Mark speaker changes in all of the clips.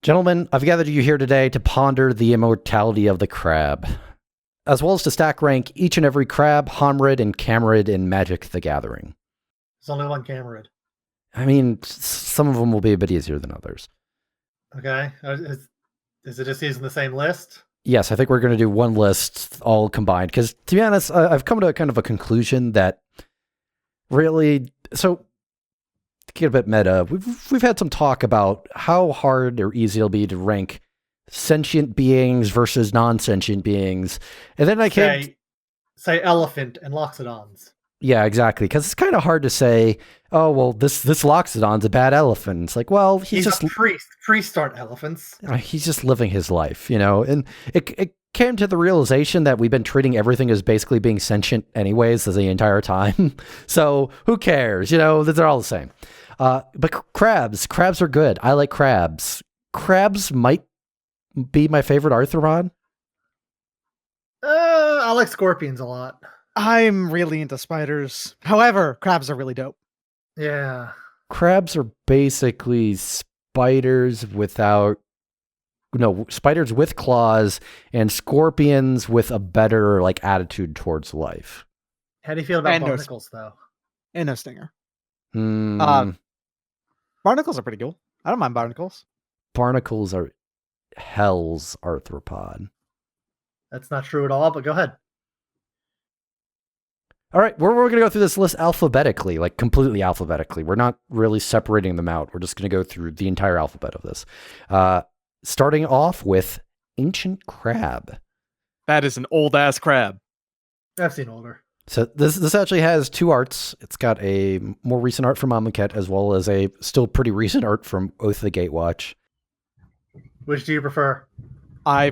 Speaker 1: Gentlemen, I've gathered you here today to ponder the immortality of the crab, as well as to stack rank each and every crab, homarid, and camerid in Magic the Gathering.
Speaker 2: There's only one camerid.
Speaker 1: I mean, some of them will be a bit easier than others.
Speaker 2: Okay. Is it just using the same list?
Speaker 1: Yes, I think we're going to do one list all combined, because to be honest, I've come to kind of a conclusion that really, so to get a bit meta, we've had some talk about how hard or easy it'll be to rank sentient beings versus non-sentient beings, and then I came
Speaker 2: say elephant and loxodons.
Speaker 1: Yeah, exactly, because it's kind of hard to say, oh well, this loxodon's a bad elephant. It's like, well, he's just
Speaker 2: a priest. Priests aren't elephants.
Speaker 1: He's just living his life, and it came to the realization that we've been treating everything as basically being sentient anyways as the entire time. So who cares? They're all the same. But crabs are good. I like crabs. Crabs might be my favorite Arthropod.
Speaker 2: I like scorpions a lot.
Speaker 3: I'm really into spiders. However, crabs are really dope.
Speaker 2: Yeah.
Speaker 1: Crabs are basically spiders spiders with claws and scorpions with a better attitude towards life.
Speaker 2: How do you feel about barnacles though?
Speaker 3: And no stinger. Barnacles are pretty cool. I don't mind barnacles.
Speaker 1: Barnacles are hell's arthropod.
Speaker 2: That's not true at all, but go ahead.
Speaker 1: All right, we're going to go through this list alphabetically, completely alphabetically. We're not really separating them out. We're just going to go through the entire alphabet of this. Starting off with Ancient Crab.
Speaker 3: That is an old-ass crab.
Speaker 2: I've seen older.
Speaker 1: So this actually has two arts. It's got a more recent art from Amonkhet, as well as a still pretty recent art from Oath of the Gatewatch.
Speaker 2: Which do you prefer?
Speaker 3: I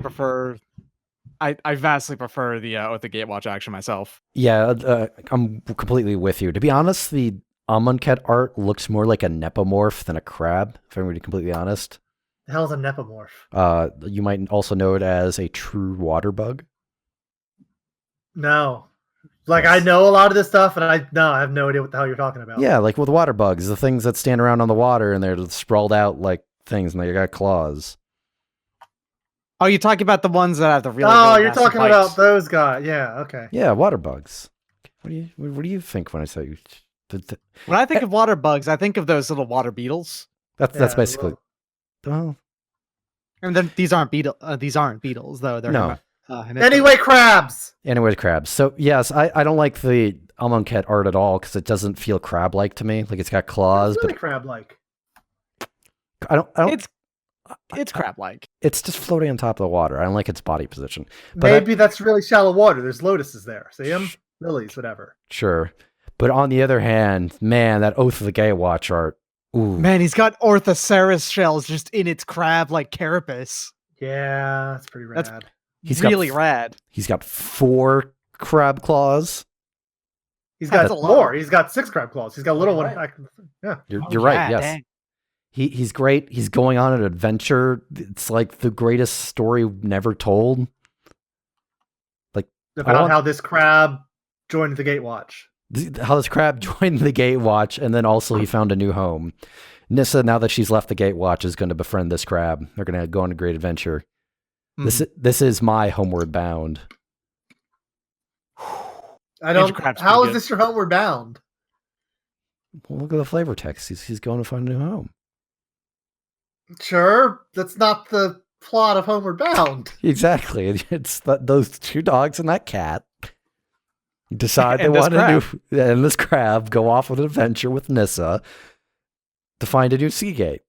Speaker 3: vastly prefer the Oath of the Gatewatch action myself.
Speaker 1: Yeah, I'm completely with you. To be honest, the Amonkhet art looks more like a nepomorph than a crab, if I'm going to be completely honest.
Speaker 2: The hell is a nepomorph?
Speaker 1: You might also know it as a true water bug.
Speaker 2: No. I know a lot of this stuff, and I have no idea what the hell you're talking about.
Speaker 1: Yeah, with water bugs, the things that stand around on the water, and they're sprawled out like things, and they got claws.
Speaker 3: Oh, you're talking about the ones that have the real.
Speaker 2: Oh, you're talking about those guys. Yeah, okay.
Speaker 1: Yeah, water bugs. What do you think when I say?
Speaker 3: When I think of water bugs, I think of those little water beetles.
Speaker 1: That's basically. Well,
Speaker 3: and then these aren't beetles though. They're
Speaker 1: no.
Speaker 2: Anyway, crabs.
Speaker 1: So yes, I don't like the Amonkhet art at all because it doesn't feel crab-like to me. It's got claws,
Speaker 2: it's really
Speaker 1: but
Speaker 2: crab-like.
Speaker 1: I don't.
Speaker 3: It's crab-like.
Speaker 1: It's just floating on top of the water. I don't like its body position.
Speaker 2: But maybe that's really shallow water. There's lotuses there. See them? Lilies, whatever.
Speaker 1: Sure. But on the other hand, man, that Oath of the Gatewatch art. Ooh.
Speaker 3: Man, he's got Orthoceras shells just in its crab-like carapace.
Speaker 2: Yeah, that's pretty rad.
Speaker 3: He's really rad.
Speaker 1: He's got 4 crab claws.
Speaker 2: He's got more. He's got 6 crab claws. He's got a little one.
Speaker 1: Right. Yeah. You're right. Yes. Dang. He's great. He's going on an adventure. It's like the greatest story never told.
Speaker 2: About how this crab joined the Gatewatch.
Speaker 1: How this crab joined the Gatewatch, and then also he found a new home. Nissa, now that she's left the Gatewatch, is going to befriend this crab. They're going to go on a great adventure. This is my Homeward Bound.
Speaker 2: How is this your Homeward Bound?
Speaker 1: Well, look at the flavor text. He's going to find a new home.
Speaker 2: Sure, that's not the plot of Homeward Bound.
Speaker 1: Exactly. It's those 2 dogs and that cat decide they want to do, and this crab go off on an adventure with Nissa to find a new sea gate.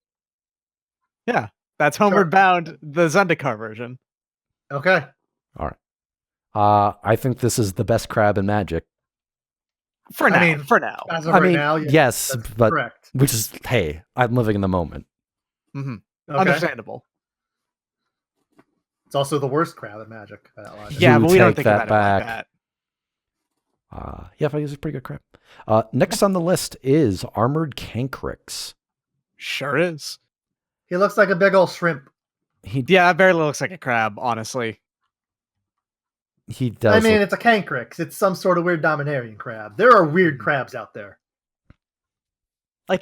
Speaker 3: Yeah, that's Homeward Bound, the Zendikar version.
Speaker 2: Okay.
Speaker 1: All right. I think this is the best crab in Magic.
Speaker 3: For now.
Speaker 2: As of right now,
Speaker 1: yes, but
Speaker 2: correct.
Speaker 1: Which is, hey, I'm living in the moment.
Speaker 3: Mm-hmm.
Speaker 2: Okay.
Speaker 3: Understandable.
Speaker 2: It's also the worst crab in Magic.
Speaker 3: Yeah, but we don't think about it like that.
Speaker 1: Yeah, I think it's a pretty good crab. Next on the list is Armored Cankrix.
Speaker 3: Sure is.
Speaker 2: He looks like a big old shrimp.
Speaker 3: Yeah, it barely looks like a crab, honestly.
Speaker 1: He does.
Speaker 2: I mean, it's a Cankrix. It's some sort of weird Dominarian crab. There are weird crabs out there.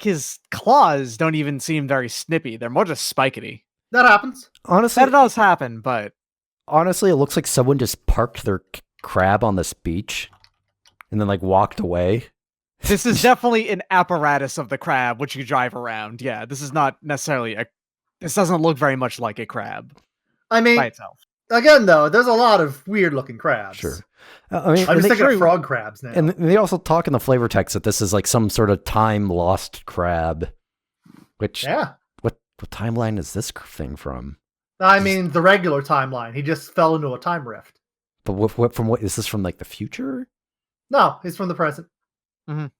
Speaker 3: His claws don't even seem very snippy. They're more just spikety.
Speaker 2: That happens.
Speaker 1: Honestly,
Speaker 3: That does happen, but
Speaker 1: it looks like someone just parked their crab on this beach and then like walked away.
Speaker 3: this is definitely an apparatus of the crab which you drive around. Yeah, this is not necessarily this doesn't look very much like a crab
Speaker 2: I mean,
Speaker 3: by itself.
Speaker 2: again, though, there's a lot of weird looking crabs.
Speaker 1: Sure. I mean,
Speaker 2: I'm just
Speaker 1: they,
Speaker 2: thinking of frog crabs now.
Speaker 1: and they also talk in the flavor text that this is like some sort of time lost crab. Which
Speaker 2: yeah.
Speaker 1: what timeline is this thing from?
Speaker 2: I mean, the regular timeline. He just fell into a time rift.
Speaker 1: But what is this from? Like the future?
Speaker 2: No, it's from the present.
Speaker 3: Mhm.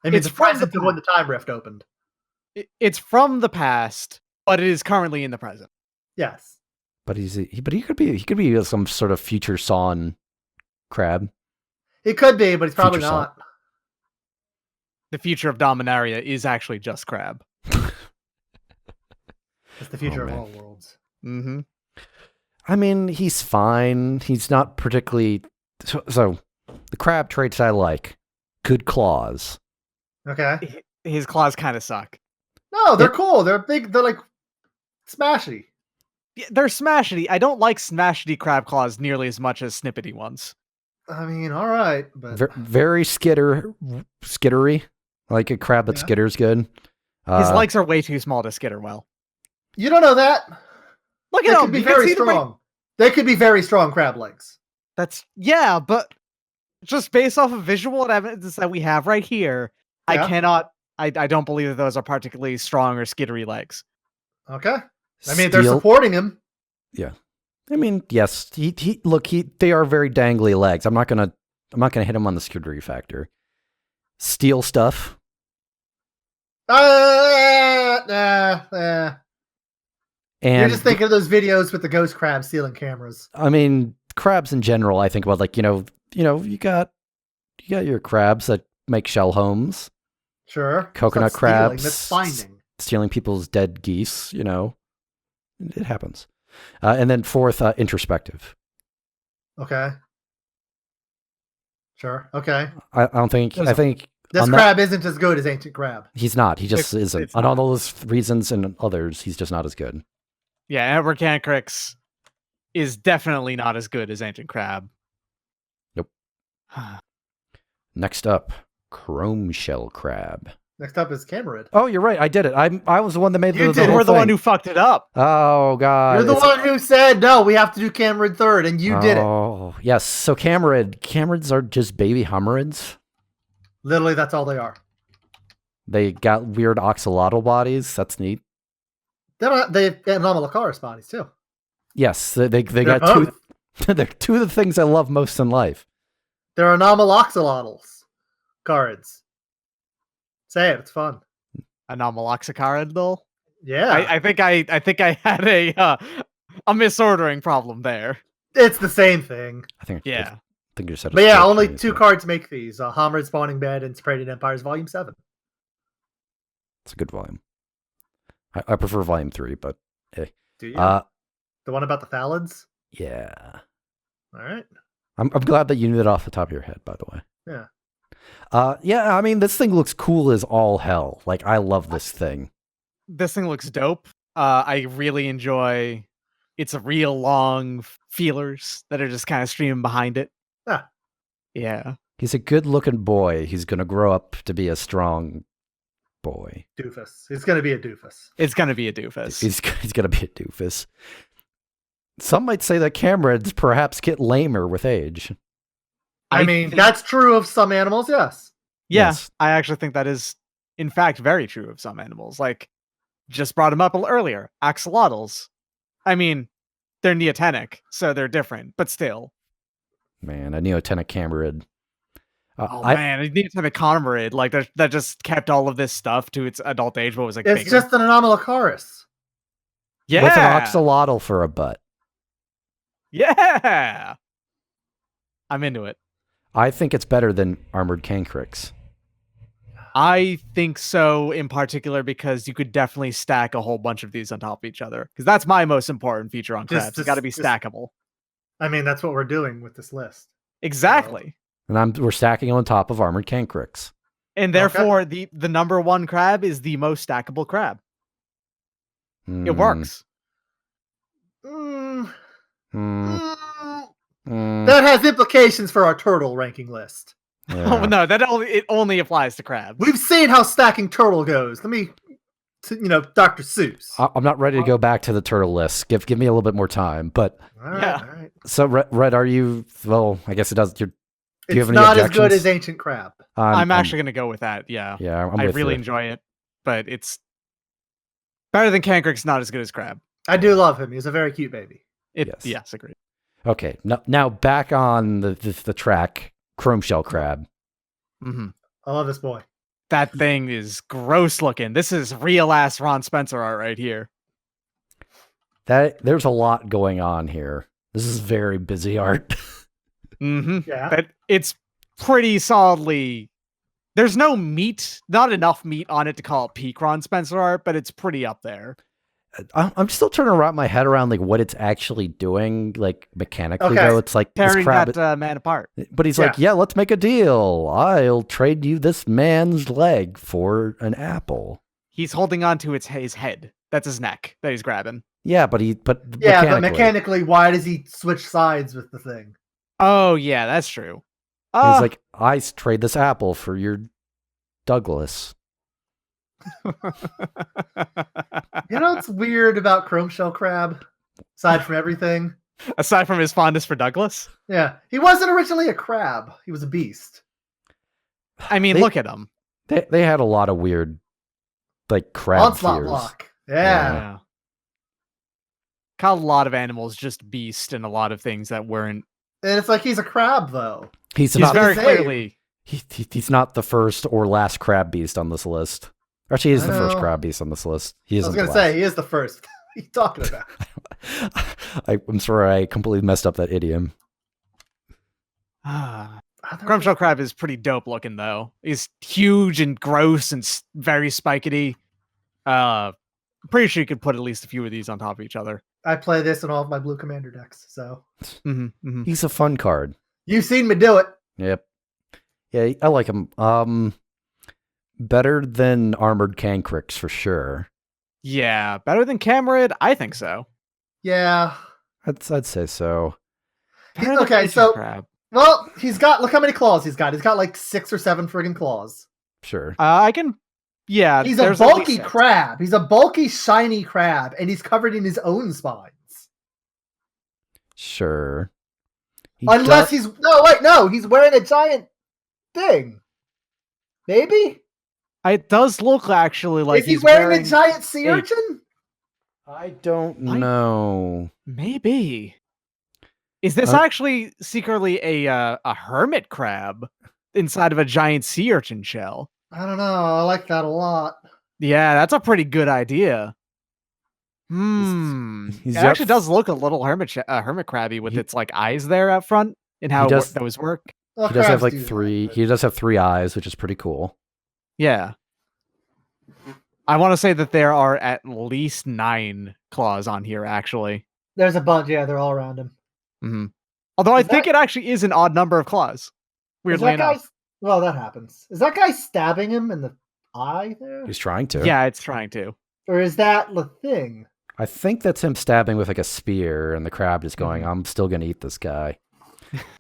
Speaker 2: I mean,
Speaker 3: It's
Speaker 2: the
Speaker 3: from
Speaker 2: present
Speaker 3: the
Speaker 2: of when the time rift opened.
Speaker 3: It's from the past, but it is currently in the present.
Speaker 2: Yes.
Speaker 1: But he could be some sort of future Sawn crab.
Speaker 2: He could be, but he's probably
Speaker 1: Future
Speaker 2: not.
Speaker 3: The future of Dominaria is actually just crab.
Speaker 2: It's the future of
Speaker 1: man.
Speaker 2: all worlds.
Speaker 3: Mm-hmm.
Speaker 1: I mean, he's fine. He's not particularly so the crab traits I like. Good claws.
Speaker 2: Okay.
Speaker 3: His claws kind of suck.
Speaker 2: No, they're cool. They're big. They're like smashy.
Speaker 3: Yeah, they're smashity. I don't like smashity crab claws nearly as much as snippety ones.
Speaker 2: I mean, all right, but
Speaker 1: Very skittery. Like a crab that
Speaker 2: Yeah.
Speaker 1: skitters good.
Speaker 3: His legs are way too small to skitter well.
Speaker 2: you don't know that.
Speaker 3: Look
Speaker 2: They
Speaker 3: at
Speaker 2: could
Speaker 3: him.
Speaker 2: be
Speaker 3: You can
Speaker 2: very
Speaker 3: see the way-
Speaker 2: strong. They could be very strong crab legs.
Speaker 3: Yeah, but just based off of visual evidence that we have right here,
Speaker 2: Yeah.
Speaker 3: I don't believe that those are particularly strong or skittery legs.
Speaker 2: Okay. I mean, they're
Speaker 1: Steel-
Speaker 2: supporting him.
Speaker 1: Yeah. I mean, yes. They are very dangly legs. I'm not gonna hit him on the skittery factor. Steel stuff. And
Speaker 2: You're just thinking of those videos with the ghost crab stealing cameras.
Speaker 1: I mean, crabs in general, I think about like, you got your crabs that make shell homes,
Speaker 2: Sure.
Speaker 1: Coconut
Speaker 2: That's not stealing,
Speaker 1: crabs.
Speaker 2: That's finding.
Speaker 1: stealing people's dead geese, It happens. And then fourth, introspective.
Speaker 2: Okay. Sure. Okay.
Speaker 1: I think
Speaker 2: This
Speaker 1: on
Speaker 2: crab isn't as good as ancient crab.
Speaker 1: he's not. He just isn't.
Speaker 3: it's
Speaker 1: On
Speaker 3: not.
Speaker 1: all those reasons and others, he's just not as good.
Speaker 3: Yeah, Abercancrix is definitely not as good as ancient crab.
Speaker 1: Nope. Next up, chrome shell crab.
Speaker 2: Next up is Homarid.
Speaker 1: Oh, you're right. I did it. I was the one that made
Speaker 2: You
Speaker 1: the
Speaker 2: did.
Speaker 1: whole
Speaker 3: We're the
Speaker 1: thing.
Speaker 3: one who fucked it up.
Speaker 1: Oh God!
Speaker 2: You're the one who said no. We have to do Homarid third, and you did it.
Speaker 1: Oh yes. So Homarids are just baby homarids.
Speaker 2: Literally, that's all they are.
Speaker 1: They got weird axolotl bodies. That's neat.
Speaker 2: They have Anomalocaris bodies too.
Speaker 1: Yes, they
Speaker 2: They're
Speaker 1: got
Speaker 2: both.
Speaker 1: two. They're two of the things I love most in life.
Speaker 2: They're anomaloxolotls. Cards. Say it. It's fun.
Speaker 3: Anomaloxacarid, though.
Speaker 2: Yeah.
Speaker 3: I think I had a misordering problem there.
Speaker 2: It's the same thing.
Speaker 1: I think.
Speaker 3: Yeah.
Speaker 1: I think you said.
Speaker 2: But yeah, only two cards make these. Homarid Spawning Bed and Separated Empires Volume 7.
Speaker 1: It's a good volume. I prefer volume 3, but hey.
Speaker 2: Do you?
Speaker 1: The
Speaker 2: one about the phalids?
Speaker 1: yeah.
Speaker 2: All right.
Speaker 1: I'm glad that you knew that off the top of your head, by the way.
Speaker 2: Yeah.
Speaker 1: Yeah, I mean, this thing looks cool as all hell. Like, I love this thing.
Speaker 3: This thing looks dope. I really enjoy its real long feelers that are just kind of streaming behind it.
Speaker 2: Ah.
Speaker 3: Yeah.
Speaker 1: He's a good-looking boy. He's going to grow up to be a strong boy.
Speaker 2: Doofus. It's going to be a doofus.
Speaker 3: It's going to be a doofus.
Speaker 1: He's going to be a doofus. Some might say that Homarids perhaps get lamer with age.
Speaker 2: I mean, that's true of some animals, yes.
Speaker 3: Yeah,
Speaker 1: Yes.
Speaker 3: I actually think that is, in fact, very true of some animals. Like, just brought him up earlier. Axolotls. I mean, they're neotenic, so they're different, but still.
Speaker 1: Man, a neotenic Homarid.
Speaker 3: Man, a neotenic Homarid, like, that just kept all of this stuff to its adult age, but was like,
Speaker 2: It's
Speaker 3: bigger.
Speaker 2: just an Anomalocaris.
Speaker 3: Yeah!
Speaker 1: With an axolotl for a butt.
Speaker 3: Yeah! I'm into it.
Speaker 1: I think it's better than Armored Cancrix.
Speaker 3: I think so, in particular, because you could definitely stack a whole bunch of these on top of each other. Because that's my most important feature on crabs. It's got to be stackable.
Speaker 2: I mean, that's what we're doing with this list.
Speaker 3: Exactly.
Speaker 1: And we're stacking on top of Armored Cancrix.
Speaker 3: And therefore, the number one crab is the most stackable crab. It works.
Speaker 2: Mm,
Speaker 1: Mm,
Speaker 2: mm,
Speaker 1: mm,
Speaker 2: that has implications for our turtle ranking list.
Speaker 3: Oh
Speaker 1: yeah.
Speaker 3: no, it only applies to crabs.
Speaker 2: We've seen how stacking turtle goes. Let me, Dr. Seuss.
Speaker 1: I'm not ready to go back to the turtle list. Give me a little bit more time. But
Speaker 2: All right,
Speaker 3: yeah.
Speaker 2: all right.
Speaker 1: so Red, are you? Well, I guess it does. Do you have
Speaker 2: It's
Speaker 1: any
Speaker 2: not as good
Speaker 1: objections?
Speaker 2: as ancient crab.
Speaker 3: I'm actually going to go with that. Yeah.
Speaker 1: Yeah, I'm
Speaker 3: I
Speaker 1: with
Speaker 3: really
Speaker 1: you.
Speaker 3: enjoy it, but it's better than Cankrick's, not as good as crab.
Speaker 2: I do love him. He's a very cute baby.
Speaker 3: Yes, agreed.
Speaker 1: Okay, now back on the track. Chrome shell crab.
Speaker 3: Mm-hmm.
Speaker 2: I love this boy.
Speaker 3: That thing is gross looking. This is real ass Ron Spencer art right here.
Speaker 1: There's a lot going on here. This is very busy art.
Speaker 3: Mm-hmm.
Speaker 2: Yeah.
Speaker 3: But it's pretty solidly. There's no meat, not enough meat on it to call it peak Ron Spencer art, but it's pretty up there.
Speaker 1: I'm still trying to wrap my head around like what it's actually doing, like mechanically.
Speaker 2: Okay.
Speaker 1: Though it's like this
Speaker 3: Tearing
Speaker 1: crab,
Speaker 3: that man apart.
Speaker 1: but he's like, yeah, let's make a deal. I'll trade you this man's leg for an apple.
Speaker 3: He's holding on to his head. That's his neck that he's grabbing.
Speaker 1: Yeah, but
Speaker 2: mechanically, why does he switch sides with the thing?
Speaker 3: Oh yeah, that's true.
Speaker 1: he's like, I trade this apple for your Douglas.
Speaker 2: You know what's weird about Chrome Shell Crab? Aside from everything?
Speaker 3: Aside from his fondness for Douglas?
Speaker 2: Yeah. He wasn't originally a crab. He was a beast.
Speaker 3: I mean, look at him.
Speaker 1: They had a lot of weird, like, crab
Speaker 2: Onslaught
Speaker 1: fears.
Speaker 2: block. Yeah.
Speaker 3: Yeah. Caught a lot of animals just beast and a lot of things that weren't.
Speaker 2: And it's like he's a crab, though.
Speaker 1: He's
Speaker 3: He's
Speaker 1: not
Speaker 3: very
Speaker 2: the
Speaker 3: clearly.
Speaker 1: he's not the first or last crab beast on this list. Actually, he is the first
Speaker 2: know.
Speaker 1: crab beast on this list. He
Speaker 2: I
Speaker 1: isn't
Speaker 2: was going to
Speaker 1: the last.
Speaker 2: say, he is the first. What are you talking about?
Speaker 1: I'm sorry, I completely messed up that idiom.
Speaker 3: Chrome Shell Crab is pretty dope looking, though. He's huge and gross and very spikety. Pretty sure you could put at least a few of these on top of each other.
Speaker 2: I play this in all of my Blue Commander decks, so.
Speaker 1: He's a fun card.
Speaker 2: You've seen me do it.
Speaker 1: Yep. Yeah, I like him. Better than Armored Cancrix for sure.
Speaker 3: Yeah, better than Homarid? I think so.
Speaker 2: Yeah.
Speaker 1: I'd say so.
Speaker 3: Better than
Speaker 2: Okay,
Speaker 3: Ancient
Speaker 2: so
Speaker 3: Crab.
Speaker 2: Well, look how many claws he's got. He's got like 6 or 7 friggin' claws.
Speaker 1: Sure.
Speaker 3: I can. Yeah,
Speaker 2: He's a
Speaker 3: there's at least
Speaker 2: bulky
Speaker 3: 6.
Speaker 2: crab. He's a bulky, shiny crab, and he's covered in his own spines.
Speaker 1: Sure.
Speaker 2: Unless he's he's wearing a giant thing. Maybe?
Speaker 3: It does look actually like
Speaker 2: Is he
Speaker 3: he's
Speaker 2: wearing a giant sea
Speaker 3: a-
Speaker 2: urchin?
Speaker 1: I don't know.
Speaker 3: Maybe. Is this actually secretly a hermit crab inside of a giant sea urchin shell?
Speaker 2: I don't know. I like that a lot.
Speaker 3: Yeah, that's a pretty good idea.
Speaker 1: He's
Speaker 3: It actually does look a little hermit crabby with its like eyes there up front and how those work.
Speaker 2: Well,
Speaker 1: He does have
Speaker 2: crabs
Speaker 1: like
Speaker 2: do
Speaker 1: 3.
Speaker 2: that,
Speaker 1: He does have 3 eyes, which is pretty cool.
Speaker 3: Yeah. I want to say that there are at least 9 claws on here, actually.
Speaker 2: There's a bunch. Yeah, they're all around him.
Speaker 3: Mm-hmm. Although I think it actually is an odd number of claws. Weirdly enough.
Speaker 2: Well, that happens. Is that guy stabbing him in the eye there?
Speaker 1: He's trying to.
Speaker 3: Yeah, it's trying to.
Speaker 2: Or is that the thing?
Speaker 1: I think that's him stabbing with like a spear, and the crab is going, I'm still going to eat this guy.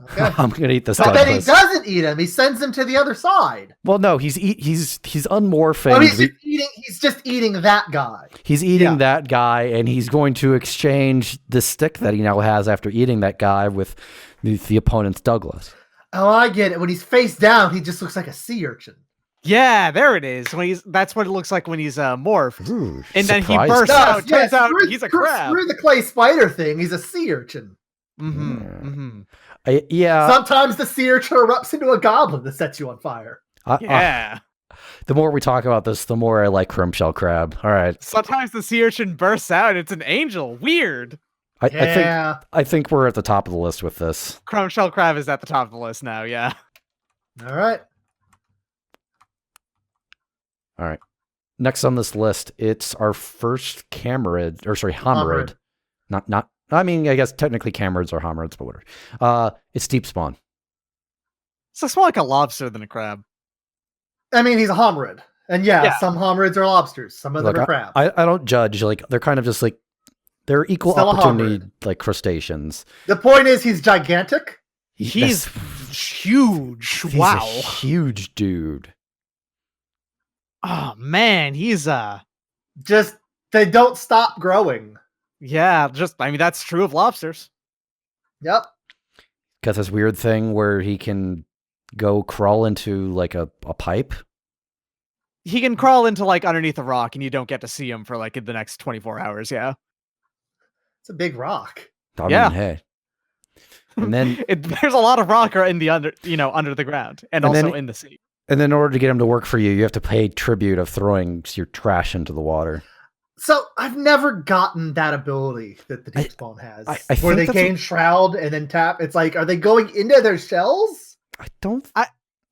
Speaker 2: Okay.
Speaker 1: I'm going to eat this
Speaker 2: But then he
Speaker 1: Douglas.
Speaker 2: doesn't eat him. He sends him to the other side.
Speaker 1: Well, no, he's unmorphing.
Speaker 2: Oh, he's just eating that guy.
Speaker 1: He's eating that guy, and he's going to exchange the stick that he now has after eating that guy with the opponent's Douglas.
Speaker 2: Oh, I get it. When he's face down, he just looks like a sea urchin.
Speaker 3: Yeah, there it is. That's what it looks like when he's morphed.
Speaker 1: Ooh,
Speaker 3: And then he
Speaker 1: surprise
Speaker 3: bursts
Speaker 1: me.
Speaker 3: out. Turns out he's a crab.
Speaker 2: Screw the clay spider thing. He's a sea urchin.
Speaker 1: Yeah.
Speaker 2: Sometimes the sea urchin erupts into a goblin that sets you on fire.
Speaker 3: Yeah.
Speaker 1: The more we talk about this, the more I like Chrome Shell Crab. All right.
Speaker 3: Sometimes the sea urchin bursts out. It's an angel. Weird.
Speaker 1: I think we're at the top of the list with this.
Speaker 3: Chrome Shell Crab is at the top of the list now. Yeah.
Speaker 2: All right.
Speaker 1: All right. Next on this list, it's our first Homarid. Not. I mean, I guess technically Homarids are Homarids, but whatever. It's Deep Spawn.
Speaker 3: So it's more like a lobster than a crab.
Speaker 2: I mean, he's a homarid. And
Speaker 3: Yeah.
Speaker 2: some homarids are lobsters. Some of them
Speaker 1: Look,
Speaker 2: are crabs.
Speaker 1: I don't judge. Like they're kind of just like they're equal
Speaker 2: Still a
Speaker 1: opportunity
Speaker 2: homarid.
Speaker 1: like crustaceans.
Speaker 2: The point is, he's gigantic.
Speaker 3: He's huge.
Speaker 1: He's
Speaker 3: Wow.
Speaker 1: a huge dude.
Speaker 3: Oh man, he's
Speaker 2: Just they don't stop growing.
Speaker 3: yeah, I mean that's true of lobsters.
Speaker 2: Yep.
Speaker 1: Got this weird thing where he can go crawl into like a pipe.
Speaker 3: He can crawl into like underneath a rock and you don't get to see him for like the next 24 hours, yeah.
Speaker 2: It's a big rock.
Speaker 1: I
Speaker 3: Yeah.
Speaker 1: mean, hey. And then
Speaker 3: There's a lot of rock in the under the ground and
Speaker 1: And
Speaker 3: also
Speaker 1: then-
Speaker 3: in the sea.
Speaker 1: and then in order to get him to work for you, you have to pay tribute of throwing your trash into the water.
Speaker 2: So I've never gotten that ability that the deep spawn has,
Speaker 1: I
Speaker 2: where
Speaker 1: think
Speaker 2: they
Speaker 1: that's
Speaker 2: gain shroud and then tap. It's like, are they going into their shells?
Speaker 1: I don't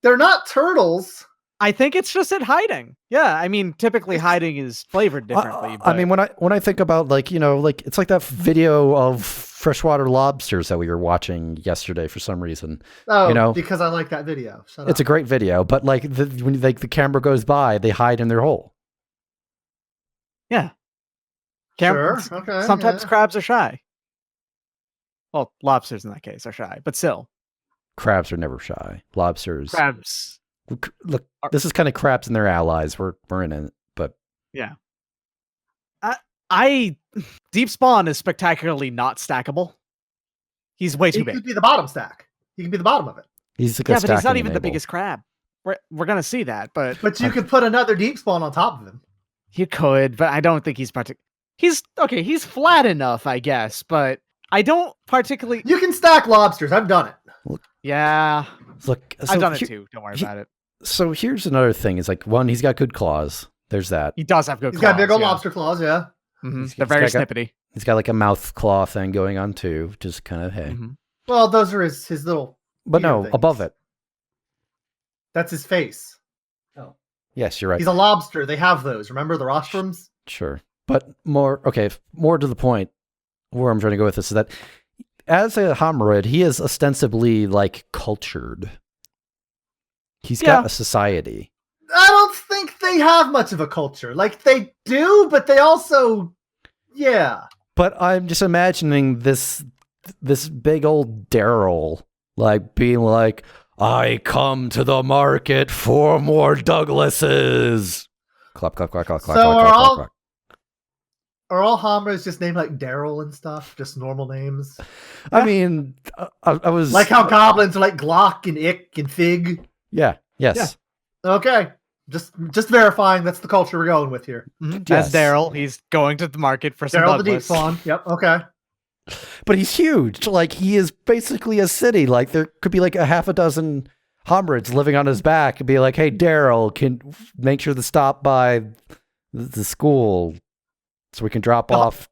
Speaker 2: They're not turtles.
Speaker 3: I think it's just it hiding. Yeah, I mean typically hiding is flavored differently.
Speaker 1: I
Speaker 3: but
Speaker 1: mean, when I think about like like it's like that video of freshwater lobsters that we were watching yesterday for some reason.
Speaker 2: Oh, because I like that video. Shut
Speaker 1: It's
Speaker 2: up.
Speaker 1: a great video, but like when like the camera goes by, they hide in their hole.
Speaker 3: yeah.
Speaker 2: Sure. Okay.
Speaker 3: Sometimes
Speaker 2: yeah.
Speaker 3: crabs are shy. Well, lobsters in that case are shy, but still.
Speaker 1: Crabs are never shy. Lobsters.
Speaker 3: Crabs.
Speaker 1: Look,
Speaker 3: are-
Speaker 1: this is kind of crabs and their allies. We're in it, but
Speaker 3: Yeah. I deep spawn is spectacularly not stackable. He's way
Speaker 2: He
Speaker 3: too big.
Speaker 2: could be the bottom stack. He can be the bottom of it.
Speaker 1: he's like
Speaker 3: Yeah,
Speaker 1: a
Speaker 3: but he's not
Speaker 1: stacking
Speaker 3: even the
Speaker 1: enable.
Speaker 3: biggest crab. We're gonna see that, but
Speaker 2: But you could put another deep spawn on top of him.
Speaker 3: you could. But I don't think he's He's okay. He's flat enough, I guess, but I don't particularly.
Speaker 2: You can stack lobsters. I've done it.
Speaker 3: Yeah,
Speaker 1: Look,
Speaker 3: I've done it too. Don't worry about it.
Speaker 1: So here's another thing: is like one, he's got good claws. There's that.
Speaker 3: He does have good.
Speaker 2: He's got big old
Speaker 3: yeah.
Speaker 2: lobster claws. Yeah.
Speaker 3: Mhm.
Speaker 1: He's
Speaker 3: They're very
Speaker 1: got-
Speaker 3: snippety.
Speaker 1: He's got like a mouth claw thing going on too. Just kind of hey,
Speaker 3: Mhm.
Speaker 2: Well, those are his little.
Speaker 1: but no,
Speaker 2: things.
Speaker 1: above it.
Speaker 2: That's his face.
Speaker 1: Yes, you're right.
Speaker 2: He's a lobster. They have those. Remember the rostrums?
Speaker 1: Sure. But more to the point, where I'm trying to go with this is that as a homarid, he is ostensibly like cultured. He's
Speaker 3: Yeah.
Speaker 1: got a society.
Speaker 2: I don't think they have much of a culture. Like they do, but they also, yeah.
Speaker 1: But I'm just imagining this big old Daryl like being like, I come to the market for more Douglases. Clap, clap, clap, clap, clap,
Speaker 2: So
Speaker 1: clap,
Speaker 2: are
Speaker 1: clap,
Speaker 2: all-
Speaker 1: clap,
Speaker 2: Are all homarids just named like Daryl and stuff? Just normal names?
Speaker 1: I mean, I was
Speaker 2: Like how goblins are like Glock and Ick and Fig?
Speaker 1: yeah, yes.
Speaker 2: Okay. Just verifying that's the culture we're going with here.
Speaker 3: Mhm.
Speaker 1: Yes.
Speaker 3: As Daryl, he's going to the market for some
Speaker 2: Daryl the deep
Speaker 3: Douglas.
Speaker 2: spawn. Yep. Okay.
Speaker 1: But he's huge. Like he is basically a city. Like there could be like a half a dozen homarids living on his back and be like, "Hey, Daryl, can make sure to stop by the school so we can drop off."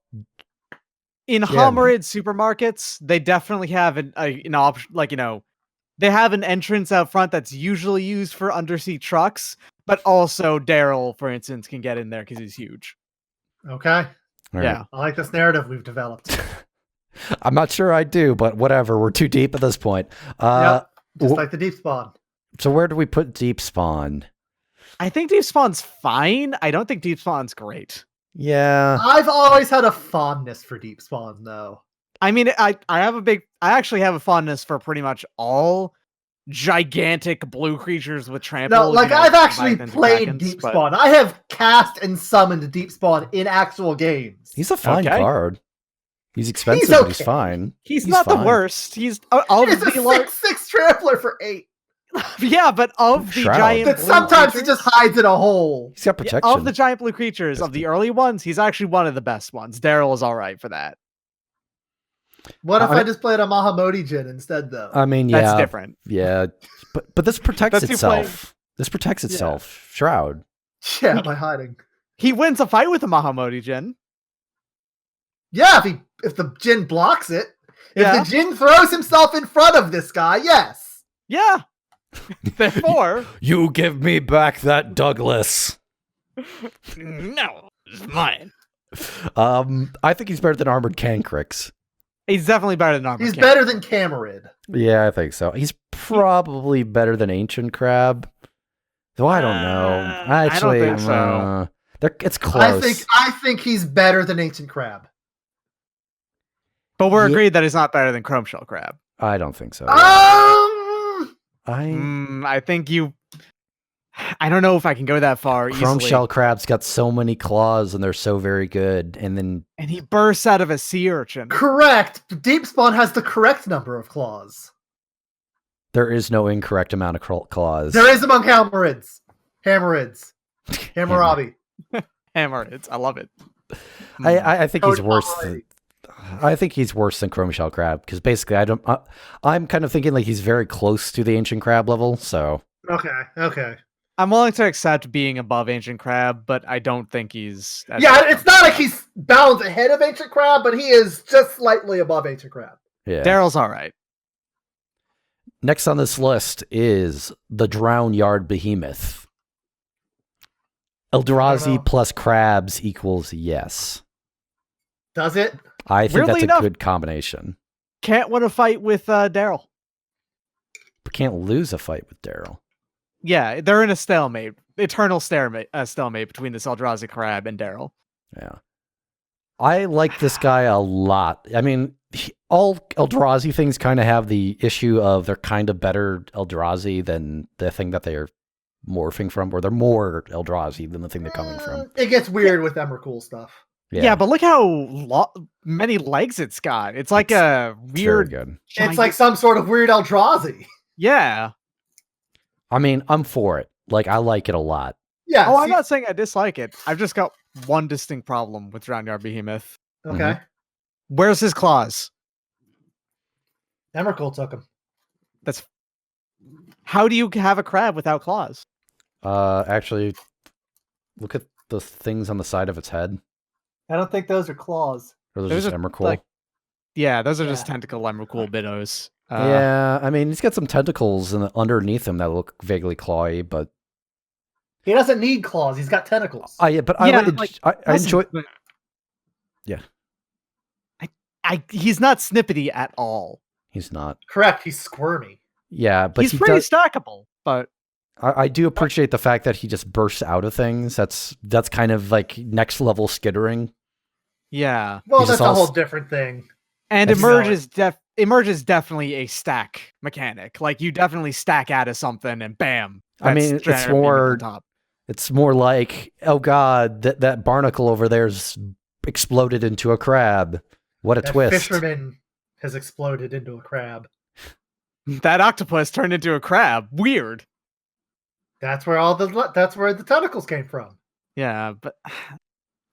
Speaker 3: In
Speaker 1: Yeah.
Speaker 3: Homarid supermarkets, they definitely have an option, like they have an entrance out front that's usually used for undersea trucks, but also Daryl, for instance, can get in there because he's huge.
Speaker 2: Okay.
Speaker 1: All right.
Speaker 3: Yeah.
Speaker 2: I like this narrative we've developed.
Speaker 1: I'm not sure I do, but whatever. We're too deep at this point.
Speaker 2: Yep. Just
Speaker 1: wh-
Speaker 2: like the deep spawn.
Speaker 1: So where do we put Deep Spawn?
Speaker 3: I think Deep Spawn's fine. I don't think Deep Spawn's great.
Speaker 1: Yeah.
Speaker 2: I've always had a fondness for deep spawn, though.
Speaker 3: I mean, I actually have a fondness for pretty much all gigantic blue creatures with trample.
Speaker 2: No, like I've actually
Speaker 3: Leviathans and
Speaker 2: played
Speaker 3: Krakens,
Speaker 2: deep
Speaker 3: but-
Speaker 2: spawn. I have cast and summoned deep spawn in actual games.
Speaker 1: He's a fine
Speaker 3: Okay.
Speaker 1: card. He's expensive, but he's
Speaker 2: okay.
Speaker 1: fine.
Speaker 3: He's not
Speaker 1: fine.
Speaker 3: the worst. He's of
Speaker 2: It's a
Speaker 3: the large,
Speaker 2: 6/6 trampler for 8.
Speaker 3: yeah, but of the
Speaker 1: Shroud.
Speaker 3: giant
Speaker 2: That
Speaker 3: blue
Speaker 2: sometimes he
Speaker 3: creatures-
Speaker 2: just hides in a hole.
Speaker 1: He's got
Speaker 3: Yeah,
Speaker 1: protection.
Speaker 3: of the giant blue creatures of the early ones, he's actually one of the best ones. Daryl is all right for that.
Speaker 2: What if
Speaker 1: I-
Speaker 2: I just played a Mahamodi Jin instead, though?
Speaker 1: I mean, yeah.
Speaker 3: That's different.
Speaker 1: Yeah. But this protects
Speaker 3: That's you playing-
Speaker 1: itself. This protects itself. Shroud.
Speaker 2: Yeah, by hiding.
Speaker 3: He wins a fight with a Mahamodi Jin.
Speaker 2: Yeah, if the Jin blocks it. If
Speaker 3: Yeah.
Speaker 2: the Jin throws himself in front of this guy, yes.
Speaker 3: Yeah. Therefore,
Speaker 1: You give me back that Douglas.
Speaker 3: no, it's mine.
Speaker 1: I think he's better than Armored Cancrix.
Speaker 3: He's definitely better than Armored
Speaker 2: He's
Speaker 3: King.
Speaker 2: better than Homarid.
Speaker 1: Yeah, I think so. He's probably better than Ancient Crab. So I don't know. Actually,
Speaker 3: I don't think so.
Speaker 1: It's close.
Speaker 2: I think he's better than Ancient Crab.
Speaker 3: But we're
Speaker 1: Yeah.
Speaker 3: agreed that he's not better than Chrome Shell Crab.
Speaker 1: I don't think so.
Speaker 3: I think you. I don't know if I can go that far
Speaker 1: Chrome
Speaker 3: easily.
Speaker 1: Shell Crab's got so many claws and they're so very good. And then
Speaker 3: And he bursts out of a sea urchin.
Speaker 2: Correct. Deep Spawn has the correct number of claws.
Speaker 1: there is no incorrect amount of claws.
Speaker 2: There is among Homarids. Hammurabi.
Speaker 3: Homarids. I love it.
Speaker 1: I think he's
Speaker 2: Cody
Speaker 1: worse.
Speaker 2: Homarid.
Speaker 1: I think he's worse than Chrome Shell Crab because basically I'm kind of thinking like he's very close to the Ancient Crab level. So
Speaker 2: Okay.
Speaker 3: I'm willing to accept being above Ancient Crab, but I don't think he's.
Speaker 2: Yeah, it's not like he's bound ahead of Ancient Crab, but he is just slightly above Ancient Crab.
Speaker 1: yeah.
Speaker 3: Daryl's all right.
Speaker 1: Next on this list is the Drownyard Behemoth. Eldrazi
Speaker 2: know.
Speaker 1: plus crabs equals yes.
Speaker 2: Does it?
Speaker 1: I think
Speaker 3: Weirdly
Speaker 1: that's a
Speaker 3: enough-
Speaker 1: good combination.
Speaker 3: Can't win a fight with Daryl.
Speaker 1: But can't lose a fight with Daryl.
Speaker 3: Yeah, they're in a stalemate, eternal stalemate between this Eldrazi Crab and Daryl.
Speaker 1: Yeah. I like this guy a lot. I mean, all Eldrazi things kind of have the issue of they're kind of better Eldrazi than the thing that they're morphing from, or they're more Eldrazi than the thing they're coming from.
Speaker 2: It gets weird with Emrakul stuff.
Speaker 3: Yeah, but look how many legs it's got. It's like a
Speaker 1: it's very
Speaker 3: weird.
Speaker 1: good.
Speaker 2: It's like some sort of weird Eldrazi.
Speaker 3: Yeah.
Speaker 1: I mean, I'm for it. Like, I like it a lot.
Speaker 2: Yeah.
Speaker 3: Oh, I'm not saying I dislike it. I've just got one distinct problem with Drownyard Behemoth.
Speaker 2: Okay.
Speaker 3: Where's his claws?
Speaker 2: Emrakul took him.
Speaker 3: How do you have a crab without claws?
Speaker 1: Actually, look at the things on the side of its head.
Speaker 2: I don't think those are claws.
Speaker 1: Or those
Speaker 3: Those
Speaker 1: just
Speaker 3: are,
Speaker 1: Emrakul.
Speaker 3: like, Yeah, those are just
Speaker 2: Yeah.
Speaker 3: tentacle Emrakul Biddos.
Speaker 1: Yeah, I mean, he's got some tentacles underneath him that look vaguely clawy, but
Speaker 2: He doesn't need claws. He's got tentacles.
Speaker 1: I
Speaker 3: Listen,
Speaker 1: enjoy.
Speaker 3: but-
Speaker 1: Yeah.
Speaker 3: He's not snippety at all.
Speaker 1: He's not.
Speaker 2: Correct. He's squirmy.
Speaker 1: Yeah, but
Speaker 3: He's
Speaker 1: he
Speaker 3: pretty
Speaker 1: does.
Speaker 3: stackable, but
Speaker 1: I do appreciate the fact that he just bursts out of things. That's kind of like next level skittering.
Speaker 3: yeah.
Speaker 2: Well,
Speaker 1: He's
Speaker 2: that's
Speaker 1: just
Speaker 2: a whole
Speaker 1: also-
Speaker 2: different thing.
Speaker 3: And
Speaker 2: That's
Speaker 3: Emerge is definitely a stack mechanic. Like you definitely stack out of something and bam.
Speaker 1: I mean,
Speaker 3: that's
Speaker 1: it's
Speaker 3: Drownyard Behemoth
Speaker 1: more-
Speaker 3: on top.
Speaker 1: It's more like, oh god, that barnacle over there's exploded into a crab. What a
Speaker 2: That
Speaker 1: twist!
Speaker 2: fisherman has exploded into a crab.
Speaker 3: That octopus turned into a crab. Weird.
Speaker 2: That's where the tentacles came from.
Speaker 3: Yeah, but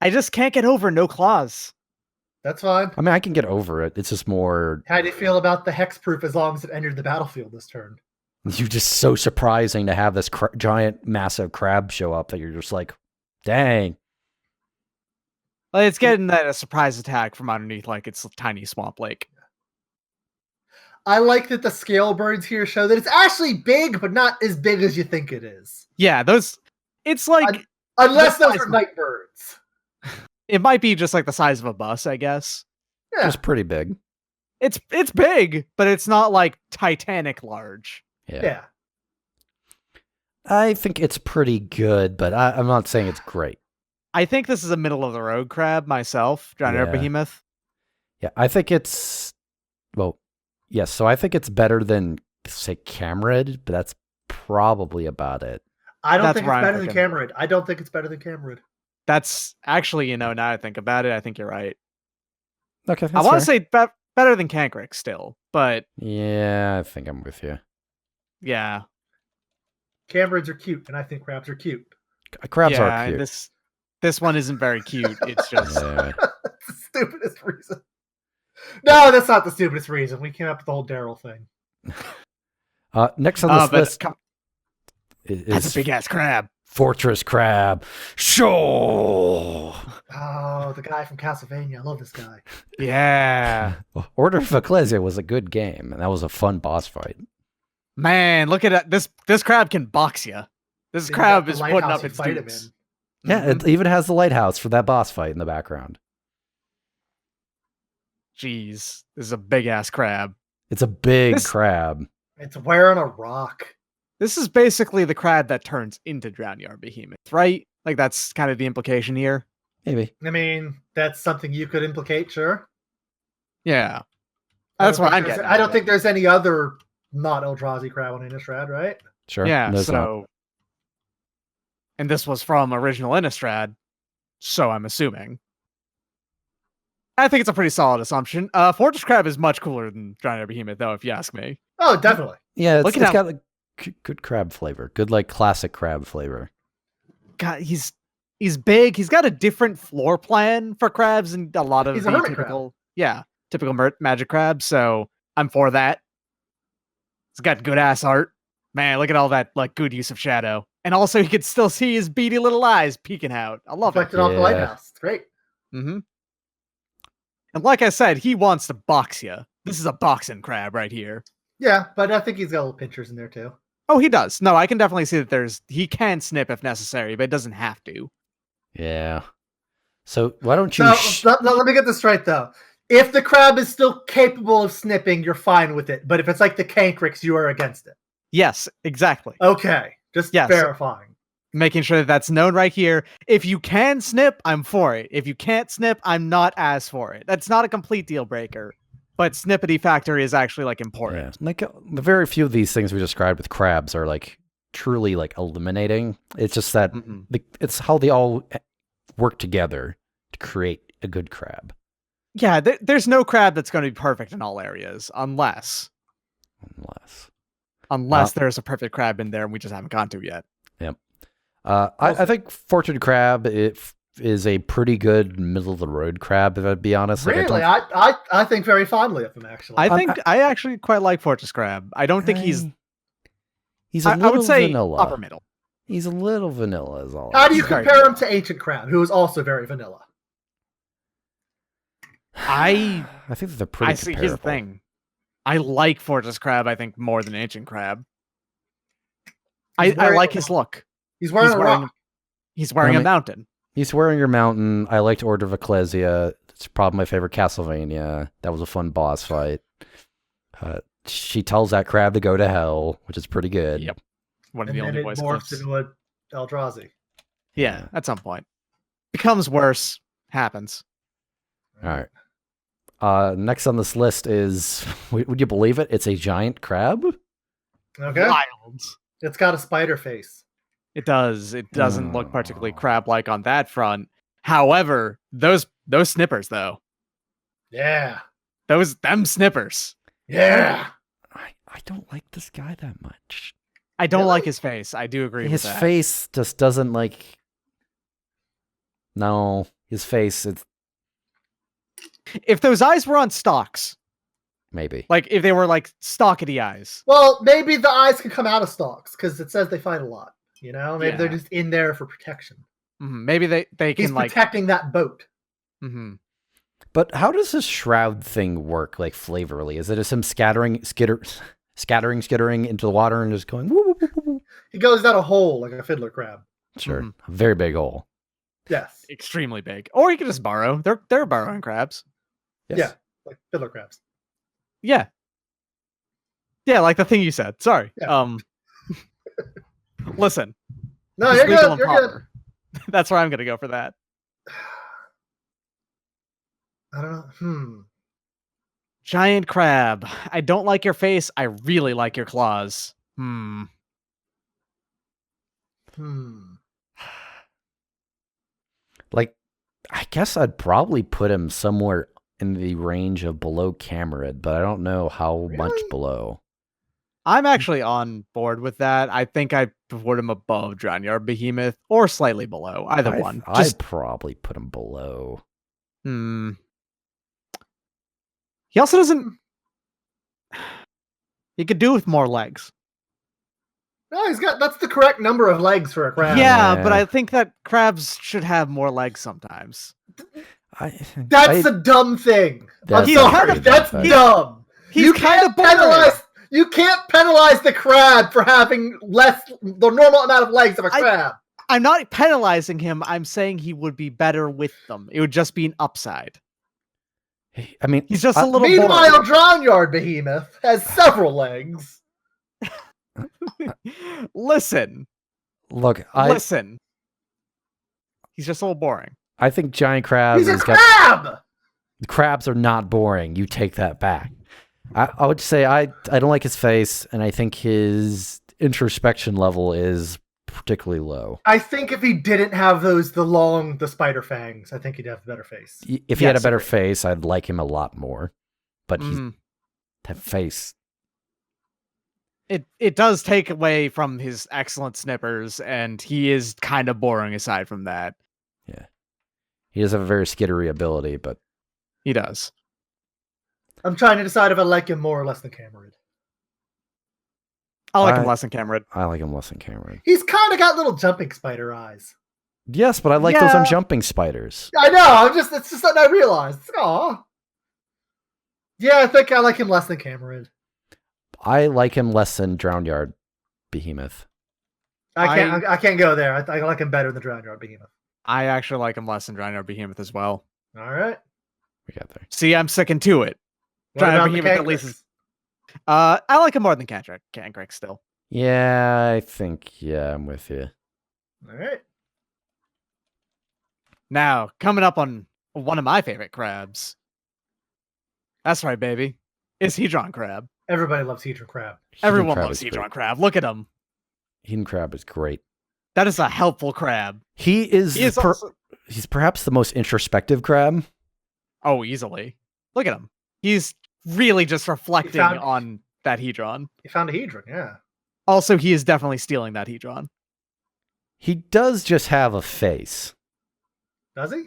Speaker 3: I just can't get over no claws.
Speaker 2: That's fine.
Speaker 1: I mean, I can get over it. It's just more.
Speaker 2: How do you feel about the hexproof as long as it entered the battlefield this turn?
Speaker 1: You're just so surprising to have this giant, massive crab show up that you're just like, dang.
Speaker 3: Like, it's getting that a surprise attack from underneath, like it's a tiny swamp lake.
Speaker 2: I like that the scale birds here show that it's actually big, but not as big as you think it is.
Speaker 3: Yeah, those. It's like
Speaker 2: Unless
Speaker 3: The
Speaker 2: those
Speaker 3: size
Speaker 2: are
Speaker 3: of-
Speaker 2: night birds.
Speaker 3: it might be just like the size of a bus, I guess.
Speaker 2: Yeah.
Speaker 1: It's pretty big.
Speaker 3: It's big, but it's not like Titanic large.
Speaker 2: Yeah.
Speaker 1: I think it's pretty good, but I'm not saying it's great.
Speaker 3: I think this is a middle of the road crab myself, Drownyard
Speaker 1: Yeah.
Speaker 3: Behemoth.
Speaker 1: Yeah, I think it's. Well, yes, so I think it's better than, say, Camerid, but that's probably about it.
Speaker 2: I don't
Speaker 3: That's
Speaker 2: think
Speaker 3: what
Speaker 2: it's
Speaker 3: I'm
Speaker 2: better than
Speaker 3: thinking.
Speaker 2: Camerid. I don't think it's better than Camerid.
Speaker 3: That's actually, now I think about it, I think you're right.
Speaker 1: Okay,
Speaker 3: I want to say better than Cankrick still, but
Speaker 1: Yeah, I think I'm with you.
Speaker 3: yeah.
Speaker 2: Camerids are cute, and I think crabs are cute.
Speaker 1: Crabs
Speaker 3: yeah,
Speaker 1: are
Speaker 3: and
Speaker 1: cute.
Speaker 3: this one isn't very cute. It's just
Speaker 1: Yeah.
Speaker 2: That's the stupidest reason. No, that's not the stupidest reason. We came up with the whole Daryl thing.
Speaker 1: Next on this
Speaker 3: but
Speaker 1: list
Speaker 3: that's a
Speaker 1: is
Speaker 3: big ass crab.
Speaker 1: Fortress Crab. Sure.
Speaker 2: Oh, the guy from Castlevania. I love this guy.
Speaker 3: Yeah.
Speaker 1: Order of Ecclesia was a good game, and that was a fun boss fight.
Speaker 3: Man, look at it. This crab can box you. This
Speaker 2: Then you
Speaker 3: crab
Speaker 2: got the
Speaker 3: is putting
Speaker 2: lighthouse
Speaker 3: up
Speaker 2: you
Speaker 3: its
Speaker 2: fight him
Speaker 3: dukes.
Speaker 2: in.
Speaker 1: Yeah,
Speaker 3: Mhm.
Speaker 1: it even has the lighthouse for that boss fight in the background.
Speaker 3: Jeez, this is a big ass crab.
Speaker 1: It's a big
Speaker 3: This-
Speaker 1: crab.
Speaker 2: It's wearing a rock.
Speaker 3: This is basically the crab that turns into Drownyard Behemoth, right? Like, that's kind of the implication here.
Speaker 1: Maybe.
Speaker 2: I mean, that's something you could implicate, sure.
Speaker 3: Yeah. That's what I'm getting.
Speaker 2: I don't think there's any other not Eldrazi crab on Innistrad, right?
Speaker 1: Sure.
Speaker 3: Yeah,
Speaker 1: There's
Speaker 3: so...
Speaker 1: not.
Speaker 3: And this was from original Innistrad, so I'm assuming. I think it's a pretty solid assumption. Fortress Crab is much cooler than Drownyard Behemoth, though, if you ask me.
Speaker 2: Oh, definitely.
Speaker 1: Yeah,
Speaker 3: Look
Speaker 1: it's
Speaker 3: at
Speaker 1: got a good crab flavor. Good, like, classic crab flavor.
Speaker 3: God, he's big. He's got a different floor plan for crabs and a lot of
Speaker 2: He's a
Speaker 3: the
Speaker 2: hermit
Speaker 3: typical, typical magic crab. So I'm for that. It's got good ass art. Man, look at all that like good use of shadow, and also you can still see his beady little eyes peeking out. I love it.
Speaker 2: Reflected off the lighthouse. It's great.
Speaker 3: Mm-hmm. And like I said, he wants to box you. This is a boxing crab right here.
Speaker 2: Yeah, but I think he's got little pinchers in there too.
Speaker 3: Oh, he does. No, I can definitely see that he can snip if necessary, but it doesn't have to.
Speaker 1: Yeah. So why don't you...
Speaker 2: let me get this right, though. If the crab is still capable of snipping, you're fine with it. But if it's like the Cankrix, you are against it.
Speaker 3: Yes, exactly.
Speaker 2: Okay. Just verifying.
Speaker 3: Making sure that that's known right here. If you can snip, I'm for it. If you can't snip, I'm not as for it. That's not a complete deal breaker. But snippety factor is actually like important.
Speaker 1: Yeah. Like the very few of these things we described with crabs are like truly like eliminating. It's just that it's how they all work together to create a good crab.
Speaker 3: Yeah, there's no crab that's going to be perfect in all areas, unless there's a perfect crab in there and we just haven't gone to yet.
Speaker 1: Yep. I think Fortune Crab is a pretty good middle of the road crab, if I'd be honest.
Speaker 2: Really? I think very fondly of him, actually.
Speaker 3: I actually quite like Fortress Crab. I don't think he's
Speaker 1: a little
Speaker 3: I would say
Speaker 1: vanilla.
Speaker 3: Upper middle.
Speaker 1: He's a little vanilla is all.
Speaker 2: How do you compare him to Ancient Crab, who is also very vanilla?
Speaker 1: I think they're pretty comparable.
Speaker 3: Here's the thing. I like Fortress Crab, I think, more than Ancient Crab. I like his look.
Speaker 2: He's wearing a rock.
Speaker 3: He's wearing a mountain.
Speaker 1: He's wearing your mountain. I liked Order of Ecclesia. It's probably my favorite Castlevania. That was a fun boss fight. She tells that crab to go to hell, which is pretty good.
Speaker 3: Yep. One of
Speaker 2: and
Speaker 3: the only
Speaker 2: then
Speaker 3: voice
Speaker 2: it morphs
Speaker 3: clips.
Speaker 2: into an Eldrazi.
Speaker 3: Yeah, at some point. Becomes worse. Happens.
Speaker 1: All right. Next on this list is, would you believe it? It's a giant crab.
Speaker 2: Okay.
Speaker 3: Wild.
Speaker 2: It's got a spider face.
Speaker 3: It does. It doesn't look particularly crab-like on that front. However, those snippers, though.
Speaker 2: Yeah.
Speaker 3: Them snippers.
Speaker 2: Yeah.
Speaker 1: I don't like this guy that much.
Speaker 3: I don't like his face. I do agree with that.
Speaker 1: His face just doesn't like... No, his face, it's...
Speaker 3: If those eyes were on stalks.
Speaker 1: Maybe.
Speaker 3: Like, if they were, like, stalkety eyes.
Speaker 2: Well, maybe the eyes can come out of stalks, because it says they fight a lot. You know? Maybe they're just in there for protection.
Speaker 3: Mm-hmm. Maybe they can,
Speaker 2: He's protecting that boat.
Speaker 3: Mm-hmm.
Speaker 1: But how does this shroud thing work, like, flavorally? Is it just him skittering into the water and just going... Woo, woo, woo, woo?
Speaker 2: He goes down a hole like a fiddler crab.
Speaker 1: Sure. A very big hole.
Speaker 2: Yes.
Speaker 3: Extremely big. Or you could just borrow. They're borrowing crabs.
Speaker 1: Yes.
Speaker 2: Yeah. Like fiddler crabs.
Speaker 3: Yeah. Yeah, like the thing you said. Sorry.
Speaker 2: Yeah.
Speaker 3: Listen.
Speaker 2: No, you're good. You're good.
Speaker 3: That's where I'm going to go for that.
Speaker 2: I don't know.
Speaker 3: Giant crab. I don't like your face. I really like your claws.
Speaker 1: Like, I guess I'd probably put him somewhere in the range of below Homarid, but I don't know how much below.
Speaker 3: I'm actually on board with that. I think I'd put him above Drownyard Behemoth or slightly below. Either one.
Speaker 1: I'd probably put him below.
Speaker 3: He also doesn't... He could do with more legs.
Speaker 2: No, that's the correct number of legs for a crab.
Speaker 3: Yeah, but I think that crabs should have more legs sometimes.
Speaker 2: That's a dumb thing.
Speaker 1: That's
Speaker 2: dumb.
Speaker 3: He's kind of boring.
Speaker 2: You can't penalize the crab for having the normal amount of legs of a crab.
Speaker 3: I'm not penalizing him. I'm saying he would be better with them. It would just be an upside.
Speaker 1: I mean,
Speaker 3: he's just a little.
Speaker 2: Meanwhile, Drownyard Behemoth has several legs.
Speaker 3: Listen.
Speaker 1: Look,
Speaker 3: Listen. He's just a little boring.
Speaker 1: I think giant crabs.
Speaker 2: He's a crab!
Speaker 1: Crabs are not boring. You take that back. I would say I don't like his face, and I think his introspection level is particularly low.
Speaker 2: I think if he didn't have the spider fangs, I think he'd have a better face.
Speaker 1: If he had a better face, I'd like him a lot more. But that face.
Speaker 3: It does take away from his excellent snippers, and he is kind of boring aside from that.
Speaker 1: Yeah. He does have a very skittery ability, but...
Speaker 3: He does.
Speaker 2: I'm trying to decide if I like him more or less than Homarid.
Speaker 3: I like him less than Homarid.
Speaker 1: I like him less than Homarid.
Speaker 2: He's kind of got little jumping spider eyes.
Speaker 1: Yes, but I like those on jumping spiders.
Speaker 2: I know. It's just something I realized. Aw. Yeah, I think I like him less than Homarid.
Speaker 1: I like him less than Drownyard Behemoth.
Speaker 2: I can't go there. I like him better than Drownyard Behemoth.
Speaker 3: I actually like him less than Drownyard Behemoth as well.
Speaker 2: All right.
Speaker 1: We got there.
Speaker 3: See, I'm sticking to it. Drownyard Behemoth at least is... I like him more than Cancrick still.
Speaker 1: Yeah, I think, I'm with you.
Speaker 2: All right.
Speaker 3: Now, coming up on one of my favorite crabs. That's right, baby. It's Hedron Crab.
Speaker 2: Everybody loves Hedron Crab.
Speaker 3: Everyone loves Hedron Crab. Look at him.
Speaker 1: Hedron Crab is great.
Speaker 3: That is a helpful crab.
Speaker 1: He's perhaps the most introspective crab.
Speaker 3: Oh, easily. Look at him. He's really just reflecting on that Hedron.
Speaker 2: He found a Hedron, yeah.
Speaker 3: Also, he is definitely stealing that Hedron.
Speaker 1: He does just have a face.
Speaker 2: Does he?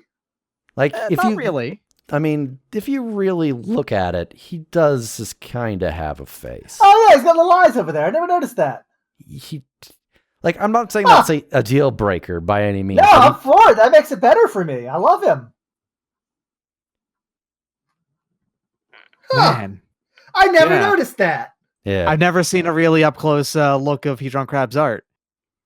Speaker 1: Like,
Speaker 3: not really.
Speaker 1: I mean, if you really look at it, he does just kind of have a face.
Speaker 2: Oh, yeah, he's got little eyes over there. I never noticed that.
Speaker 1: I'm not saying that's a deal breaker by any means.
Speaker 2: No, I'm for it. That makes it better for me. I love him. Huh.
Speaker 3: Man.
Speaker 2: I never noticed that.
Speaker 1: Yeah.
Speaker 3: I've never seen a really up-close look of Hedron Crab's art.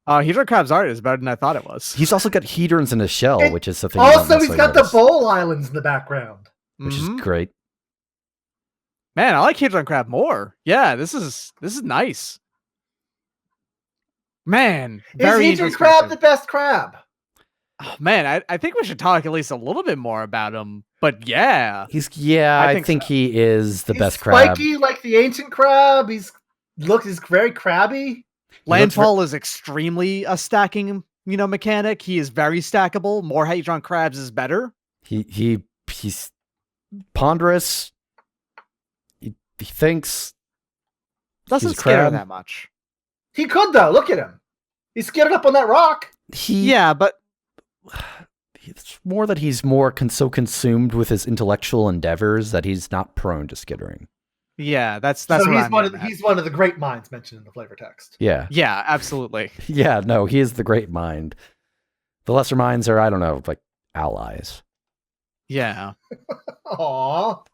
Speaker 3: Hedron Crab's art is better than I thought it was.
Speaker 1: He's also got hedrons in his shell, which is the thing.
Speaker 2: Also, he's got the bowl islands in the background.
Speaker 1: Which is great.
Speaker 3: Man, I like Hedron Crab more. Yeah, this is nice. Man, very
Speaker 2: Is Hedron Crab the best crab?
Speaker 3: Oh, man, I think we should talk at least a little bit more about him. But yeah.
Speaker 1: I think so. He is the best crab.
Speaker 2: Spiky like the ancient crab. He's very crabby.
Speaker 3: Landfall is extremely a stacking, mechanic. He is very stackable. More Hedron Crabs is better.
Speaker 1: He's ponderous. He thinks.
Speaker 3: Doesn't scare that much.
Speaker 2: He could though. Look at him. He skidded up on that rock.
Speaker 3: But
Speaker 1: it's more that he's so consumed with his intellectual endeavors that he's not prone to skittering.
Speaker 3: Yeah, that's
Speaker 2: so he's one of the great minds mentioned in the flavor text.
Speaker 1: Yeah.
Speaker 3: Yeah, absolutely.
Speaker 1: Yeah, no, he is the great mind. The lesser minds are, I don't know, like allies.
Speaker 3: Yeah.
Speaker 2: Aww.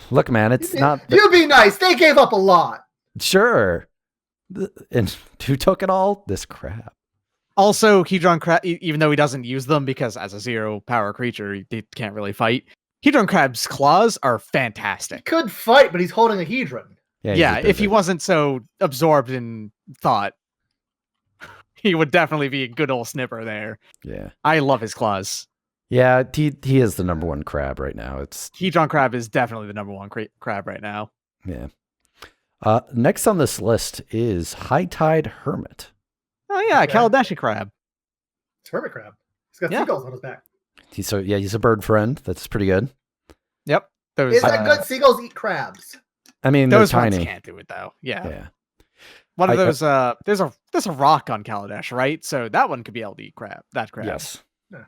Speaker 1: Look, man, it's not...
Speaker 2: You be nice. They gave up a lot.
Speaker 1: Sure. And who took it all? This crab.
Speaker 3: Also, Hedron Crab, even though he doesn't use them because as a 0-power creature, he can't really fight, Hedron Crab's claws are fantastic.
Speaker 2: He could fight, but he's holding a Hedron.
Speaker 3: Yeah, if he wasn't so absorbed in thought, he would definitely be a good old snipper there.
Speaker 1: Yeah.
Speaker 3: I love his claws.
Speaker 1: Yeah, he is the number one crab right now.
Speaker 3: Hedron Crab is definitely the number one crab right now.
Speaker 1: Yeah. Next on this list is High Tide Hermit.
Speaker 3: Oh yeah, Kaladeshi Crab.
Speaker 2: It's Hermit Crab. He's got seagulls on his back.
Speaker 1: He's a bird friend. That's pretty good.
Speaker 3: Yep.
Speaker 2: Is that good? Seagulls eat crabs.
Speaker 1: I mean,
Speaker 3: those
Speaker 1: they're tiny.
Speaker 3: Ones can't do it though. Yeah.
Speaker 1: One
Speaker 3: of those. There's a rock on Kaladesh, right? So that one could be able to eat crab. That crab.
Speaker 1: Yes.
Speaker 2: Yeah.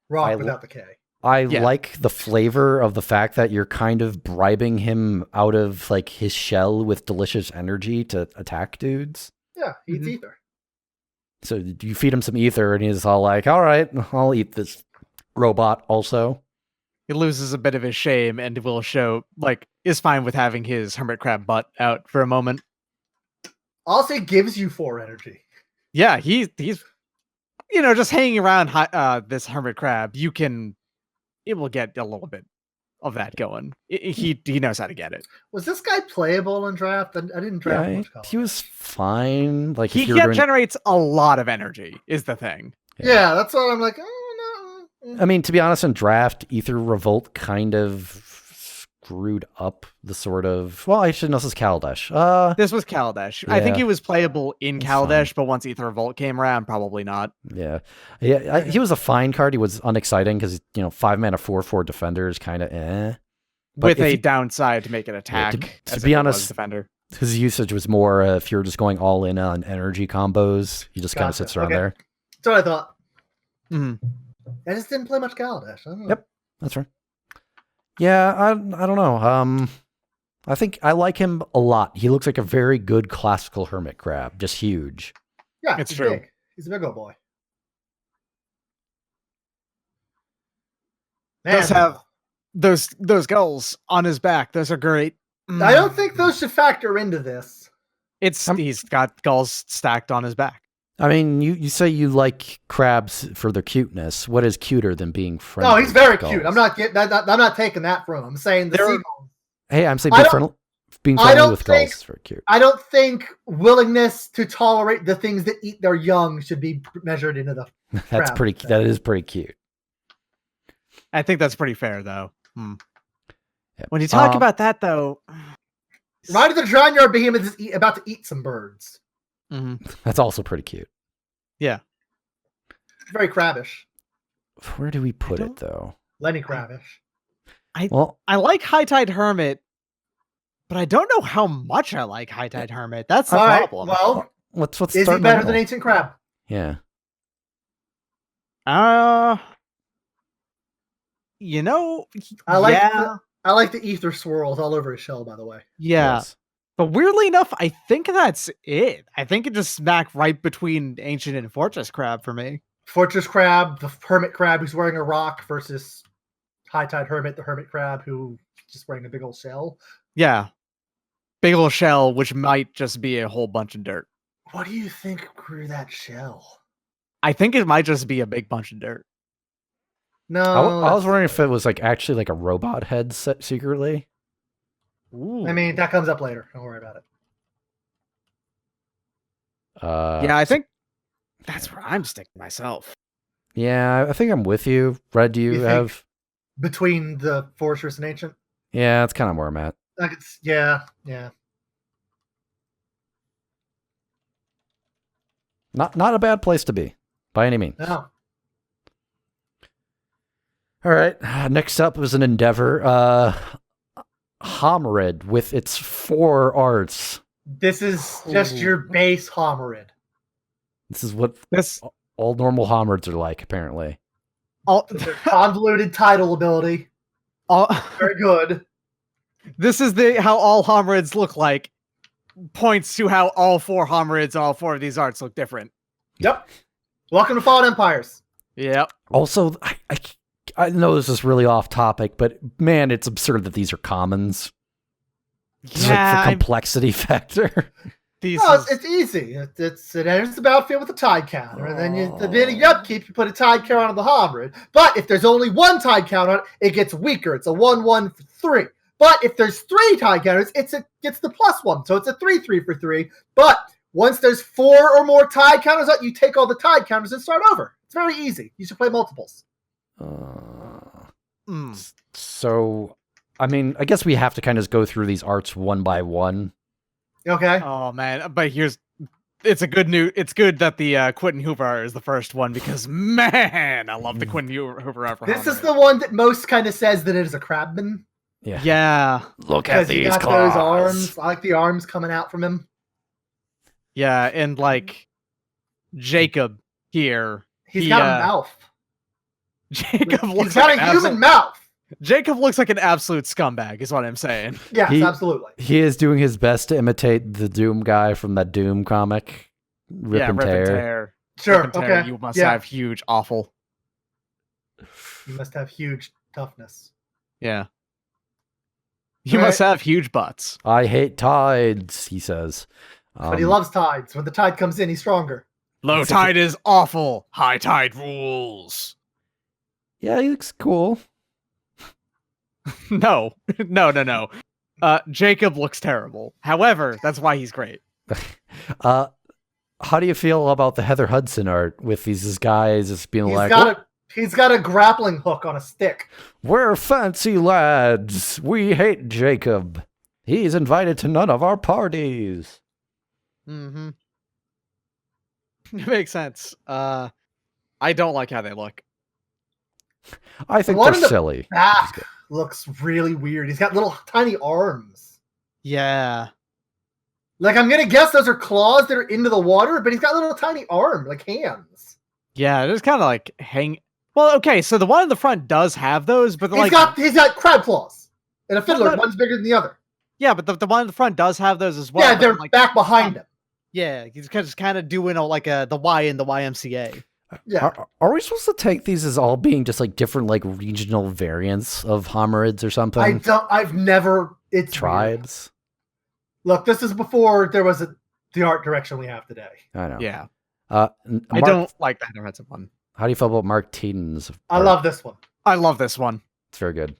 Speaker 2: Rock without the K.
Speaker 1: I like the flavor of the fact that you're kind of bribing him out of like his shell with delicious energy to attack dudes.
Speaker 2: Yeah, he eats ether.
Speaker 1: So you feed him some ether and he's all like, all right, I'll eat this robot also.
Speaker 3: He loses a bit of his shame and will is fine with having his hermit crab butt out for a moment.
Speaker 2: Also gives you 4 energy.
Speaker 3: Yeah, he's just hanging around this hermit crab, it will get a little bit of that going. He knows how to get it.
Speaker 2: Was this guy playable in draft? I didn't draft
Speaker 1: Yeah,
Speaker 2: much.
Speaker 1: he was fine. Like
Speaker 3: He
Speaker 1: if you're doing,
Speaker 3: generates a lot of energy, is the thing.
Speaker 2: Yeah, that's what I'm like. Oh, no.
Speaker 1: I mean, to be honest, in draft, Ether Revolt kind of screwed up the sort of. Well, I should know this is Kaladesh.
Speaker 3: This was Kaladesh. I think
Speaker 1: Yeah.
Speaker 3: he was playable in
Speaker 1: That's
Speaker 3: Kaladesh, but once Ether Revolt came around, probably not.
Speaker 1: Yeah, he was a fine card. He was unexciting because 5 mana 4/4 defender is kind of eh. But
Speaker 3: With
Speaker 1: if
Speaker 3: a
Speaker 1: you-
Speaker 3: downside to make it attack.
Speaker 1: to
Speaker 3: as
Speaker 1: be
Speaker 3: if it was
Speaker 1: honest,
Speaker 3: defender.
Speaker 1: his usage was more if you're just going all in on energy combos. He just kind of
Speaker 2: Gotcha,
Speaker 1: sits around
Speaker 2: okay.
Speaker 1: there.
Speaker 2: That's what I thought.
Speaker 3: Mhm.
Speaker 2: I just didn't play much Kaladesh. I don't know.
Speaker 1: Yep. That's right. Yeah, I don't know. I think I like him a lot. He looks like a very good classical hermit crab, just huge.
Speaker 2: Yeah,
Speaker 3: It's
Speaker 2: he's
Speaker 3: true.
Speaker 2: Big. He's a big old boy.
Speaker 3: Does have those gulls on his back. Those are great.
Speaker 2: I don't think those should factor into this.
Speaker 3: He's got gulls stacked on his back.
Speaker 1: I mean, you say you like crabs for their cuteness. What is cuter than being friendly?
Speaker 2: No, he's very
Speaker 1: with
Speaker 2: cute.
Speaker 1: gulls?
Speaker 2: I'm not taking that from him. I'm saying the
Speaker 3: There are-
Speaker 2: seagull.
Speaker 1: Hey, I'm saying
Speaker 2: I
Speaker 1: being
Speaker 2: I
Speaker 1: friendly
Speaker 2: don't
Speaker 1: with
Speaker 2: think-
Speaker 1: gulls is very cute.
Speaker 2: I don't think willingness to tolerate the things that eat their young should be measured into the.
Speaker 1: That's
Speaker 2: crab
Speaker 1: pretty.
Speaker 2: thing.
Speaker 1: That is pretty cute.
Speaker 3: I think that's pretty fair, though.
Speaker 1: Yep.
Speaker 3: When you talk about that, though,
Speaker 2: Ride of the Drownyard Behemoth is about to eat some birds.
Speaker 1: That's also pretty cute.
Speaker 3: Yeah.
Speaker 2: Very crabbish.
Speaker 1: Where do we put it
Speaker 3: don't-
Speaker 1: though?
Speaker 2: Lenny crabbish.
Speaker 1: Well,
Speaker 3: I like High Tide Hermit, but I don't know how much I like High Tide Hermit. That's the
Speaker 2: All right.
Speaker 3: problem.
Speaker 2: Well,
Speaker 1: let's
Speaker 2: is
Speaker 1: start
Speaker 2: he
Speaker 1: in the
Speaker 2: better than
Speaker 1: middle.
Speaker 2: Ancient Crab?
Speaker 1: Yeah.
Speaker 3: You know,
Speaker 2: I like
Speaker 3: yeah,
Speaker 2: I like the ether swirls all over his shell. By the way.
Speaker 3: yeah.
Speaker 1: Yes.
Speaker 3: But weirdly enough, I think that's it. I think it just smack right between Ancient and Fortress Crab for me.
Speaker 2: Fortress Crab, the Hermit Crab who's wearing a rock versus High Tide Hermit, the Hermit Crab who's just wearing a big old shell.
Speaker 3: Yeah. Big old shell, which might just be a whole bunch of dirt.
Speaker 2: What do you think grew that shell?
Speaker 3: I think it might just be a big bunch of dirt.
Speaker 2: No,
Speaker 1: I was wondering if it was actually like a robot head set secretly.
Speaker 3: Ooh.
Speaker 2: I mean, that comes up later. Don't worry about it.
Speaker 3: Yeah, I think that's where I'm sticking myself.
Speaker 1: Yeah, I think I'm with you. Red, do you
Speaker 2: You think-
Speaker 1: have?
Speaker 2: Between the Fortress and Ancient,
Speaker 1: Yeah, that's kind of where I'm at.
Speaker 2: like it's yeah.
Speaker 1: Not a bad place to be, by any means.
Speaker 2: No,
Speaker 1: All right. Next up was an Endeavor. Homarid with its 4 arts.
Speaker 2: this is just your base Homarid.
Speaker 1: This is what
Speaker 3: This
Speaker 1: all normal Homarids are like, apparently.
Speaker 3: all,
Speaker 2: Their convoluted title ability,
Speaker 3: all
Speaker 2: very good.
Speaker 3: this is how all homarids look like. Points to how all 4 homarids, all 4 of these arts look different.
Speaker 2: Yep. Welcome to Fallen Empires.
Speaker 3: Yep.
Speaker 1: Also, I know this is really off topic, but man, it's absurd that these are commons. Just
Speaker 3: Yeah,
Speaker 1: for complexity factor.
Speaker 3: these.
Speaker 2: No, it's easy. It enters the battlefield with a tide counter, and then at the beginning of the upkeep, you put a tide counter on the Homarid. But if there's only one tide counter on it, it gets weaker. It's a 1/1 for 3. But if there's 3 tide counters, it gets the +1, so it's a 3/3 for 3. But once there's 4 or more tide counters out, you take all the tide counters and start over. It's very easy. You should play multiples.
Speaker 1: So, I mean, I guess we have to kind of go through these arts one by one.
Speaker 2: Okay.
Speaker 3: Oh man, but it's good that the Quentin Hoover art is the first one because man, I love the Quentin Hoover art for
Speaker 2: This is
Speaker 3: Homarid.
Speaker 2: the one that most kind of says that it is a crabman.
Speaker 1: Yeah.
Speaker 3: Yeah,
Speaker 1: Look at
Speaker 2: Because he
Speaker 1: these
Speaker 2: got
Speaker 1: claws.
Speaker 2: those arms. I like the arms coming out from him.
Speaker 3: yeah, and like Jacob here.
Speaker 2: He's got a mouth.
Speaker 3: Jacob
Speaker 2: He's
Speaker 3: looks
Speaker 2: got
Speaker 3: like
Speaker 2: a
Speaker 3: an
Speaker 2: human mouth.
Speaker 3: Jacob looks like an absolute scumbag, is what I'm saying.
Speaker 2: Yes,
Speaker 1: He-
Speaker 2: absolutely.
Speaker 1: He is doing his best to imitate the Doom guy from that Doom comic. Rip and tear.
Speaker 2: Sure.
Speaker 3: Rip and tear,
Speaker 2: Okay.
Speaker 3: you must
Speaker 2: Yeah.
Speaker 3: have huge, awful.
Speaker 2: You must have huge toughness.
Speaker 3: Yeah. You
Speaker 2: Right.
Speaker 3: must have huge butts.
Speaker 1: I hate tides, he says.
Speaker 2: But he loves tides. When the tide comes in, he's stronger.
Speaker 3: Low tide is awful. High tide rules.
Speaker 1: Yeah, he looks cool.
Speaker 3: No. Jacob looks terrible. However, that's why he's great.
Speaker 1: How do you feel about the Heather Hudson art with these guys just being
Speaker 2: He's got a grappling hook on a stick.
Speaker 1: We're fancy lads. We hate Jacob. He's invited to none of our parties.
Speaker 3: Mm-hmm. It makes sense. I don't like how they look.
Speaker 1: I think
Speaker 2: One
Speaker 1: they're
Speaker 2: in the
Speaker 1: silly.
Speaker 2: Back looks really weird. He's got little tiny arms.
Speaker 3: Yeah.
Speaker 2: Like, I'm gonna guess those are claws that are into the water, but he's got little tiny arms, like hands.
Speaker 3: Yeah, just kind of like hang. Well, okay, so the one in the front does have those, but
Speaker 2: He's got crab claws and a fiddler. One's bigger than the other.
Speaker 3: Yeah, but the one in the front does have those as well.
Speaker 2: Yeah, they're back behind him.
Speaker 3: Yeah, he's just kind of doing the Y in the YMCA.
Speaker 2: Yeah.
Speaker 1: Are we supposed to take these as all being just like different like regional variants of homarids or something?
Speaker 2: I've never. It's
Speaker 1: tribes.
Speaker 2: Weird. Look, this is before there was the art direction we have today.
Speaker 1: I know.
Speaker 3: Yeah.
Speaker 1: Mark,
Speaker 3: I don't like the Hedron Crab one.
Speaker 1: How do you feel about Mark Teaton's?
Speaker 2: I love this one.
Speaker 3: I love this one.
Speaker 1: It's very good.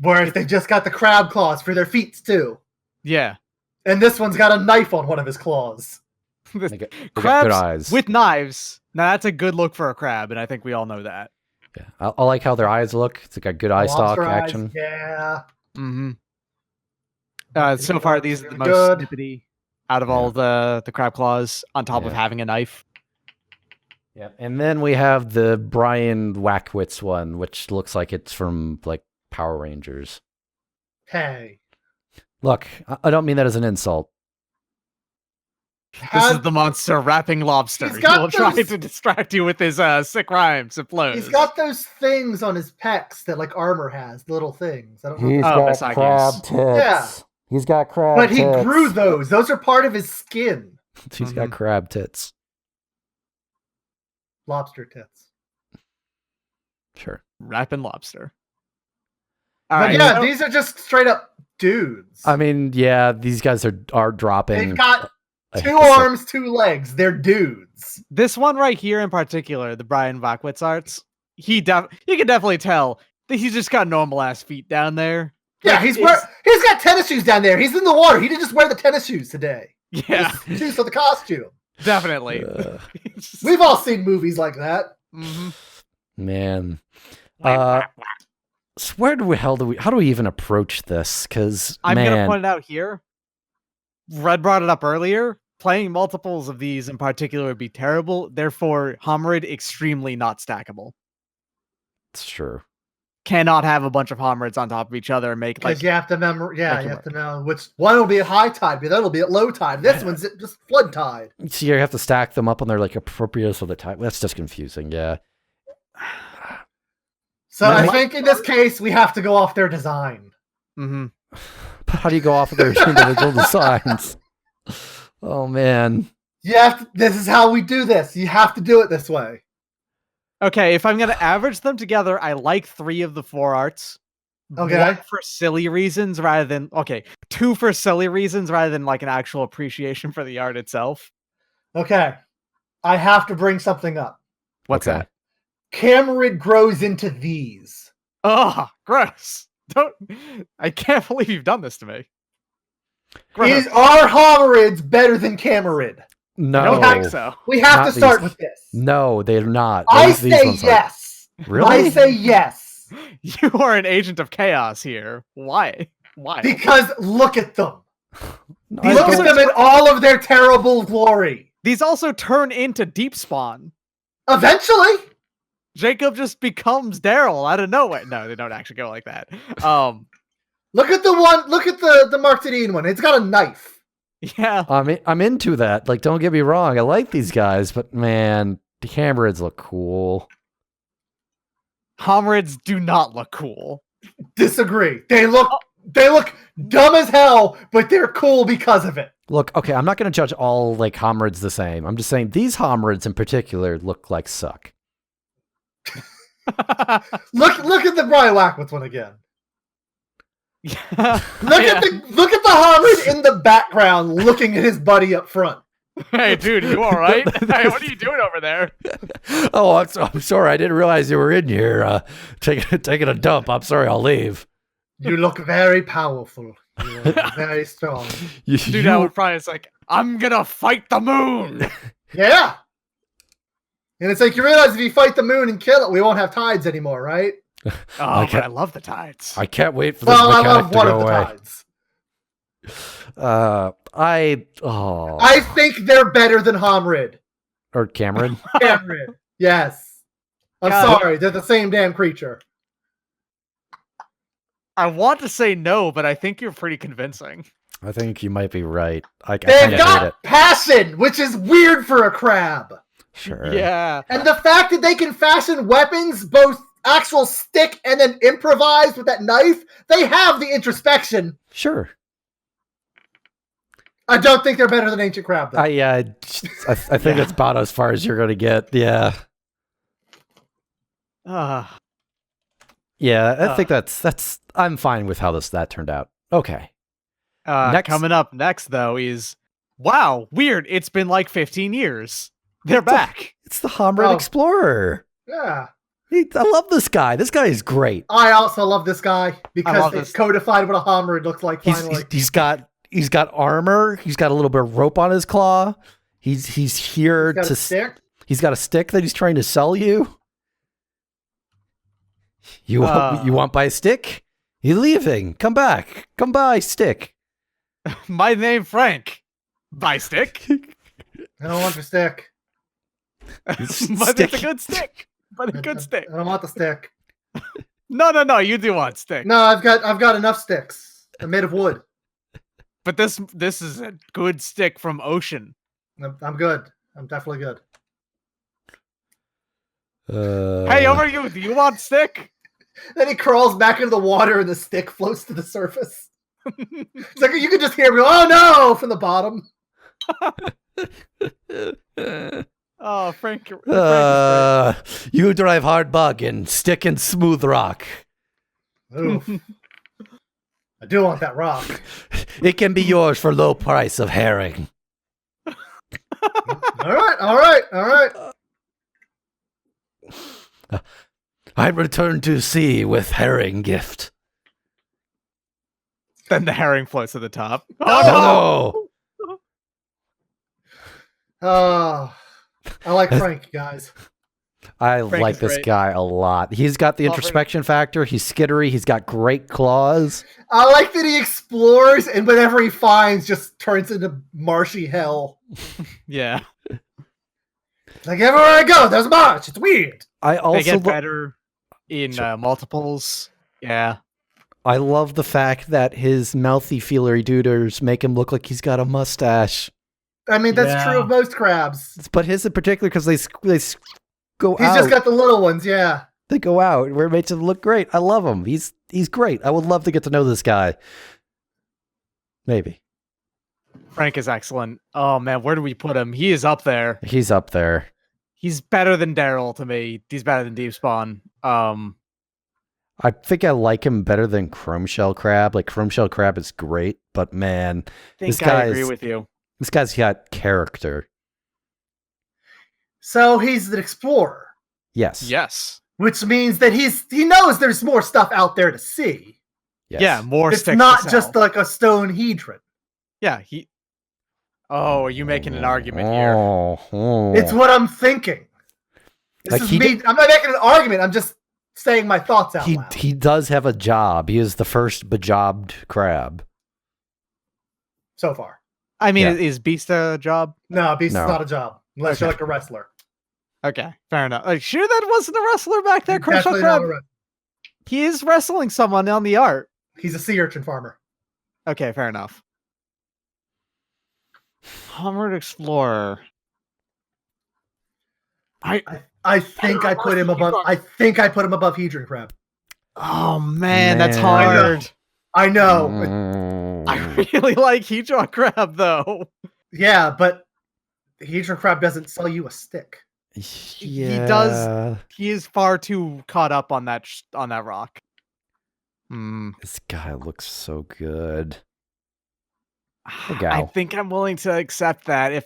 Speaker 2: Whereas they just got the crab claws for their feet too.
Speaker 3: Yeah.
Speaker 2: And this one's got a knife on one of his claws.
Speaker 1: They got
Speaker 3: Crabs
Speaker 1: good eyes.
Speaker 3: with knives. Now that's a good look for a crab, and I think we all know that.
Speaker 1: Yeah, I like how their eyes look. It's like a good eye stalk
Speaker 2: Lobster eyes,
Speaker 1: action.
Speaker 2: Yeah.
Speaker 3: Mm-hmm. So far, these are the most
Speaker 2: Good.
Speaker 3: snippety out of all the crab claws, on top of having a knife.
Speaker 1: Yeah, and then we have the Brian Wackwitz one, which looks like it's from like Power Rangers.
Speaker 2: Hey.
Speaker 1: Look, I don't mean that as an insult.
Speaker 3: This is the monster rapping lobster.
Speaker 2: He's
Speaker 3: He
Speaker 2: got
Speaker 3: will try
Speaker 2: those-
Speaker 3: to distract you with his sick rhymes and flows.
Speaker 2: He's got those things on his pecs that like armor has, little things. I don't know.
Speaker 1: He's
Speaker 3: Oh,
Speaker 1: got
Speaker 3: Miss Aggies.
Speaker 1: crab tits.
Speaker 2: Yeah.
Speaker 1: He's got crab
Speaker 2: But he
Speaker 1: tits.
Speaker 2: grew those. Those are part of his skin.
Speaker 1: He's got crab tits.
Speaker 2: Lobster tits.
Speaker 1: Sure.
Speaker 3: Rapping lobster. All
Speaker 2: But
Speaker 3: right,
Speaker 2: yeah,
Speaker 3: so-
Speaker 2: these are just straight up dudes.
Speaker 1: I mean, yeah, these guys are dropping.
Speaker 2: They've got
Speaker 1: a-
Speaker 2: two arms, two legs. They're dudes.
Speaker 3: this one right here in particular, the Brian Wackwitz arts, you can definitely tell that he's just got normal ass feet down there.
Speaker 2: Yeah,
Speaker 3: Like,
Speaker 2: he's got tennis shoes down there. He's in the water. He didn't just wear the tennis shoes today.
Speaker 3: Yeah,
Speaker 2: Shoes for the costume.
Speaker 3: definitely.
Speaker 1: Ugh,
Speaker 2: We've all seen movies like that.
Speaker 3: Mhm.
Speaker 1: man. So where how do we even approach this? Because
Speaker 3: I'm gonna
Speaker 1: man,
Speaker 3: point it out here. Red brought it up earlier. Playing multiples of these in particular would be terrible. Therefore, Homarid extremely not stackable.
Speaker 1: it's true.
Speaker 3: Cannot have a bunch of Homarids on top of each other and make
Speaker 2: Because
Speaker 3: like
Speaker 2: you have to remember,
Speaker 3: make
Speaker 2: you
Speaker 3: it
Speaker 2: have to know which one will be at high tide, but that'll be at low tide. This one's at just flood tide.
Speaker 1: So you have to stack them up on their like appropriate so the time. That's just confusing. Yeah.
Speaker 2: So
Speaker 1: No,
Speaker 2: I
Speaker 1: what-
Speaker 2: think in this case we have to go off their design.
Speaker 3: mhm.
Speaker 1: But how do you go off of their individual designs? Oh man.
Speaker 2: This is how we do this. You have to do it this way.
Speaker 3: Okay, if I'm gonna average them together, I like 3 of the 4 arts.
Speaker 2: Okay.
Speaker 3: 1 for silly reasons rather than 2 for silly reasons rather than like an actual appreciation for the art itself.
Speaker 2: Okay. I have to bring something up.
Speaker 3: What's
Speaker 1: Okay.
Speaker 3: that?
Speaker 2: Cameron grows into these.
Speaker 3: Oh, gross. I can't believe you've done this to me. Gross.
Speaker 2: Are Homarids better than Camerid?
Speaker 1: No.
Speaker 3: I don't think so.
Speaker 2: We have
Speaker 1: Not
Speaker 2: to start
Speaker 1: these.
Speaker 2: with this.
Speaker 1: No, they're not.
Speaker 2: I
Speaker 1: These
Speaker 2: say
Speaker 1: ones are.
Speaker 2: yes.
Speaker 1: Really?
Speaker 2: I say yes.
Speaker 3: You are an agent of chaos here. Why? Why?
Speaker 2: Because look at them.
Speaker 1: No,
Speaker 3: These
Speaker 1: I
Speaker 2: Look
Speaker 1: don't-
Speaker 2: at them in all of their terrible glory.
Speaker 3: These also turn into deep spawn.
Speaker 2: Eventually.
Speaker 3: Jacob just becomes Daryl out of nowhere. No, they don't actually go like that.
Speaker 2: Look at the Mark Tadine one. It's got a knife.
Speaker 3: Yeah.
Speaker 1: I'm into that. Like, don't get me wrong. I like these guys, but man, the Homarids look cool.
Speaker 3: Homarids do not look cool.
Speaker 2: Disagree. They look dumb as hell, but they're cool because of it.
Speaker 1: Look, okay, I'm not going to judge all like Homarids the same. I'm just saying these Homarids in particular look like suck.
Speaker 2: Look at the Brian Wackwitz one again.
Speaker 3: Yeah.
Speaker 2: Look at the Homarid in the background looking at his buddy up front.
Speaker 3: Hey, dude, you all right? Hey, what are you doing over there?
Speaker 1: Oh, I'm sorry. I didn't realize you were in here taking a dump. I'm sorry. I'll leave.
Speaker 2: You look very powerful. You are very strong.
Speaker 3: Dude, that would probably it's like, I'm gonna fight the moon.
Speaker 2: Yeah. And it's like, you realize if you fight the moon and kill it, we won't have tides anymore, right?
Speaker 3: Oh, but I love the tides.
Speaker 1: I can't wait for this
Speaker 2: Well, I
Speaker 1: mechanic
Speaker 2: love
Speaker 1: to
Speaker 2: one
Speaker 1: go
Speaker 2: of the
Speaker 1: away.
Speaker 2: tides. I think they're better than Homarid.
Speaker 1: Or Cameron.
Speaker 2: Cameron. Yes. I'm
Speaker 3: God.
Speaker 2: sorry. They're the same damn creature.
Speaker 3: I want to say no, but I think you're pretty convincing.
Speaker 1: I think you might be right. I
Speaker 2: They've
Speaker 1: kind of hate it.
Speaker 2: got passion, which is weird for a crab.
Speaker 1: Sure.
Speaker 3: Yeah.
Speaker 2: And the fact that they can fashion weapons, both actual stick and then improvise with that knife, they have the introspection.
Speaker 1: Sure.
Speaker 2: I don't think they're better than Ancient Crab, though.
Speaker 1: I think that's about as far as you're going to get. Yeah. Yeah, I think that's I'm fine with how that turned out. Okay.
Speaker 3: Coming up next, though, is wow, weird. It's been like 15 years. They're back.
Speaker 1: It's the Homarid Explorer.
Speaker 2: Yeah.
Speaker 1: I love this guy. This guy is great.
Speaker 2: I also love this guy because it's codified what a Homarid looks like finally.
Speaker 1: He's got armor. He's got a little bit of rope on his claw. He's here
Speaker 2: He's got
Speaker 1: to
Speaker 2: a stick.
Speaker 1: He's got a stick that he's trying to sell you. You want buy a stick? You're leaving. Come back. Come buy stick.
Speaker 3: My name Frank. Buy stick.
Speaker 2: I don't want your stick.
Speaker 3: But it's a good stick. But a good stick.
Speaker 2: I don't want the stick.
Speaker 3: No. You do want stick.
Speaker 2: No, I've got enough sticks. They're made of wood.
Speaker 3: But this is a good stick from Ocean.
Speaker 2: I'm good. I'm definitely good.
Speaker 3: Hey, over you. Do you want stick?
Speaker 2: Then he crawls back into the water and the stick floats to the surface. It's like you can just hear him go, "Oh no!" from the bottom.
Speaker 3: Oh, Frank.
Speaker 1: You drive hard bug and stick and smooth rock.
Speaker 2: Oof. I do want that rock.
Speaker 1: It can be yours for low price of herring.
Speaker 2: All right.
Speaker 1: I return to sea with herring gift.
Speaker 3: Then the herring floats to the top.
Speaker 1: Oh no!
Speaker 2: Oh, I like Frank, guys.
Speaker 1: Frank like this guy a lot. He's got the introspection factor. He's skittery. He's got great claws.
Speaker 2: I like that he explores and whatever he finds just turns into marshy hell.
Speaker 3: Yeah.
Speaker 2: Like everywhere I go, there's marsh. It's weird.
Speaker 1: I also
Speaker 3: they get better in multiples. Yeah.
Speaker 1: I love the fact that his mouthy feelery dooders make him look like he's got a mustache.
Speaker 2: I mean, that's true of most crabs.
Speaker 1: But his in particular, because they go out.
Speaker 2: He's just got the little ones, yeah.
Speaker 1: They go out where it makes him look great. I love him. He's great. I would love to get to know this guy. Maybe.
Speaker 3: Frank is excellent. Oh man, where do we put him? He is up there.
Speaker 1: He's up there.
Speaker 3: He's better than Daryl to me. He's better than Deep Spawn.
Speaker 1: I think I like him better than Chrome Shell Crab. Like Chrome Shell Crab is great, but man,
Speaker 3: I agree with you.
Speaker 1: This guy's got character.
Speaker 2: So he's an explorer.
Speaker 3: Yes.
Speaker 2: Which means that he knows there's more stuff out there to see.
Speaker 1: Yes.
Speaker 3: Yeah, more
Speaker 2: It's
Speaker 3: sticks
Speaker 2: not
Speaker 3: to
Speaker 2: just
Speaker 3: sell.
Speaker 2: like a stone hedron.
Speaker 3: Yeah, Oh, are you making an argument here?
Speaker 2: It's what I'm thinking. This is me. I'm not making an argument. I'm just saying my thoughts out loud.
Speaker 1: He does have a job. He is the first bejobbed crab.
Speaker 2: So far.
Speaker 3: I mean, is Beast a job?
Speaker 2: No, Beast is not a job. Unless you're like a wrestler.
Speaker 3: Okay, fair enough. Like, sure that wasn't a wrestler back there, Crush
Speaker 2: Definitely
Speaker 3: Crab?
Speaker 2: not a wrestler.
Speaker 3: He is wrestling someone on the art.
Speaker 2: He's a sea urchin farmer.
Speaker 3: Okay, fair enough. Homarid Explorer.
Speaker 2: I think I put him above. I think I put him above Hedron Crab.
Speaker 3: Oh man, that's hard.
Speaker 2: I know.
Speaker 3: I really like Hedron Crab though.
Speaker 2: Yeah, but Hedron Crab doesn't sell you a stick.
Speaker 1: Yeah.
Speaker 3: He does. He is far too caught up on that rock.
Speaker 1: This guy looks so good.
Speaker 3: I think I'm willing to accept that if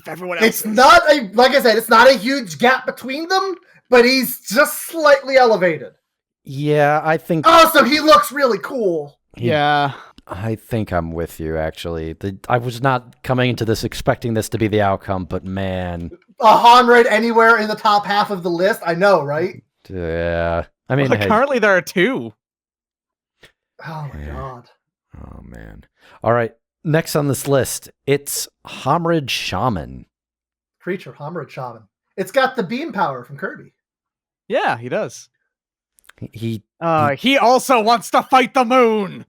Speaker 3: everyone else.
Speaker 2: It's not like I said, it's not a huge gap between them, but he's just slightly elevated.
Speaker 1: Yeah, I think.
Speaker 2: Oh, so he looks really cool.
Speaker 3: Yeah.
Speaker 1: I think I'm with you. Actually, I was not coming into this expecting this to be the outcome, but man,
Speaker 2: A Homarid anywhere in the top half of the list. I know, right?
Speaker 1: yeah. I mean,
Speaker 3: Well,
Speaker 1: hey,
Speaker 3: currently there are 2.
Speaker 2: Oh my
Speaker 1: Yeah.
Speaker 2: god.
Speaker 1: oh man. All right, next on this list, it's Homarid Shaman.
Speaker 2: Creature, Homarid Shaman. It's got the beam power from Kirby.
Speaker 3: Yeah, he does.
Speaker 1: He
Speaker 3: He also wants to fight the moon.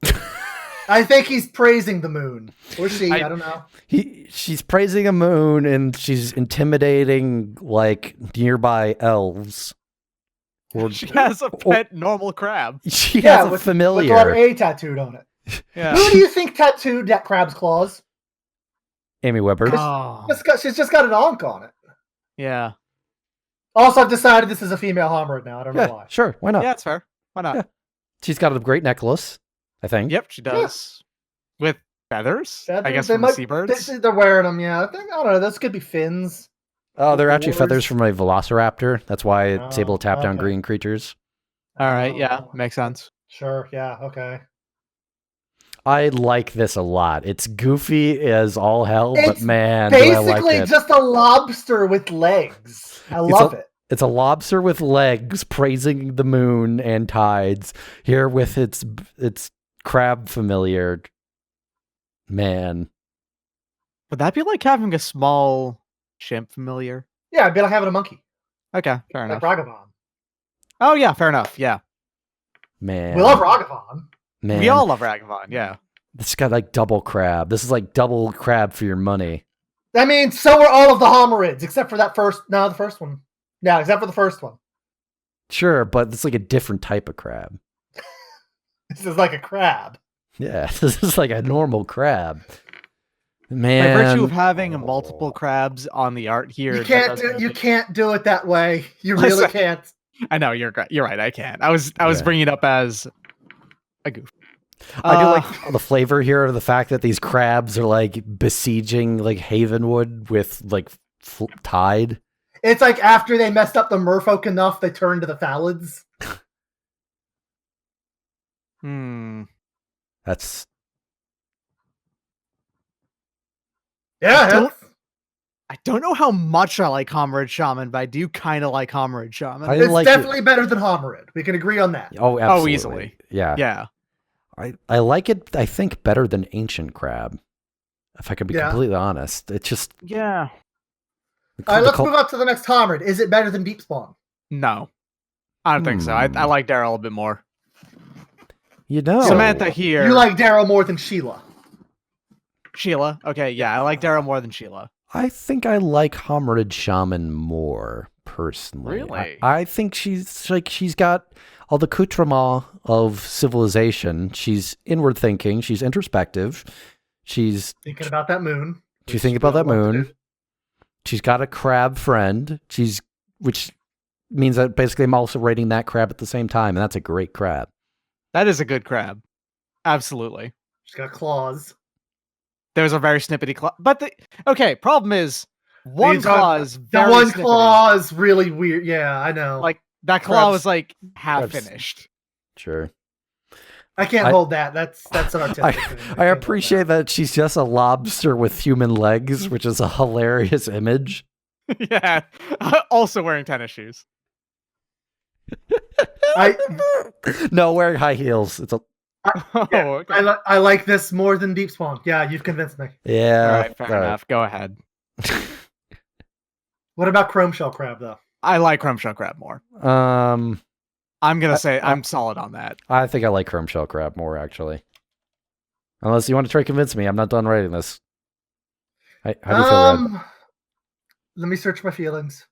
Speaker 2: I think he's praising the moon. Or she, I don't know.
Speaker 1: she's praising a moon and she's intimidating like nearby elves. Or
Speaker 3: She has a pet normal crab.
Speaker 1: she has a
Speaker 2: with
Speaker 1: familiar.
Speaker 2: the letter A tattooed on it.
Speaker 3: Yeah.
Speaker 2: Who do you think tattooed that crab's claws?
Speaker 1: Amy Weber.
Speaker 3: Oh.
Speaker 2: She's just got an onk on it.
Speaker 3: Yeah.
Speaker 2: Also, I've decided this is a female Homarid now. I don't know
Speaker 1: Yeah,
Speaker 2: why.
Speaker 1: sure. Why not?
Speaker 3: Yeah, it's fair. Why not?
Speaker 1: Yeah. She's got a great necklace, I think.
Speaker 3: Yep, she does. With feathers, I guess,
Speaker 2: They
Speaker 3: from the
Speaker 2: might-
Speaker 3: seabirds.
Speaker 2: They're wearing them, yeah. I don't know. Those could be fins.
Speaker 1: Oh, they're actually
Speaker 2: Oars.
Speaker 1: feathers from a velociraptor. That's why it's able to tap down
Speaker 2: okay.
Speaker 1: green creatures.
Speaker 3: All right, yeah,
Speaker 2: Oh,
Speaker 3: makes sense.
Speaker 2: Sure, yeah, okay.
Speaker 1: I like this a lot. It's goofy as all hell, but
Speaker 2: It's
Speaker 1: man, do I like
Speaker 2: Basically,
Speaker 1: it.
Speaker 2: just a lobster with legs. I love it.
Speaker 1: It's a lobster with legs praising the moon and tides here with its crab familiar. Man,
Speaker 3: Would that be like having a small chimp familiar?
Speaker 2: Yeah, it'd be like having a monkey.
Speaker 3: Okay, fair
Speaker 2: Like
Speaker 3: enough.
Speaker 2: Ragavan.
Speaker 3: Oh yeah, fair enough. Yeah,
Speaker 1: man.
Speaker 2: We love Ragavan.
Speaker 1: Man,
Speaker 3: we all love Ragavan. Yeah.
Speaker 1: It's got like double crab. This is like double crab for your money.
Speaker 2: I mean, so are all of the Homarids, except for the first one. Yeah, except for the first one.
Speaker 1: Sure, but it's like a different type of crab.
Speaker 2: This is like a crab.
Speaker 1: Yeah, this is like a normal crab. Man,
Speaker 3: By virtue of having multiple crabs on the art here,
Speaker 2: You
Speaker 3: that
Speaker 2: can't
Speaker 3: does
Speaker 2: do,
Speaker 3: make
Speaker 2: you
Speaker 3: it-
Speaker 2: can't do it that way. You really
Speaker 3: Listen.
Speaker 2: can't.
Speaker 3: I know you're right. I can't. I was
Speaker 1: Yeah.
Speaker 3: bringing it up as a goof.
Speaker 1: I do like the flavor here of the fact that these crabs are like besieging like Havenwood with like tide.
Speaker 2: It's like after they messed up the merfolk enough, they turned to the Phalids.
Speaker 1: That's
Speaker 2: Yeah,
Speaker 3: I don't know how much I like Homarid Shaman, but I do kind of like Homarid Shaman.
Speaker 1: I didn't
Speaker 2: it's
Speaker 1: like
Speaker 2: definitely better than Homarid. We can agree on that.
Speaker 1: oh absolutely.
Speaker 3: easily.
Speaker 1: Yeah.
Speaker 3: Yeah.
Speaker 1: I like it, I think, better than Ancient Crab. If I can be
Speaker 2: Yeah.
Speaker 1: completely honest. It's just
Speaker 3: Yeah.
Speaker 2: All right, let's move on to the next Homarid. Is it better than Deep Spawn?
Speaker 3: No. I don't think so. I like Daryl a bit more.
Speaker 1: You know.
Speaker 3: Samantha here.
Speaker 2: You like Daryl more than Sheila.
Speaker 3: Sheila. Okay, yeah, I like Daryl more than Sheila.
Speaker 1: I think I like Homarid Shaman more personally.
Speaker 3: Really?
Speaker 1: I think she's got all the accoutrement of civilization. She's inward thinking. She's introspective. She's
Speaker 2: Thinking about that moon.
Speaker 1: She's thinking about that moon. She's got a crab friend. Which means that basically I'm also rating that crab at the same time, and that's a great crab.
Speaker 3: That is a good crab. Absolutely.
Speaker 2: She's got claws.
Speaker 3: There's a very snippety claw. But problem is one
Speaker 2: These
Speaker 3: claw
Speaker 2: are-
Speaker 3: is
Speaker 2: The
Speaker 3: very
Speaker 2: one
Speaker 3: snippety.
Speaker 2: claw is really weird. Yeah, I know.
Speaker 3: Like that claw
Speaker 2: Crabs-
Speaker 3: was like half
Speaker 1: crabs-
Speaker 3: finished.
Speaker 1: Sure.
Speaker 2: I can't hold that. That's an artistic thing.
Speaker 1: I
Speaker 2: can't hold
Speaker 1: appreciate that she's just a lobster with human legs, which is a hilarious image.
Speaker 3: Yeah. Also wearing tennis shoes.
Speaker 1: No, wearing high heels. It's a
Speaker 3: Oh,
Speaker 2: Yeah,
Speaker 3: okay.
Speaker 2: I like this more than Deep Spawn. Yeah, you've convinced me.
Speaker 1: yeah.
Speaker 3: All right, fair enough. Go ahead.
Speaker 2: What about Chrome Shell Crab, though?
Speaker 3: I like Chrome Shell Crab more. I'm gonna say I'm solid on that.
Speaker 1: I think I like Chrome Shell Crab more actually. Unless you want to try to convince me, I'm not done writing this. How do you feel, Red?
Speaker 2: Let me search my feelings.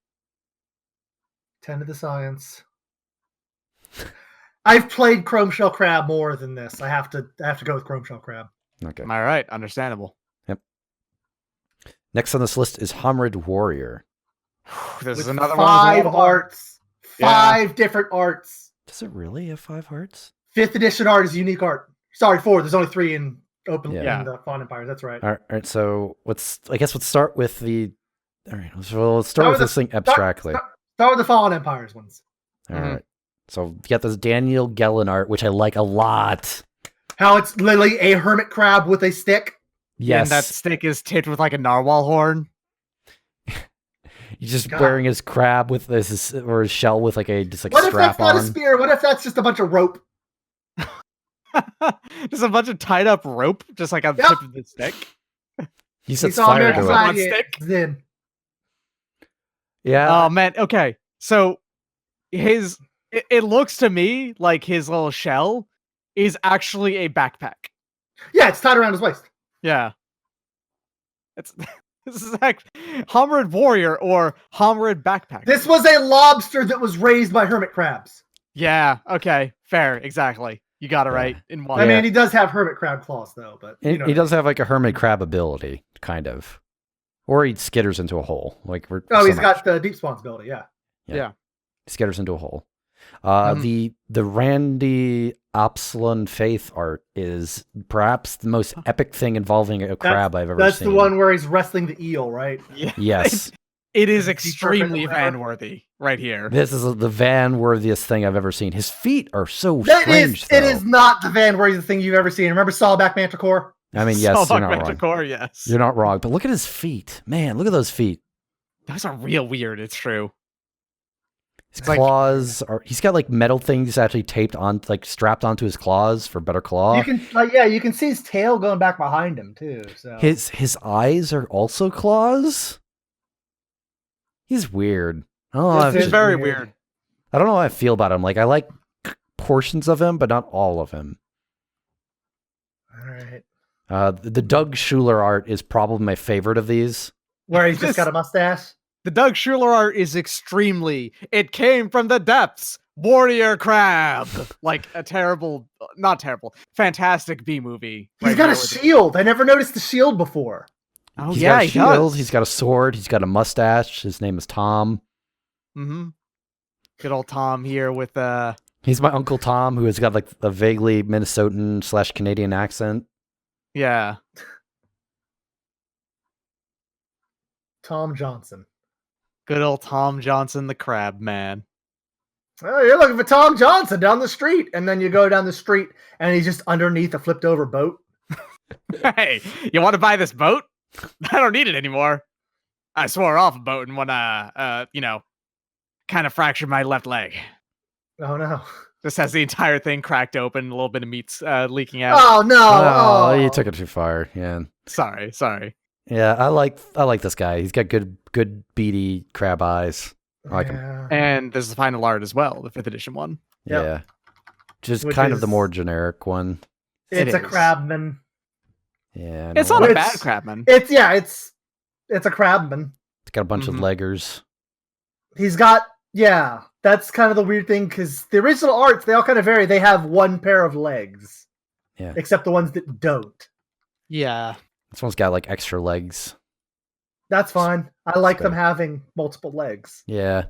Speaker 2: 10 to the science. I've played Chrome Shell Crab more than this. I have to go with Chrome Shell Crab.
Speaker 1: Okay.
Speaker 3: Am I right? Understandable.
Speaker 1: Next on this list is Homarid Warrior.
Speaker 3: This is
Speaker 2: With
Speaker 3: another one. with a
Speaker 2: 5
Speaker 3: lot of
Speaker 2: arts.
Speaker 3: Yeah.
Speaker 2: 5 different arts.
Speaker 1: Does it really have 5 hearts?
Speaker 2: 5th edition art is unique art. Sorry, 4. There's only 3 in open
Speaker 1: Yeah.
Speaker 2: in the Fawn Empire. That's right.
Speaker 1: All right. So let's start with the. All right. So let's start with this thing abstractly.
Speaker 2: Start with the Fallen Empires ones.
Speaker 1: All
Speaker 3: Mhm.
Speaker 1: right. So you got this Daniel Gellin art, which I like a lot.
Speaker 2: How it's literally a hermit crab with a stick.
Speaker 3: Yeah, and that
Speaker 1: Yes,
Speaker 3: stick is tipped with like a narwhal horn.
Speaker 1: he's just
Speaker 2: God.
Speaker 1: wearing his crab with this, or his shell with like a just like
Speaker 2: What if
Speaker 1: strap
Speaker 2: that's not a
Speaker 1: on.
Speaker 2: spear? What if that's just a bunch of rope?
Speaker 3: Just a bunch of tied up rope, just like on the
Speaker 2: Yep.
Speaker 3: tip of the stick.
Speaker 1: He sets
Speaker 2: saw
Speaker 1: fire
Speaker 2: American
Speaker 1: to it.
Speaker 3: Gladi-
Speaker 2: Gladiator.
Speaker 3: stick?
Speaker 2: Then
Speaker 1: Yeah,
Speaker 3: Oh man, okay. So it looks to me like his little shell is actually a backpack.
Speaker 2: yeah, it's tied around his waist.
Speaker 3: Yeah. It's this is actually Homarid Warrior or Homarid Backpack.
Speaker 2: This was a lobster that was raised by hermit crabs.
Speaker 3: Yeah, okay. Fair, exactly. You got it
Speaker 1: Yeah.
Speaker 3: right in one.
Speaker 2: I
Speaker 1: Yeah.
Speaker 2: mean, he does have hermit crab claws, though. But you know
Speaker 1: he does have like a hermit crab ability, kind of, or he skitters into a hole. Like we're
Speaker 2: Oh, he's
Speaker 1: so
Speaker 2: got
Speaker 1: much-
Speaker 2: the deep spawns ability. Yeah.
Speaker 3: Yeah.
Speaker 1: skitters into a hole.
Speaker 3: Mhm.
Speaker 1: The Randy Absalon Faith art is perhaps the most epic thing involving a crab I've ever
Speaker 2: That's
Speaker 1: seen.
Speaker 2: the one where he's wrestling the eel, right?
Speaker 3: Yeah.
Speaker 1: Yes,
Speaker 3: It is
Speaker 2: Is he
Speaker 3: extremely
Speaker 2: perfect forever?
Speaker 3: fan-worthy right here.
Speaker 1: this is the van worthiest thing I've ever seen. His feet are so
Speaker 2: That
Speaker 1: strange.
Speaker 2: is,
Speaker 1: though.
Speaker 2: it is not the Van worthiest thing you've ever seen. Remember Sawback Manticore?
Speaker 1: I mean, yes, you're not wrong.
Speaker 3: Manticore, yes.
Speaker 1: You're not wrong, but look at his feet, man. Look at those feet.
Speaker 3: Those are real weird, it's true.
Speaker 1: His
Speaker 3: Like-
Speaker 1: claws are. He's got like metal things actually taped on, like strapped onto his claws for better claw.
Speaker 2: You can, yeah, you can see his tail going back behind him too. So
Speaker 1: His eyes are also claws. He's weird. Oh,
Speaker 2: This
Speaker 3: It's
Speaker 2: is
Speaker 3: very weird.
Speaker 1: I don't know how I feel about him. Like I like portions of him, but not all of him.
Speaker 2: all right,
Speaker 1: The Doug Schuler art is probably my favorite of these.
Speaker 2: where he's just
Speaker 3: This-
Speaker 2: got a mustache.
Speaker 3: The Doug Schuler art is extremely. It came from the depths. Warrior Crab, like a terrible, not terrible, fantastic B movie.
Speaker 2: He's
Speaker 3: right
Speaker 2: got
Speaker 3: here
Speaker 2: a
Speaker 3: with it.
Speaker 2: shield. I never noticed the shield before.
Speaker 3: Oh
Speaker 1: He's
Speaker 3: yeah,
Speaker 1: got a
Speaker 3: he
Speaker 1: shield.
Speaker 3: does.
Speaker 1: He's got a sword. He's got a mustache. His name is Tom.
Speaker 3: Mm-hmm. Good old Tom here with
Speaker 1: He's my Uncle Tom, who has got like a vaguely Minnesotan / Canadian accent.
Speaker 3: yeah.
Speaker 2: Tom Johnson.
Speaker 3: Good old Tom Johnson, the Crab Man.
Speaker 2: Oh, you're looking for Tom Johnson down the street, and then you go down the street, and he's just underneath a flipped over boat.
Speaker 3: Hey, you want to buy this boat? I don't need it anymore. I swore off a boat and when kind of fractured my left leg.
Speaker 2: Oh no!
Speaker 3: Just has the entire thing cracked open, a little bit of meat's leaking out.
Speaker 2: Oh no!
Speaker 1: Oh,
Speaker 2: Oh,
Speaker 1: you took it too far. Yeah,
Speaker 3: Sorry.
Speaker 1: yeah. I like this guy. He's got good beady crab eyes. I like him.
Speaker 2: Yeah.
Speaker 3: And there's the final art as well, the 5th edition one.
Speaker 2: Yep.
Speaker 1: Yeah, just
Speaker 2: Which
Speaker 1: kind of the
Speaker 2: is-
Speaker 1: more generic one.
Speaker 3: It
Speaker 2: It's a
Speaker 3: is.
Speaker 2: crabman.
Speaker 1: Yeah,
Speaker 3: It's
Speaker 1: no,
Speaker 3: not a
Speaker 2: It's-
Speaker 3: bad crabman.
Speaker 2: It's a crabman.
Speaker 1: It's got a bunch
Speaker 3: Mhm.
Speaker 1: of leggers.
Speaker 2: He's got That's kind of the weird thing because the original arts they all kind of vary. They have one pair of legs,
Speaker 1: Yeah,
Speaker 2: except the ones that don't.
Speaker 3: Yeah.
Speaker 1: this one's got like extra legs.
Speaker 2: That's fine. I like them
Speaker 1: fair.
Speaker 2: having multiple legs.
Speaker 1: Yeah.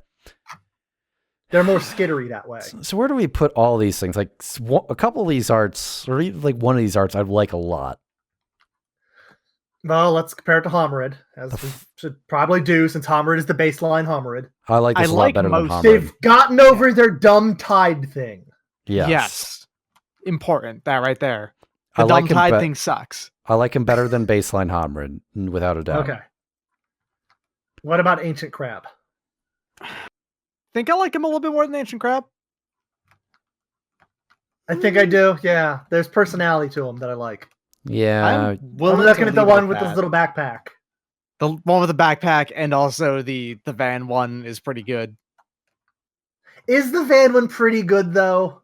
Speaker 2: They're more skittery that way.
Speaker 1: So where do we put all these things? Like a couple of these arts, or even like one of these arts, I'd like a lot.
Speaker 2: Well, let's compare it to Homarid, as we should probably do, since Homarid is the baseline Homarid.
Speaker 1: I like this
Speaker 3: I
Speaker 1: a lot
Speaker 3: like
Speaker 1: better than
Speaker 3: most-
Speaker 1: Homarid.
Speaker 2: They've gotten over their dumb tide thing.
Speaker 1: Yes.
Speaker 3: Important. That right there.
Speaker 1: I
Speaker 3: The
Speaker 1: like
Speaker 3: dumb
Speaker 1: him
Speaker 3: tide
Speaker 1: be-
Speaker 3: thing sucks.
Speaker 1: I like him better than baseline Homarid, without a doubt.
Speaker 2: Okay. What about Ancient Crab?
Speaker 3: Think I like him a little bit more than Ancient Crab.
Speaker 2: I think I do. Yeah, there's personality to him that I like.
Speaker 1: Yeah.
Speaker 3: I'm
Speaker 2: I'm
Speaker 3: willing
Speaker 2: looking
Speaker 3: to
Speaker 2: at the
Speaker 3: leave it
Speaker 2: one with
Speaker 3: that.
Speaker 2: his little backpack.
Speaker 3: The one with the backpack and also the van one is pretty good.
Speaker 2: Is the van one pretty good though?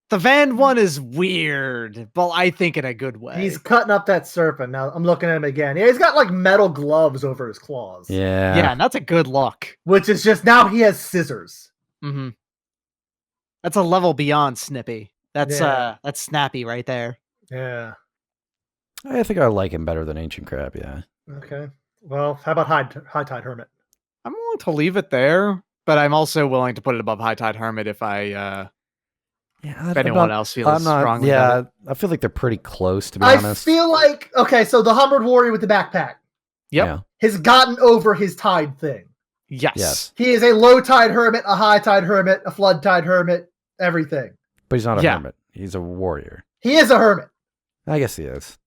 Speaker 3: The van one is weird, but I think in a good way.
Speaker 2: He's cutting up that serpent. Now I'm looking at him again. Yeah, he's got like metal gloves over his claws.
Speaker 1: Yeah.
Speaker 3: yeah, and that's a good look.
Speaker 2: Which is just now he has scissors.
Speaker 3: Mm-hmm. That's a level beyond Snippy. That's
Speaker 2: Yeah.
Speaker 3: that's snappy right there.
Speaker 2: Yeah.
Speaker 1: I think I like him better than Ancient Crab, yeah.
Speaker 2: Okay. Well, how about High Tide Hermit?
Speaker 3: I'm willing to leave it there, but I'm also willing to put it above High Tide Hermit if
Speaker 1: Yeah,
Speaker 3: if anyone else feels
Speaker 1: I'm not,
Speaker 3: strongly about it.
Speaker 1: I feel like they're pretty close, to be
Speaker 2: I
Speaker 1: honest.
Speaker 2: feel like so the Homarid Warrior with the backpack
Speaker 3: Yep.
Speaker 1: Yeah.
Speaker 2: has gotten over his tide thing.
Speaker 3: Yes.
Speaker 2: He is a low tide hermit, a high tide hermit, a flood tide hermit, everything.
Speaker 1: But he's not a
Speaker 3: Yeah.
Speaker 1: hermit. He's a warrior.
Speaker 2: He is a hermit.
Speaker 1: I guess he is.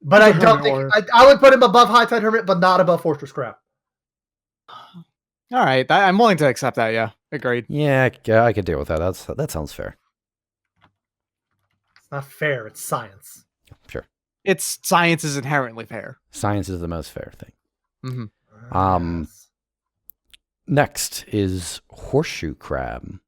Speaker 2: But
Speaker 3: He's
Speaker 2: I
Speaker 3: a
Speaker 2: don't
Speaker 3: hermit
Speaker 2: think
Speaker 3: warrior.
Speaker 2: I would put him above high tide hermit, but not above fortress crab.
Speaker 3: All right. I'm willing to accept that. Yeah. Agreed.
Speaker 1: Yeah, I could deal with that. That sounds fair.
Speaker 2: It's not fair. It's science.
Speaker 1: Sure.
Speaker 3: It's science is inherently fair.
Speaker 1: Science is the most fair thing.
Speaker 3: Mm-hmm.
Speaker 2: Yes.
Speaker 1: Next is Horseshoe Crab.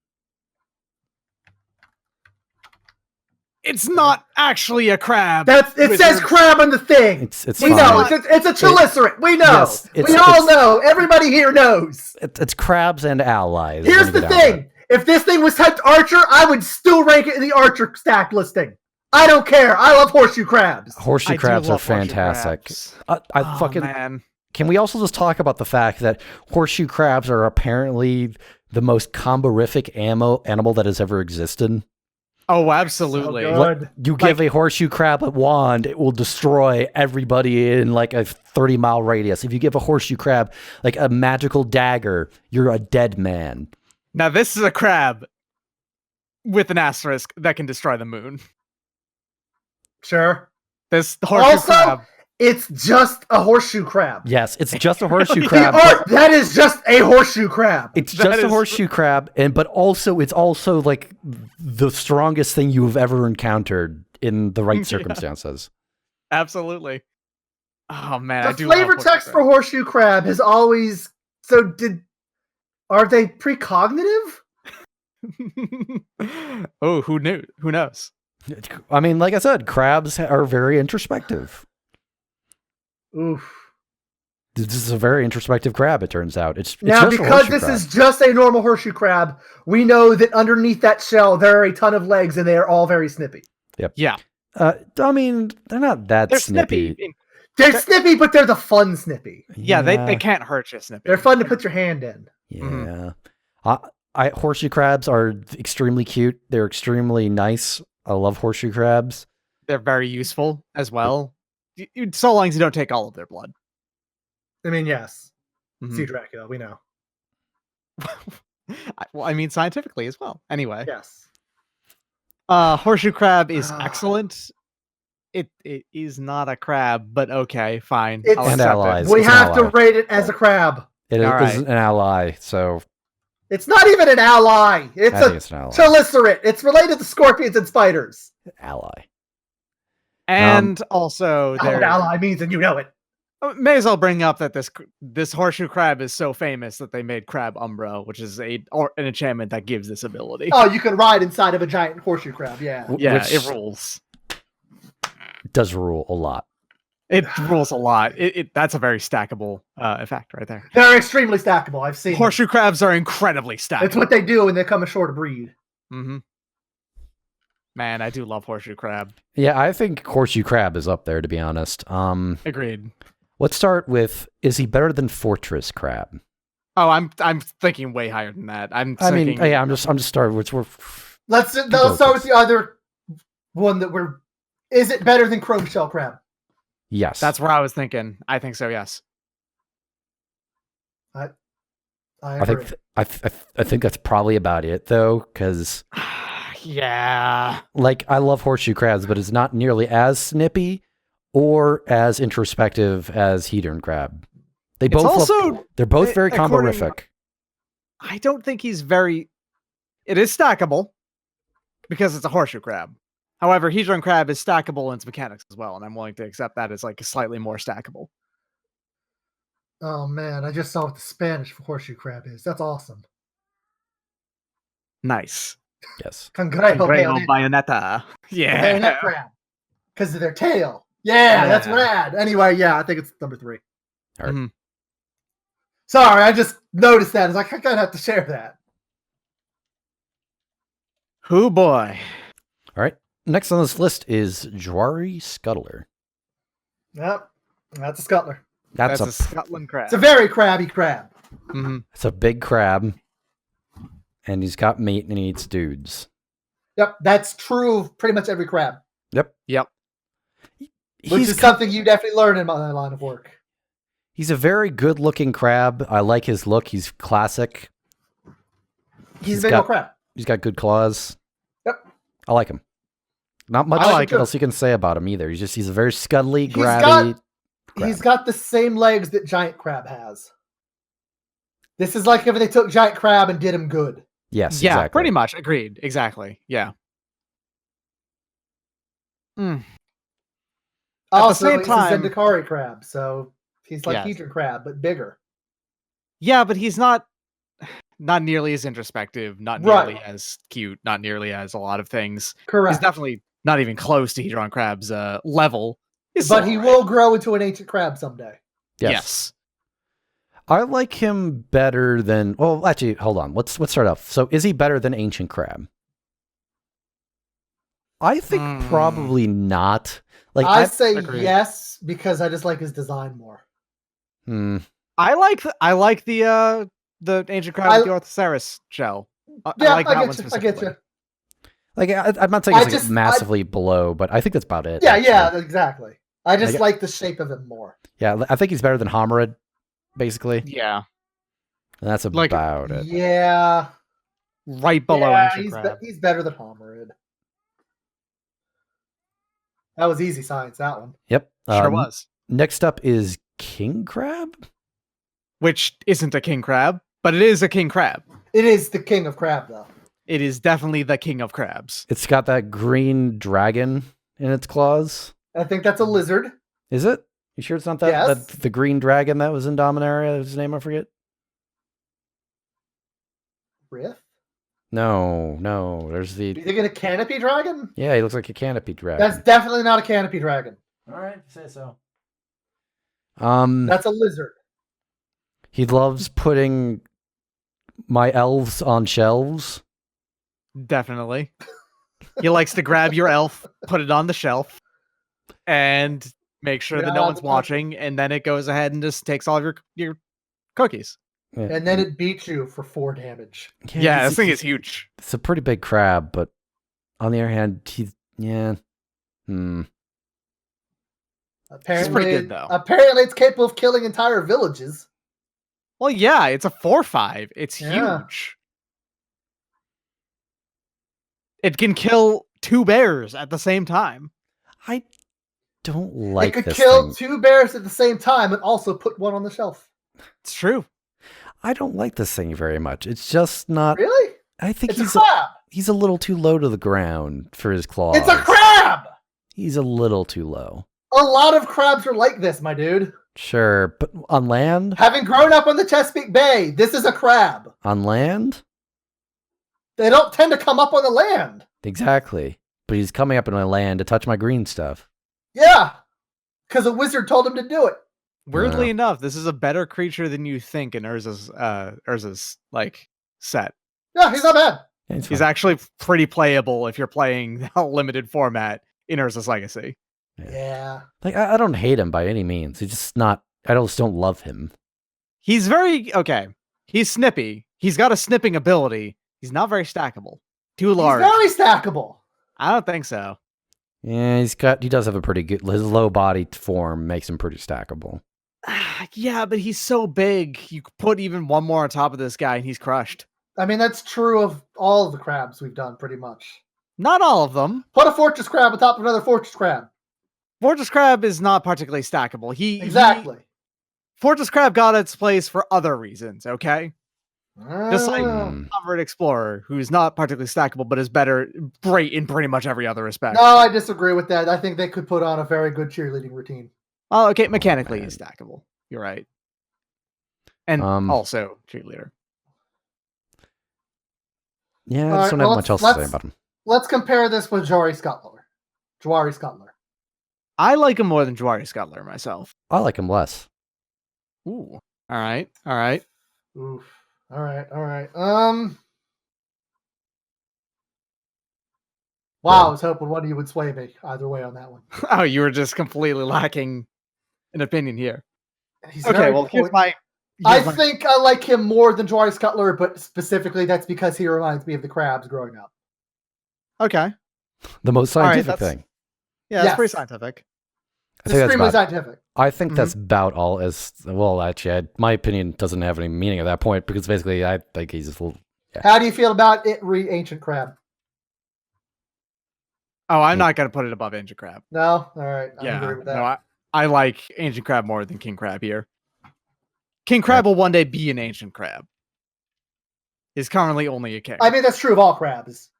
Speaker 3: It's not actually a crab.
Speaker 2: It
Speaker 3: Wizard.
Speaker 2: says crab on the thing.
Speaker 1: It's
Speaker 2: We
Speaker 1: fine.
Speaker 2: know it's a chalicerate. We know.
Speaker 1: Yes,
Speaker 2: we
Speaker 1: it's-
Speaker 2: all know. Everybody here knows.
Speaker 1: It's crabs and allies.
Speaker 2: Here's
Speaker 1: when
Speaker 2: the
Speaker 1: you get down to
Speaker 2: thing. If this thing was typed Archer, I would still rank it in the Archer stack listing. I don't care. I love horseshoe crabs.
Speaker 1: it. Horseshoe
Speaker 3: I do
Speaker 1: crabs are
Speaker 3: love horseshoe
Speaker 1: fantastic.
Speaker 3: crabs.
Speaker 1: I fucking.
Speaker 3: Man.
Speaker 1: Can we also just talk about the fact that horseshoe crabs are apparently the most comborific animal that has ever existed?
Speaker 3: Oh, absolutely.
Speaker 2: So
Speaker 1: What,
Speaker 2: good.
Speaker 1: you give a horseshoe crab a wand, it will destroy everybody in like a 30-mile radius. If you give a horseshoe crab like a magical dagger, you're a dead man.
Speaker 3: Now this is a crab with an asterisk that can destroy the moon.
Speaker 2: Sure.
Speaker 3: This horseshoe
Speaker 2: Also,
Speaker 3: crab.
Speaker 2: it's just a horseshoe crab.
Speaker 1: Yes, it's just a horseshoe
Speaker 2: The
Speaker 1: crab.
Speaker 2: art, that is just a horseshoe crab.
Speaker 1: It's
Speaker 3: That
Speaker 1: just a
Speaker 3: is-
Speaker 1: horseshoe crab, but also it's also like the strongest thing you have ever encountered in the right
Speaker 3: Yeah.
Speaker 1: circumstances.
Speaker 3: Absolutely. Oh man, I
Speaker 2: The
Speaker 3: do
Speaker 2: flavor
Speaker 3: love
Speaker 2: text for horseshoe crab has always. Are they precognitive?
Speaker 3: Oh, who knew? Who knows?
Speaker 1: I mean, like I said, crabs are very introspective.
Speaker 2: Oof.
Speaker 1: This is a very introspective crab, it turns out. It's
Speaker 2: Now,
Speaker 1: just a
Speaker 2: because
Speaker 1: horseshoe
Speaker 2: this
Speaker 1: crab.
Speaker 2: is just a normal horseshoe crab, we know that underneath that shell there are a ton of legs, and they are all very snippy.
Speaker 3: Yeah,
Speaker 1: I mean, they're not that
Speaker 3: they're
Speaker 1: snippy.
Speaker 3: snippy.
Speaker 2: They're snippy, but they're the fun snippy.
Speaker 3: Yeah, they can't hurt you, snippy.
Speaker 2: They're fun to put your hand in.
Speaker 1: Yeah. Horseshoe crabs are extremely cute. They're extremely nice. I love horseshoe crabs.
Speaker 3: They're very useful as well. So long as you don't take all of their blood.
Speaker 2: I mean, yes.
Speaker 3: Mhm.
Speaker 2: See Dracula, we know.
Speaker 3: I mean, scientifically as well. Anyway,
Speaker 2: Yes.
Speaker 3: horseshoe crab is
Speaker 2: Ah.
Speaker 3: excellent. It is not a crab, but okay, fine.
Speaker 2: It's-
Speaker 3: I'll
Speaker 1: And
Speaker 3: accept it.
Speaker 1: allies.
Speaker 2: We
Speaker 1: It's an
Speaker 2: have to
Speaker 1: ally.
Speaker 2: rate it as a crab.
Speaker 1: It is
Speaker 3: All right.
Speaker 1: an ally, so
Speaker 2: It's not even an ally. It's
Speaker 1: I think
Speaker 2: a
Speaker 1: it's an ally.
Speaker 2: chalicerate. It's related to scorpions and spiders.
Speaker 1: Ally.
Speaker 3: And also,
Speaker 2: That's what
Speaker 3: there
Speaker 2: ally means, and you know it.
Speaker 3: may as well bring up that this horseshoe crab is so famous that they made Crab Umbra, which is an enchantment that gives this ability.
Speaker 2: Oh, you can ride inside of a giant horseshoe crab. Yeah.
Speaker 3: yeah,
Speaker 1: which
Speaker 3: it rules.
Speaker 1: does rule a lot.
Speaker 3: It rules a lot. That's a very stackable effect right there.
Speaker 2: They're extremely stackable. I've seen them.
Speaker 3: Horseshoe crabs are incredibly
Speaker 2: It's
Speaker 3: stackable.
Speaker 2: what they do when they come ashore to breed.
Speaker 3: Mm-hmm. Man, I do love horseshoe crab.
Speaker 1: Yeah, I think horseshoe crab is up there, to be honest.
Speaker 3: Agreed.
Speaker 1: Let's start with, is he better than fortress crab?
Speaker 3: Oh, I'm thinking way higher than that. I'm
Speaker 1: I'm just starting with
Speaker 2: Let's start with the other one that we're. Is it better than chrome shell crab?
Speaker 1: yes.
Speaker 3: That's where I was thinking. I think so. Yes.
Speaker 2: I
Speaker 1: I
Speaker 2: agree.
Speaker 1: think I think that's probably about it though, because
Speaker 3: Yeah.
Speaker 1: like I love horseshoe crabs, but it's not nearly as snippy or as introspective as Hedron crab. They
Speaker 3: It's
Speaker 1: both
Speaker 3: also
Speaker 1: they're both very
Speaker 3: according-
Speaker 1: comborific.
Speaker 3: I don't think he's very. It is stackable because it's a horseshoe crab. However, Hedron crab is stackable in its mechanics as well, and I'm willing to accept that as like slightly more stackable.
Speaker 2: Oh man, I just saw what the Spanish for horseshoe crab is. That's awesome.
Speaker 3: Nice.
Speaker 1: Yes.
Speaker 2: Cangrejo
Speaker 3: Cangrejo
Speaker 2: bayonet.
Speaker 3: bayoneta.
Speaker 2: Bayonet
Speaker 3: Yeah.
Speaker 2: crab. Because of their tail. Yeah, that's
Speaker 3: Yeah.
Speaker 2: rad. Anyway, yeah, I think it's number 3.
Speaker 1: All right.
Speaker 3: Mhm.
Speaker 2: Sorry, I just noticed that. It's like I kind of have to share that.
Speaker 3: Hoo boy.
Speaker 1: All right. Next on this list is Drownyard Scuttler.
Speaker 2: Yep, that's a scuttler.
Speaker 1: That's,
Speaker 3: a Scotland crab.
Speaker 2: It's a very crabby crab.
Speaker 3: Mhm.
Speaker 1: it's a big crab, and he's got meat and he eats dudes.
Speaker 2: Yep, that's true of pretty much every crab.
Speaker 3: Yep.
Speaker 2: Which is something you definitely learn in my line of work.
Speaker 1: He's a very good-looking crab. I like his look. He's classic.
Speaker 2: He's a big old crab.
Speaker 1: He's got good claws.
Speaker 2: Yep.
Speaker 1: I like him. Not much else you can say about him either. He's a very scuttly, grabby.
Speaker 2: He's got the same legs that giant crab has. This is like if they took giant crab and did him good.
Speaker 1: Yes,
Speaker 3: yeah,
Speaker 1: exactly.
Speaker 3: pretty much. Agreed. Exactly. Yeah.
Speaker 2: Also,
Speaker 3: same time,
Speaker 2: he's a Zendikari crab, so he's like Hedron Crab, but bigger.
Speaker 3: Yeah, but he's not nearly as introspective, not nearly as cute, not nearly as a lot of things.
Speaker 2: Correct.
Speaker 3: He's definitely not even close to Hedron Crab's level.
Speaker 2: But he will grow into an ancient crab someday.
Speaker 3: Yes.
Speaker 1: I like him better than... Well, actually, hold on. Let's start off. So, is he better than Ancient Crab? I think probably not. Like
Speaker 2: I say yes, because I just like his design more.
Speaker 3: I like the Ancient Crab with the Orthoceras shell. I like that one specifically.
Speaker 2: I get you.
Speaker 1: Like, I'm not saying it's like massively below, but I think that's about it.
Speaker 2: Yeah, exactly. I just like the shape of him more.
Speaker 1: Yeah, I think he's better than Homarid, basically.
Speaker 3: Yeah.
Speaker 1: And that's about it.
Speaker 2: Yeah.
Speaker 3: Right below Ancient Crab.
Speaker 2: He's better than Homarid. That was easy science, that one.
Speaker 1: Yep.
Speaker 3: Sure was.
Speaker 1: Next up is King Crab?
Speaker 3: Which isn't a king crab, but it is a king crab.
Speaker 2: It is the king of crab, though.
Speaker 3: It is definitely the king of crabs.
Speaker 1: It's got that green dragon in its claws.
Speaker 2: I think that's a lizard.
Speaker 1: Is it? You sure it's not that?
Speaker 2: Yes.
Speaker 1: The green dragon that was in Dominaria? His name I forget.
Speaker 2: Riff?
Speaker 1: No. There's the...
Speaker 2: You thinking a canopy dragon?
Speaker 1: Yeah, he looks like a canopy dragon.
Speaker 2: That's definitely not a canopy dragon.
Speaker 1: All right, say so.
Speaker 2: That's a lizard.
Speaker 1: He loves putting my elves on shelves.
Speaker 3: Definitely. He likes to grab your elf, put it on the shelf, and make sure that no one's watching, and then it goes ahead and just takes all of your cookies.
Speaker 2: Yeah. And then it beats you for 4 damage.
Speaker 3: Yeah, this thing is huge.
Speaker 1: It's a pretty big crab, but on the other hand,
Speaker 2: Apparently,
Speaker 3: it's pretty good, though.
Speaker 2: Apparently, it's capable of killing entire villages.
Speaker 3: Well, yeah, it's a 4/5. It's huge. It can kill 2 bears at the same time.
Speaker 1: I don't like this.
Speaker 2: It could kill 2 bears at the same time and also put one on the shelf.
Speaker 3: It's true.
Speaker 1: I don't like this thing very much. It's just not...
Speaker 2: Really?
Speaker 1: I think
Speaker 2: it's a crab.
Speaker 1: He's a little too low to the ground for his claws.
Speaker 2: It's a crab!
Speaker 1: He's a little too low.
Speaker 2: A lot of crabs are like this, my dude.
Speaker 1: Sure, but on land?
Speaker 2: Having grown up on the Chesapeake Bay, this is a crab.
Speaker 1: On land?
Speaker 2: They don't tend to come up on the land.
Speaker 1: Exactly. But he's coming up on the land to touch my green stuff.
Speaker 2: Yeah. Because a wizard told him to do it.
Speaker 3: Weirdly enough, this is a better creature than you think in Urza's like set.
Speaker 2: Yeah, he's not bad.
Speaker 1: Yeah,
Speaker 3: he's actually pretty playable if you're playing a limited format in Urza's Legacy.
Speaker 2: Yeah.
Speaker 1: Like I don't hate him by any means. He's just not... I just don't love him.
Speaker 3: He's very... Okay. He's snippy. He's got a snipping ability. He's not very stackable. Too large.
Speaker 2: He's very stackable.
Speaker 3: I don't think so.
Speaker 1: Yeah, he does have a pretty good... His low body form makes him pretty stackable.
Speaker 3: Yeah, but he's so big. You could put even one more on top of this guy and he's crushed.
Speaker 2: I mean, that's true of all of the crabs we've done, pretty much.
Speaker 3: Not all of them.
Speaker 2: Put a fortress crab on top of another fortress crab.
Speaker 3: Fortress Crab is not particularly stackable.
Speaker 2: Exactly.
Speaker 3: Fortress Crab got its place for other reasons, okay? Just like Homarid Explorer, who's not particularly stackable, but is great in pretty much every other respect.
Speaker 2: No, I disagree with that. I think they could put on a very good cheerleading routine.
Speaker 3: Oh, okay, mechanically he's stackable. You're right. And also cheerleader.
Speaker 1: Yeah, I just don't have much else to say about him.
Speaker 2: Let's compare this with Jwari Scuttler.
Speaker 3: I like him more than Jwari Scuttler myself.
Speaker 1: I like him less.
Speaker 3: Ooh. All right.
Speaker 2: Oof. All right. Wow, I was hoping one of you would sway me either way on that one.
Speaker 3: Oh, you were just completely lacking an opinion here.
Speaker 2: He's
Speaker 3: okay, well, here's my...
Speaker 2: I think I like him more than Jwari Scuttler, but specifically that's because he reminds me of the crabs growing up.
Speaker 3: Okay.
Speaker 1: The most scientific thing.
Speaker 3: Yeah, that's pretty scientific.
Speaker 1: I think that's
Speaker 2: Extremely
Speaker 1: about,
Speaker 2: scientific.
Speaker 1: I think that's about all as well. Actually, my opinion doesn't have any meaning at that point because basically, I think he's just a little. Yeah.
Speaker 2: How do you feel about it? Ancient Crab.
Speaker 3: Oh, I'm not gonna put it above Ancient Crab.
Speaker 2: No, all right. I
Speaker 3: Yeah,
Speaker 2: agree with that.
Speaker 3: no, I like Ancient Crab more than King Crab here. King Crab will one day be an Ancient Crab. He's currently only a king.
Speaker 2: I mean, that's true of all crabs.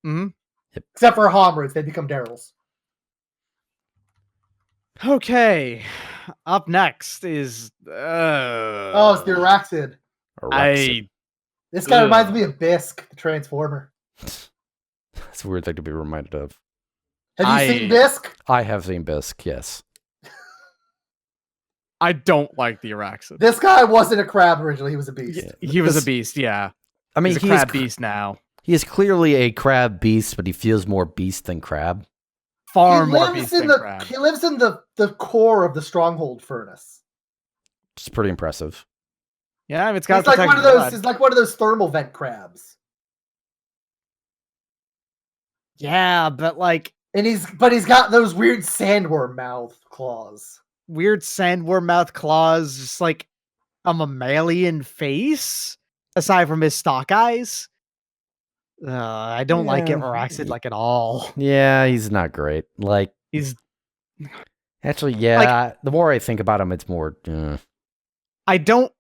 Speaker 3: Mm-hmm.
Speaker 1: Yep.
Speaker 2: Except for homarids, they become Daryls.
Speaker 3: Okay, up next is
Speaker 2: Oh, it's the Araxid. This guy reminds me of Bisk, the Transformer.
Speaker 1: That's a weird thing to be reminded of.
Speaker 2: Have you seen Bisk?
Speaker 1: I have seen Bisk, yes.
Speaker 3: I don't like the Araxid.
Speaker 2: This guy wasn't a crab originally, he was a beast.
Speaker 3: Yeah, he was a beast, yeah.
Speaker 1: I mean,
Speaker 3: he's a crab beast now.
Speaker 1: He is clearly a crab beast, but he feels more beast than crab.
Speaker 3: Far more beast than crab.
Speaker 2: He lives in the core of the stronghold furnace.
Speaker 1: It's pretty impressive.
Speaker 3: Yeah, it's got
Speaker 2: It's like one of those. It's like one of those thermal vent crabs.
Speaker 3: Yeah, but like,
Speaker 2: and he's got those weird sandworm mouth claws.
Speaker 3: Weird sandworm mouth claws, just like a mammalian face. Aside from his stalk eyes, I don't like it Araxid like at all.
Speaker 1: Yeah, he's not great. Like
Speaker 3: he's
Speaker 1: actually, yeah. Like, the more I think about him, it's more.
Speaker 3: I don't.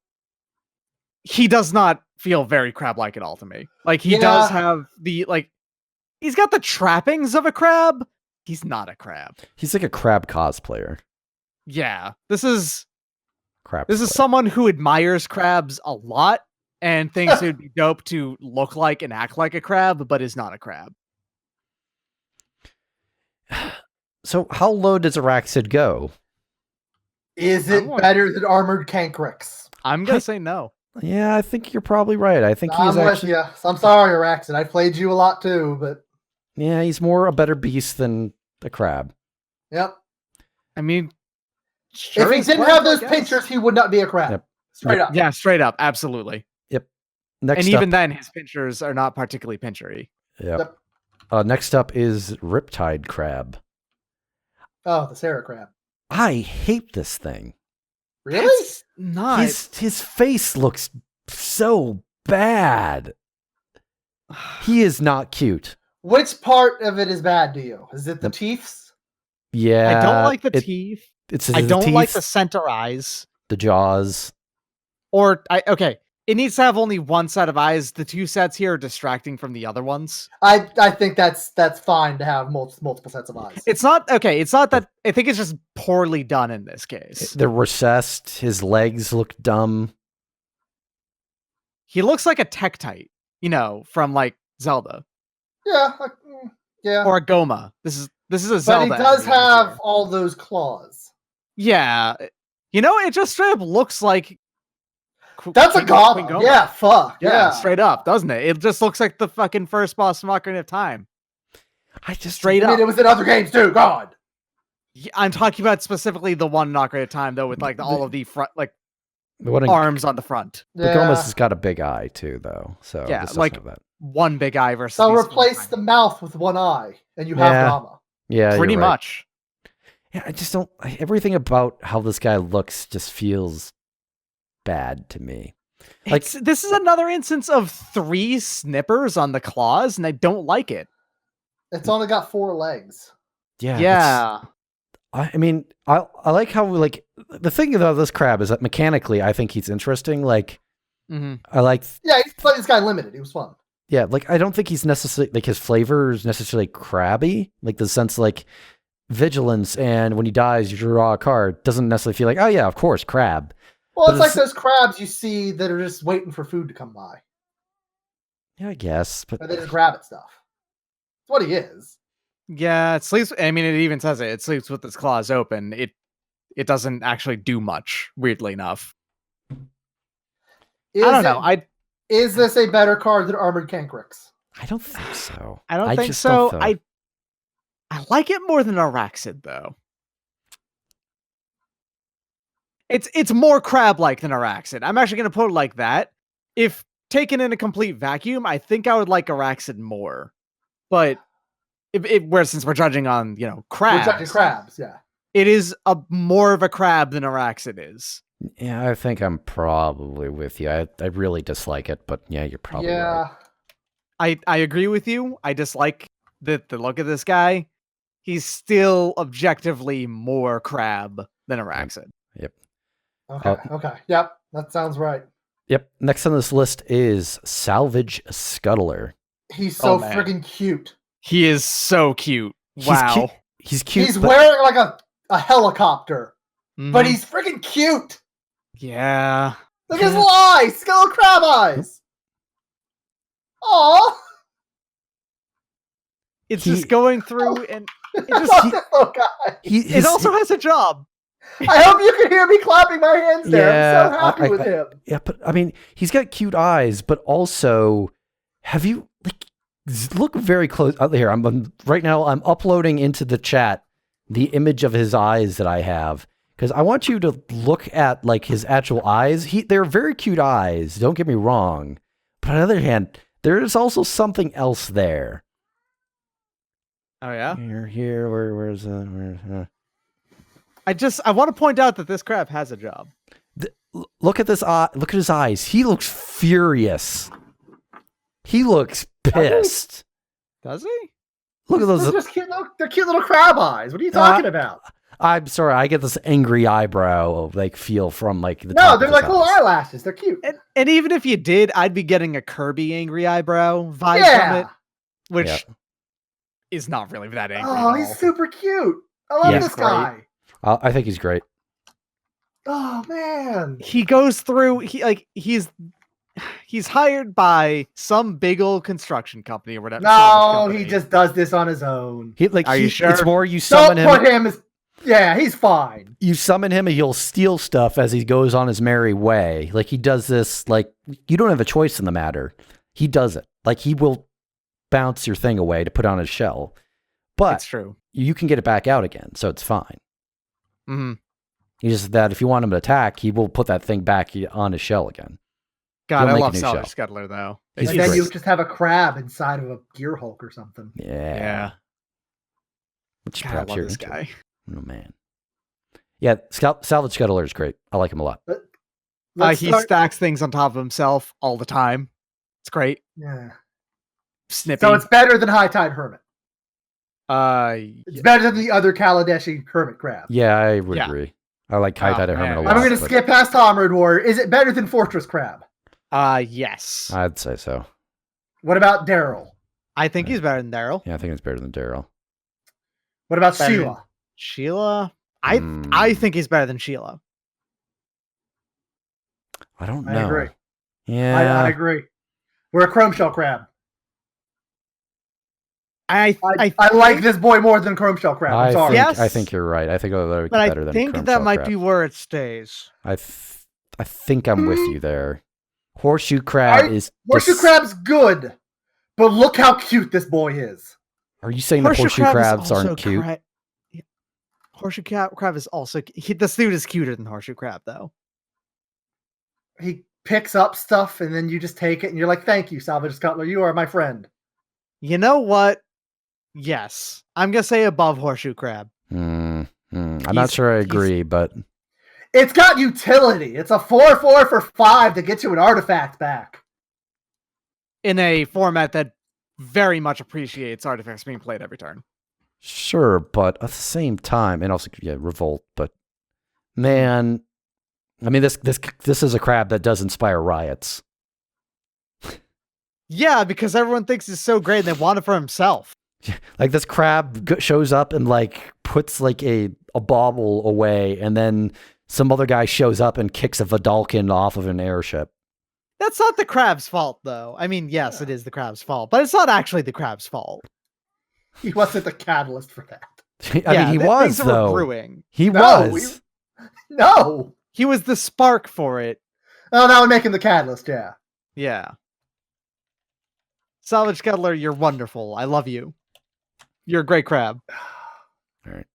Speaker 3: He does not feel very crab-like at all to me. Like he does have the he's got the trappings of a crab. He's not a crab.
Speaker 1: He's like a crab cosplayer.
Speaker 3: Yeah, this is
Speaker 1: crab.
Speaker 3: This is someone who admires crabs a lot and thinks it would be dope to look like and act like a crab, but is not a crab.
Speaker 1: So how low does Araxid go?
Speaker 2: Is it better than Armored Cancrex?
Speaker 3: I'm gonna say no.
Speaker 1: Yeah, I think you're probably right. I think he's actually.
Speaker 2: Yeah, I'm sorry, Araxid. I played you a lot too, but
Speaker 1: yeah, he's more a better beast than a crab.
Speaker 2: Yep.
Speaker 3: I mean, sure,
Speaker 2: if he didn't have those pinchers, he would not be a crab.
Speaker 1: Yep.
Speaker 2: Straight up.
Speaker 3: Yeah, straight up, absolutely.
Speaker 1: Yep. Next
Speaker 3: and
Speaker 1: up,
Speaker 3: even then, his pinchers are not particularly pinchery.
Speaker 1: Yep. Next up is Riptide Crab.
Speaker 2: Oh, the Sarah crab.
Speaker 1: I hate this thing.
Speaker 2: Really?
Speaker 3: That's not.
Speaker 1: His face looks so bad. He is not cute.
Speaker 2: Which part of it is bad to you? Is it the teeth?
Speaker 1: Yeah.
Speaker 3: I don't like the teeth. I don't like the center eyes.
Speaker 1: The jaws.
Speaker 3: Okay. It needs to have only one set of eyes. The two sets here are distracting from the other ones.
Speaker 2: I think that's fine to have multiple sets of eyes.
Speaker 3: It's not okay. It's not that. I think it's just poorly done in this case.
Speaker 1: They're recessed. His legs look dumb.
Speaker 3: He looks like a Tektite, from like Zelda.
Speaker 2: Yeah, yeah.
Speaker 3: Or a Goma. This is a Zelda.
Speaker 2: But he does have all those claws.
Speaker 3: Yeah, it just straight up looks like.
Speaker 2: That's a goblin. Yeah, fuck. Yeah,
Speaker 3: straight up, doesn't it? It just looks like the fucking first boss from Ocarina of Time. Straight up.
Speaker 2: I mean, it was in other games too. God.
Speaker 3: Yeah, I'm talking about specifically the one in Ocarina of Time, though, with like all of the front, arms on the front.
Speaker 1: The Goma's has got a big eye too, though. So
Speaker 3: yeah, like that. One big eye versus.
Speaker 2: So replace the mouth with one eye, and you have Goma.
Speaker 1: Yeah,
Speaker 3: pretty much.
Speaker 1: Yeah, I just don't. Everything about how this guy looks just feels bad to me. Like
Speaker 3: this is another instance of 3 snippers on the claws, and I don't like it.
Speaker 2: It's only got 4 legs.
Speaker 3: Yeah.
Speaker 1: I mean, I like how the thing about this crab is that mechanically, I think he's interesting. Like, I like.
Speaker 2: Yeah, he's playing this guy limited. He was fun.
Speaker 1: Yeah, I don't think he's necessarily his flavor is necessarily crabby. Like the sense vigilance, and when he dies, you draw a card. Doesn't necessarily feel like, oh yeah, of course, crab.
Speaker 2: Well, it's like those crabs you see that are just waiting for food to come by.
Speaker 1: Yeah, I guess, but
Speaker 2: they just grab at stuff. That's what he is.
Speaker 3: Yeah, it sleeps. I mean, it even says it. It sleeps with its claws open. It doesn't actually do much. Weirdly enough, I don't know.
Speaker 2: Is this a better card than Armored Cancrex?
Speaker 1: I don't think so.
Speaker 3: I don't think so. I like it more than Araxid, though. It's more crab-like than Araxid. I'm actually going to put it like that. If taken in a complete vacuum, I think I would like Araxid more. But since we're judging on crabs,
Speaker 2: we're judging crabs, yeah.
Speaker 3: It is more of a crab than a Raxid is.
Speaker 1: Yeah, I think I'm probably with you. I really dislike it, but yeah, you're probably right.
Speaker 3: I agree with you. I dislike the look of this guy. He's still objectively more crab than a Raxid.
Speaker 1: Yep.
Speaker 2: Okay. Yep. That sounds right.
Speaker 1: Yep. Next on this list is Salvage Scuttler.
Speaker 2: He's so freaking cute.
Speaker 3: He is so cute. Wow.
Speaker 1: He's cute.
Speaker 2: He's wearing like a helicopter, but he's freaking cute.
Speaker 3: Yeah.
Speaker 2: Look at his little eyes. He's got little crab eyes. Aww.
Speaker 3: It's just going through and
Speaker 2: it
Speaker 3: also has a job.
Speaker 2: I hope you can hear me clapping my hands there.
Speaker 1: Yeah,
Speaker 2: I'm so happy with him.
Speaker 1: Yeah, but I mean, he's got cute eyes, but also, have you look very close here? I'm right now. I'm uploading into the chat the image of his eyes that I have because I want you to look at like his actual eyes. They're very cute eyes. Don't get me wrong, but on the other hand, there is also something else there.
Speaker 3: Oh yeah.
Speaker 1: Where's
Speaker 3: I want to point out that this crab has a job.
Speaker 1: Look at this eye. Look at his eyes. He looks furious. He looks pissed.
Speaker 3: Does he?
Speaker 1: Look at those.
Speaker 2: They're cute little crab eyes. What are you talking about?
Speaker 1: I'm sorry. I get this angry eyebrow like feel from like the.
Speaker 2: No, they're like little eyelashes. They're cute.
Speaker 3: And even if you did, I'd be getting a Kirby angry eyebrow vibe from it, which is not really that angry.
Speaker 2: Oh, he's super cute. I love this guy.
Speaker 1: I think he's great.
Speaker 2: Oh man,
Speaker 3: he goes through. He's hired by some big old construction company or whatever.
Speaker 2: No, he just does this on his own.
Speaker 3: Are you sure?
Speaker 1: It's more you summon him.
Speaker 2: Don't put him as. Yeah, he's fine.
Speaker 1: You summon him and he'll steal stuff as he goes on his merry way. Like he does this. Like you don't have a choice in the matter. He does it. Like he will bounce your thing away to put on his shell. But
Speaker 3: it's true.
Speaker 1: You can get it back out again, so it's fine.
Speaker 3: Mm-hmm.
Speaker 1: He's just that if you want him to attack, he will put that thing back on his shell again.
Speaker 3: God, I love Salvage Scuttler though.
Speaker 2: And then you just have a crab inside of a Gear Hulk or something.
Speaker 1: Yeah.
Speaker 3: Which God, I love this guy.
Speaker 1: Oh man. Yeah, Salvage Scuttler is great. I like him a lot.
Speaker 3: He stacks things on top of himself all the time. It's great.
Speaker 2: Yeah.
Speaker 3: Snippy.
Speaker 2: So it's better than High Tide Hermit. It's better than the other Kaladeshi Hermit Crab.
Speaker 1: Yeah, I would agree. I like High Tide Hermit a lot.
Speaker 2: I'm going to skip past Homarid Warrior. Is it better than Fortress Crab?
Speaker 3: Yes.
Speaker 1: I'd say so.
Speaker 2: What about Daryl?
Speaker 3: I think he's better than Daryl.
Speaker 1: Yeah, I think it's better than Daryl.
Speaker 2: What about Sheila?
Speaker 3: Sheila? I think he's better than Sheila.
Speaker 1: I don't know.
Speaker 2: I agree.
Speaker 1: Yeah.
Speaker 2: I agree. We're a Chrome Shell Crab. I like this boy more than Chrome Shell Crab. I'm sorry.
Speaker 1: I think you're right. I think better than Chrome Shell Crab.
Speaker 3: I think that might be where it stays.
Speaker 1: I think I'm with you there. Horseshoe Crab
Speaker 2: Horseshoe Crab's good, but look how cute this boy is.
Speaker 1: Are you saying that Horseshoe Crabs aren't cute?
Speaker 3: Horseshoe Crab is also... This dude is cuter than Horseshoe Crab, though.
Speaker 2: He picks up stuff, and then you just take it, and you're like, thank you, Salvage Scuttler. You are my friend.
Speaker 3: You know what? Yes. I'm going to say above Horseshoe Crab.
Speaker 1: I'm not sure I agree, but...
Speaker 2: It's got utility. It's a 4/4 for 5 to get you an artifact back.
Speaker 3: In a format that very much appreciates artifacts being played every turn.
Speaker 1: Sure, but at the same time, and also, Revolt, but man, I mean, this is a crab that does inspire riots.
Speaker 3: Yeah, because everyone thinks he's so great and they want it for himself.
Speaker 1: Like this crab shows up and like puts like a bauble away, and then some other guy shows up and kicks a Vidalkin off of an airship.
Speaker 3: That's not the crab's fault, though. I mean, yes, it is the crab's fault, but it's not actually the crab's fault.
Speaker 2: He wasn't the catalyst for that.
Speaker 1: I mean, he was, though.
Speaker 3: Brewing.
Speaker 1: He was.
Speaker 2: No.
Speaker 3: He was the spark for it.
Speaker 2: Oh, that would make him the catalyst, yeah.
Speaker 3: Yeah. Salvage Scuttler, you're wonderful. I love you. You're a great crab.
Speaker 1: All right.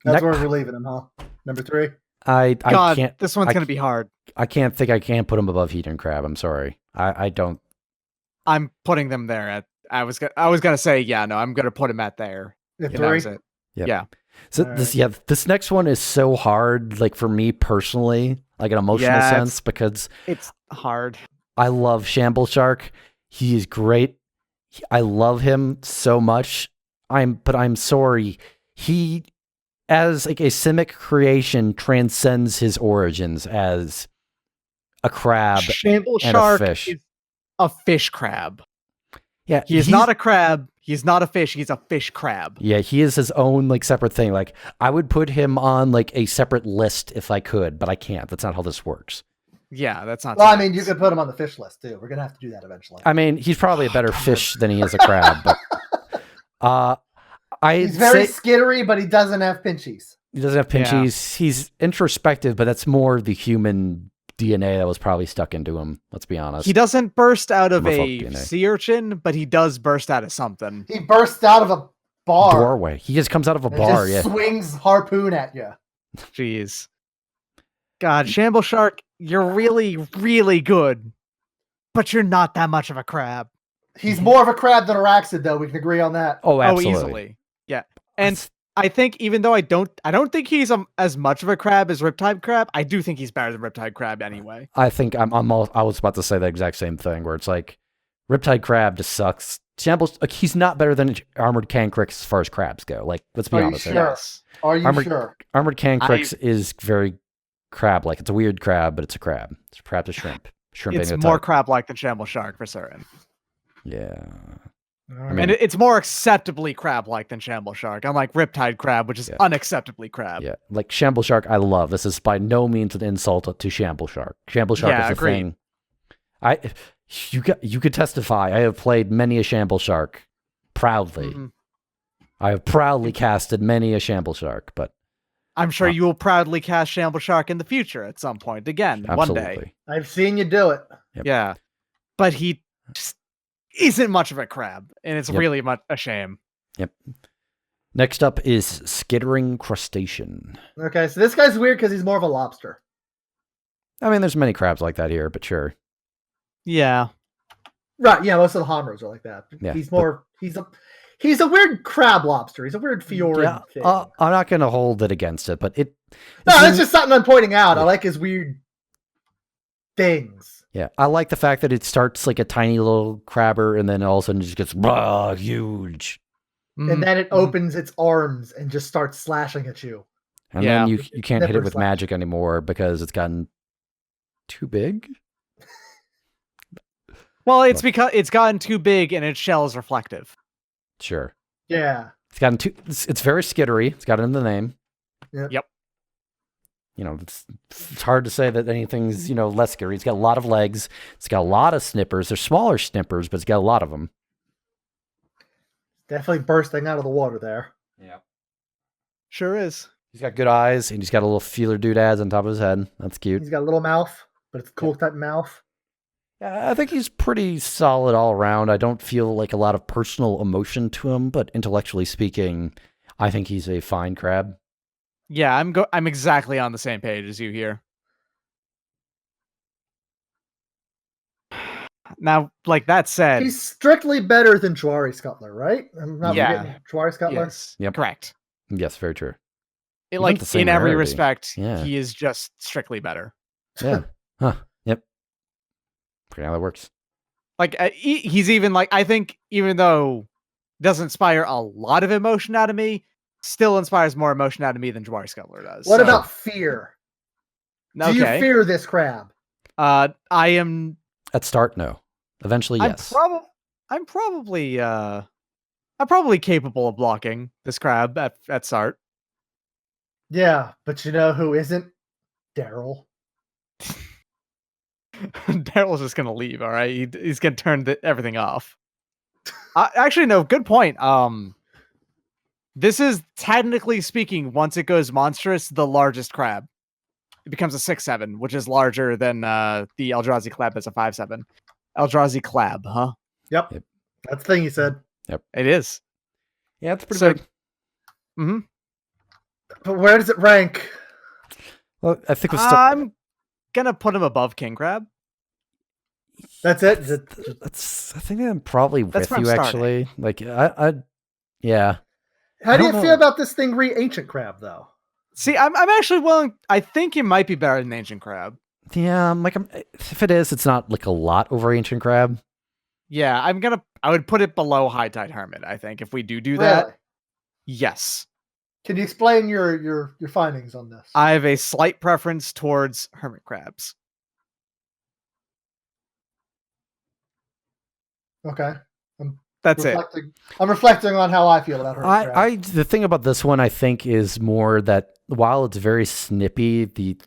Speaker 2: That's where we're leaving him, huh? Number 3?
Speaker 1: I can't.
Speaker 3: This one's going to be hard.
Speaker 1: I can't put him above Hedron Crab. I'm sorry. I don't.
Speaker 3: I'm putting them there at. I was gonna say, yeah, no, I'm gonna put him at there.
Speaker 2: At 3?
Speaker 1: Yep.
Speaker 3: Yeah.
Speaker 1: So
Speaker 2: All
Speaker 1: this next one is so hard, like for me personally, like an emotional
Speaker 3: Yeah,
Speaker 1: sense, because
Speaker 3: It's hard.
Speaker 1: I love Shamble Shark. He is great. I love him so much. But I'm sorry. He, as like a simic creation, transcends his origins as a crab
Speaker 3: Shamble
Speaker 1: and a
Speaker 3: shark
Speaker 1: fish.
Speaker 3: is a fish crab.
Speaker 1: Yeah,
Speaker 3: He is not a crab. He's not a fish. He's a fish crab.
Speaker 1: Yeah, he is his own like separate thing. Like I would put him on like a separate list if I could, but I can't. That's not how this works.
Speaker 3: Yeah, that's not.
Speaker 2: Well, I mean, you could put him on the fish list too. We're gonna have to do that eventually.
Speaker 1: I mean, he's probably a better fish than he is a crab, but
Speaker 2: He's very skittery, but he doesn't have pinchies.
Speaker 1: He doesn't have pinchies. Yeah. He's introspective, but that's more the human DNA that was probably stuck into him. Let's be honest.
Speaker 3: He doesn't burst out of
Speaker 1: DNA.
Speaker 3: a sea urchin, but he does burst out of something.
Speaker 2: He bursts out of a bar.
Speaker 1: Doorway. He just comes out of a bar.
Speaker 2: Just swings harpoon at you.
Speaker 3: Jeez. God, Shamble Shark, you're really, really good, but you're not that much of a crab.
Speaker 2: He's more of a crab than a Raxid, though. We can agree on that.
Speaker 1: Oh, absolutely.
Speaker 3: Easily. Yeah. And I think even though I don't think he's as much of a crab as Riptide Crab, I do think he's better than Riptide Crab anyway.
Speaker 1: I think I was about to say the exact same thing, where it's like Riptide Crab just sucks. Shamble's he's not better than Armored Cancrix as far as crabs go. Like, let's be honest.
Speaker 2: Sure? Are you sure?
Speaker 1: Armored Cancrix is very crab-like. It's a weird crab, but it's a crab. It's perhaps a shrimp. Shrimp.
Speaker 3: It's more crab-like than Shamble Shark for certain.
Speaker 1: Yeah.
Speaker 3: I mean, it's more acceptably crab-like than Shamble Shark, unlike Riptide Crab, which is unacceptably crab.
Speaker 1: Yeah, like Shamble Shark, I love. This is by no means an insult to Shamble Shark. Shamble Shark is the thing. You could testify. I have played many a Shamble Shark proudly. Mm-hmm. I have proudly casted many a Shamble Shark, but
Speaker 3: I'm sure you will proudly cast Shamble Shark in the future at some point again,
Speaker 1: absolutely.
Speaker 3: One day.
Speaker 2: I've seen you do it.
Speaker 1: Yep.
Speaker 3: Yeah, but he just isn't much of a crab, and it's really a shame.
Speaker 1: Yep. Next up is Skittering Crustacean.
Speaker 2: Okay, so this guy's weird because he's more of a lobster.
Speaker 1: I mean, there's many crabs like that here, but sure.
Speaker 3: Yeah.
Speaker 2: Right, yeah, most of the homarids are like that. Yeah, he's a weird crab lobster. He's a weird fjord.
Speaker 1: Yeah, I'm not going to hold it against it, but
Speaker 2: that's just something I'm pointing out. Yeah. I like his weird things.
Speaker 1: Yeah, I like the fact that it starts like a tiny little crabber and then all of a sudden it just gets huge.
Speaker 2: And then it opens its arms and just starts slashing at you.
Speaker 1: And then you can't hit it with magic anymore because it's gotten too big.
Speaker 3: Well, it's because it's gotten too big and its shell is reflective.
Speaker 1: Sure.
Speaker 2: Yeah.
Speaker 1: It's gotten too. It's very skittery. It's got it in the name.
Speaker 3: Yep.
Speaker 1: You know, it's hard to say that anything's less skittery. It's got a lot of legs. It's got a lot of snippers. They're smaller snippers, but it's got a lot of them.
Speaker 2: Definitely bursting out of the water there.
Speaker 1: Yeah.
Speaker 3: Sure is.
Speaker 1: He's got good eyes, and he's got a little feeler doodads on top of his head. That's cute.
Speaker 2: He's got a little mouth, but it's a cool type mouth.
Speaker 1: Yeah, I think he's pretty solid all around. I don't feel like a lot of personal emotion to him, but intellectually speaking, I think he's a fine crab.
Speaker 3: Yeah, I'm exactly on the same page as you here. Now, like that said,
Speaker 2: he's strictly better than Horseshoe Scuttler, right? I'm not forgetting Horseshoe Scuttler.
Speaker 3: Yes, correct.
Speaker 1: Yes, very true.
Speaker 3: In every respect, he is just strictly better.
Speaker 1: Yeah. Huh. Yep. Pretty how that works.
Speaker 3: Like he's even like, I think even though it doesn't inspire a lot of emotion out of me, still inspires more emotion out of me than Horseshoe Scuttler does.
Speaker 2: What about fear? Do you fear this crab?
Speaker 3: I am
Speaker 1: at start. No. Eventually, yes.
Speaker 3: I'm probably capable of blocking this crab at start.
Speaker 2: Yeah, but you know who isn't? Daryl.
Speaker 3: Daryl's just gonna leave. All right, he's gonna turn everything off. Actually, no. Good point. This is technically speaking, once it goes monstrous, the largest crab. It becomes a 6/7, which is larger than the Eldrazi Crab as a 5/7. Eldrazi Crab, huh?
Speaker 2: Yep. That's the thing you said.
Speaker 1: Yep.
Speaker 3: It is.
Speaker 1: Yeah, it's pretty big.
Speaker 3: Mm-hmm.
Speaker 2: But where does it rank?
Speaker 1: Well, I think
Speaker 3: I'm gonna put him above King Crab.
Speaker 2: That's it.
Speaker 1: I think I'm probably with you actually. Like yeah.
Speaker 2: How do you feel about this thing Ancient Crab, though?
Speaker 3: See, I'm actually willing. I think it might be better than Ancient Crab.
Speaker 1: Yeah, if it is, it's not like a lot over Ancient Crab.
Speaker 3: Yeah, I would put it below High Tide Hermit, I think, if we do
Speaker 2: Really?
Speaker 3: that. Yes.
Speaker 2: Can you explain your findings on this?
Speaker 3: I have a slight preference towards Hermit Crabs.
Speaker 2: Okay.
Speaker 3: That's it.
Speaker 2: I'm reflecting on how I feel about Hermit Crab.
Speaker 1: The thing about this one, I think, is more that while it's very snippy, the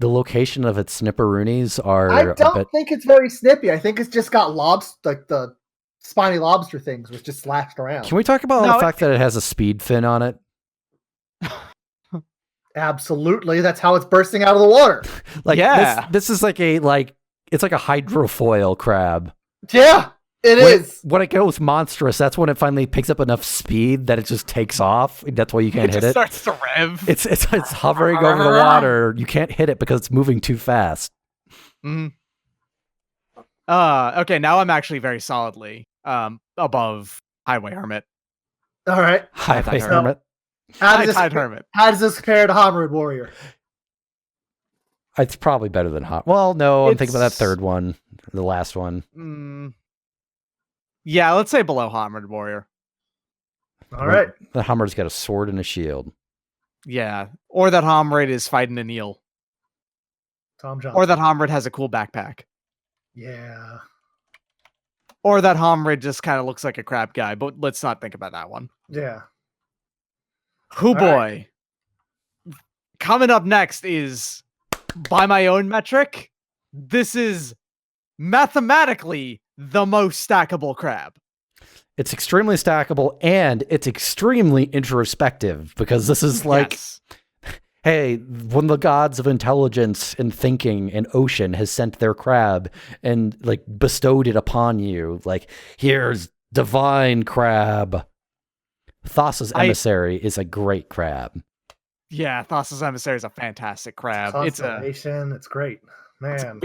Speaker 1: location of its snipperoonies are.
Speaker 2: I don't think it's very snippy. I think it's just got like the spiny lobster things was just slashed around.
Speaker 1: Can we talk about the fact that it has a speed fin on it?
Speaker 2: Absolutely, that's how it's bursting out of the water.
Speaker 1: This is it's like a hydrofoil crab.
Speaker 2: Yeah. It is.
Speaker 1: When it goes monstrous, that's when it finally picks up enough speed that it just takes off. That's why you can't hit it.
Speaker 3: It starts to rev.
Speaker 1: It's hovering over the water. You can't hit it because it's moving too fast.
Speaker 3: Mm-hmm. Okay, now I'm actually very solidly above Highway Hermit.
Speaker 2: All right.
Speaker 1: Highway Hermit.
Speaker 2: How does this compare to Homarid Warrior?
Speaker 1: It's probably better than Well, no, I'm thinking about that third one, the last one.
Speaker 3: Yeah, let's say below Homarid Warrior.
Speaker 2: All right.
Speaker 1: The Homarid's got a sword and a shield.
Speaker 3: Yeah, or that Homarid is fighting an eel.
Speaker 2: Tom Johnson.
Speaker 3: Or that Homarid has a cool backpack.
Speaker 2: Yeah.
Speaker 3: Or that Homarid just kind of looks like a crab guy, but let's not think about that one.
Speaker 2: Yeah.
Speaker 3: Hoo boy. Right. Coming up next is, by my own metric, this is mathematically the most stackable crab.
Speaker 1: It's extremely stackable and it's extremely introspective because this is like, hey, when the gods of intelligence and thinking and ocean has sent their crab and like bestowed it upon you, like here's divine crab. Thassa's Emissary is a great crab.
Speaker 3: Yeah, Thassa's Emissary is a fantastic crab.
Speaker 2: It's great, man.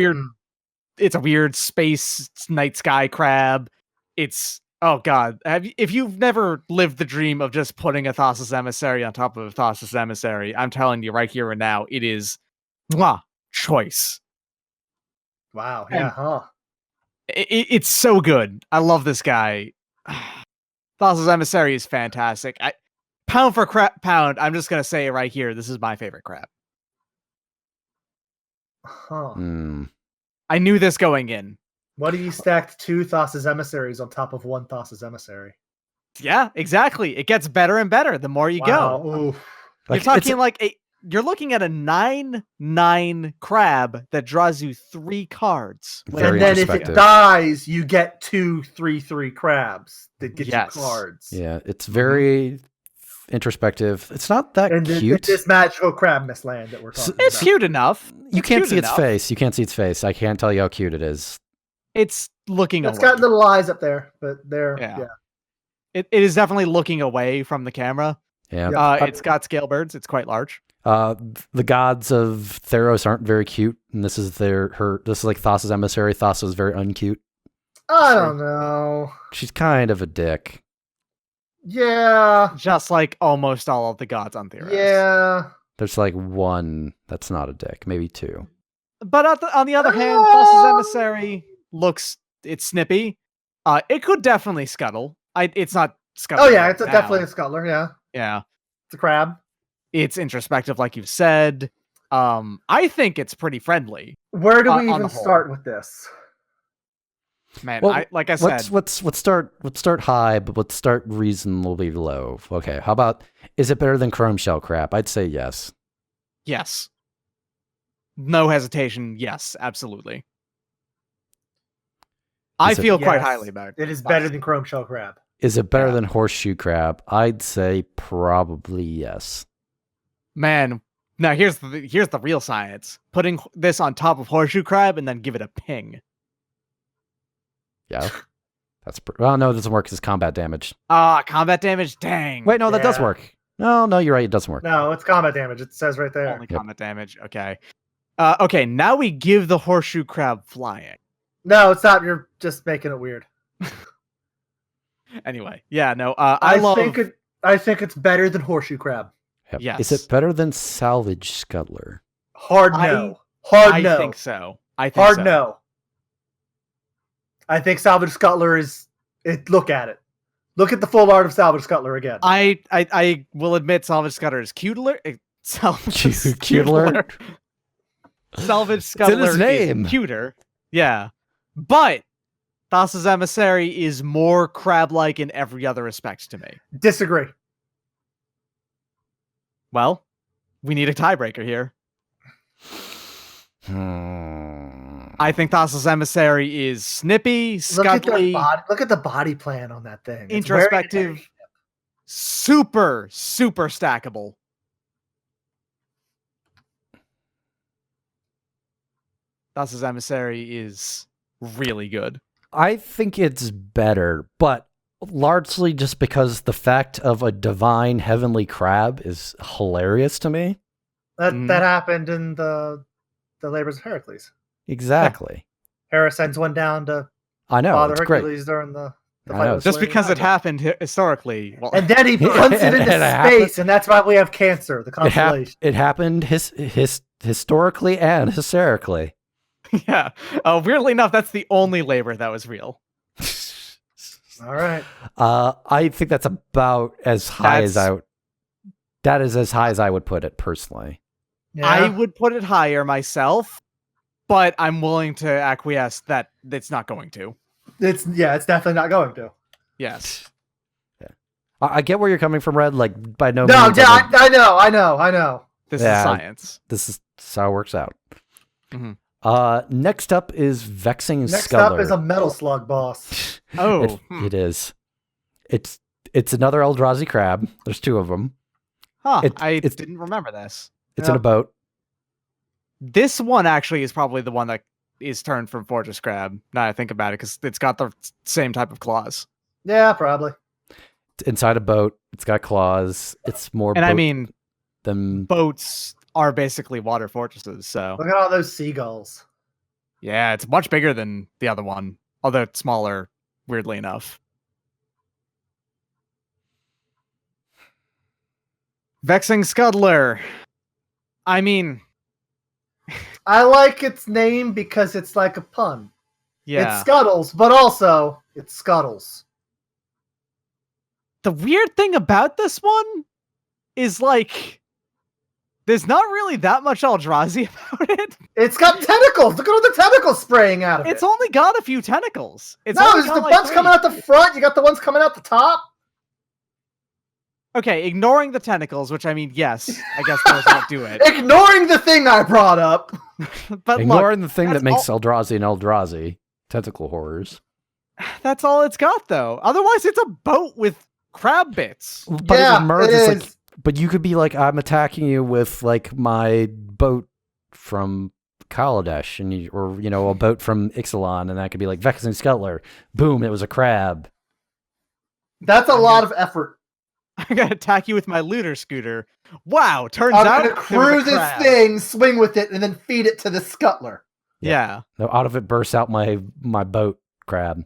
Speaker 3: It's a weird space night sky crab. It's if you've never lived the dream of just putting a Thassa's Emissary on top of a Thassa's Emissary, I'm telling you right here and now, it is choice.
Speaker 2: Wow, yeah,
Speaker 3: It's so good. I love this guy. Thassa's Emissary is fantastic. Pound for pound, I'm just gonna say it right here. This is my favorite crab. I knew this going in.
Speaker 2: What if you stacked 2 Thassa's Emissaries on top of 1 Thassa's Emissary?
Speaker 3: Yeah, exactly. It gets better and better the more you go.
Speaker 2: Oof.
Speaker 3: You're talking you're looking at a 9/9 crab that draws you 3 cards.
Speaker 2: And then if it dies, you get 2 3/3 crabs that get you cards.
Speaker 1: Yeah, it's very introspective. It's not that cute.
Speaker 2: This magical crab land that we're talking about.
Speaker 3: It's cute enough.
Speaker 1: You can't see its face. You can't see its face. I can't tell you how cute it is.
Speaker 3: It's looking away.
Speaker 2: It's got little eyes up there, but they're
Speaker 3: It is definitely looking away from the camera.
Speaker 1: Yeah.
Speaker 3: It's got scale birds. It's quite large.
Speaker 1: The gods of Theros aren't very cute, and this is this is like Thassa's Emissary. Thassa is very uncute.
Speaker 2: I don't know.
Speaker 1: She's kind of a dick.
Speaker 2: Yeah.
Speaker 3: Just like almost all of the gods on Theros.
Speaker 2: Yeah.
Speaker 1: There's like 1 that's not a dick, maybe 2.
Speaker 3: But on the other hand, Thassa's Emissary it's snippy. It could definitely scuttle. It's not scuttle.
Speaker 2: Oh yeah, it's definitely a scuttler. Yeah.
Speaker 3: Yeah.
Speaker 2: It's a crab.
Speaker 3: It's introspective, like you've said. I think it's pretty friendly.
Speaker 2: Where do we even start with this?
Speaker 3: Man,
Speaker 1: well,
Speaker 3: like I said,
Speaker 1: let's start high, but let's start reasonably low. Okay, how about, is it better than Chrome Shell Crab? I'd say yes.
Speaker 3: Yes. No hesitation. Yes, absolutely. I feel quite highly about it.
Speaker 2: It is better than Chrome Shell Crab.
Speaker 1: Is it better than Horseshoe Crab? I'd say probably yes.
Speaker 3: Man, now here's the real science. Putting this on top of Horseshoe Crab and then give it a ping.
Speaker 1: Yeah. Well, no, it doesn't work because it's combat damage.
Speaker 3: Combat damage? Dang.
Speaker 1: Wait, no, that does work. No, you're right. It doesn't work.
Speaker 2: No, it's combat damage. It says right there.
Speaker 3: Only combat damage. Okay. Okay, now we give the Horseshoe Crab flying.
Speaker 2: No, it's not. You're just making it weird.
Speaker 3: Anyway, yeah, no.
Speaker 2: I think it's better than Horseshoe Crab.
Speaker 1: Yep.
Speaker 3: Yes.
Speaker 1: Is it better than Salvage Scuttler?
Speaker 2: Hard no. Hard no.
Speaker 3: I think so.
Speaker 2: Hard no. I think Salvage Scuttler is. Look at it. Look at the full art of Salvage Scuttler again.
Speaker 3: I will admit Salvage Scuttler is Cutler. Salvage
Speaker 1: Cutler?
Speaker 3: Salvage Scuttler
Speaker 1: his name.
Speaker 3: is cuter. Yeah. But Thassa's Emissary is more crab-like in every other respect to me.
Speaker 2: Disagree.
Speaker 3: Well, we need a tiebreaker here. I think Thassa's Emissary is snippy, scuttly.
Speaker 2: Look at the body plan on that thing. It's
Speaker 3: introspective, super stackable. Thassa's Emissary is really good.
Speaker 1: I think it's better, but largely just because the fact of a divine heavenly crab is hilarious to me.
Speaker 2: That happened in the Labors of Heracles.
Speaker 1: Exactly.
Speaker 2: Hera sends one down to
Speaker 1: Father
Speaker 2: Hercules during the fight.
Speaker 3: Just because it happened historically. Well,
Speaker 2: and then he punts it into space, and that's why we have Cancer, the constellation.
Speaker 1: It happened historically and hysterically.
Speaker 3: Yeah. Weirdly enough, that's the only labor that was real.
Speaker 2: All right.
Speaker 1: I think that's about as high as I. That is as high as I would put it personally.
Speaker 3: Yeah. I would put it higher myself, but I'm willing to acquiesce that it's not going to.
Speaker 2: It's definitely not going to.
Speaker 3: Yes.
Speaker 1: Yeah. I get where you're coming from, Red. Like by no
Speaker 2: means.
Speaker 1: No,
Speaker 2: I know.
Speaker 3: This is science.
Speaker 1: This is how it works out.
Speaker 3: Mm-hmm.
Speaker 1: Next up is Vexing Scuttler.
Speaker 2: Next up is a Metal Slug boss.
Speaker 3: Oh,
Speaker 1: it is. It's another Eldrazi crab. There's two of them.
Speaker 3: Huh? I didn't remember this.
Speaker 1: It's in a boat.
Speaker 3: This one actually is probably the one that is turned from Fortress Crab. Now I think about it, because it's got the same type of claws.
Speaker 2: Yeah, probably.
Speaker 1: It's inside a boat. It's got claws. It's more.
Speaker 3: And I mean,
Speaker 1: than
Speaker 3: boats are basically water fortresses. So
Speaker 2: look at all those seagulls.
Speaker 3: Yeah, it's much bigger than the other one, although it's smaller. Weirdly enough. Vexing Scuttler. I mean,
Speaker 2: I like its name because it's like a pun.
Speaker 3: Yeah.
Speaker 2: It scuttles, but also it scuttles.
Speaker 3: The weird thing about this one is, like, there's not really that much Eldrazi about it.
Speaker 2: It's got tentacles. Look at all the tentacles spraying out of it.
Speaker 3: It's only got a few tentacles.
Speaker 2: There's the bunch coming out the front. You got the ones coming out the top.
Speaker 3: Okay, ignoring the tentacles, which I mean, yes, I guess those won't do it.
Speaker 2: Ignoring the thing I brought up.
Speaker 3: But
Speaker 1: ignoring the thing that makes Eldrazi an Eldrazi. Tentacle horrors.
Speaker 3: That's all it's got, though. Otherwise, it's a boat with crab bits.
Speaker 1: But it is. Like, but you could be like, I'm attacking you with like my boat from Kaladesh, and or a boat from Ixalan, and that could be like Vexing Scuttler. Boom! It was a crab.
Speaker 2: That's a lot of effort.
Speaker 3: I'm gonna attack you with my looter scooter. Wow! Turns out
Speaker 2: I'm gonna cruise this thing, swing with it, and then feed it to the Scuttler.
Speaker 3: Yeah.
Speaker 1: No, out of it bursts out my boat crab.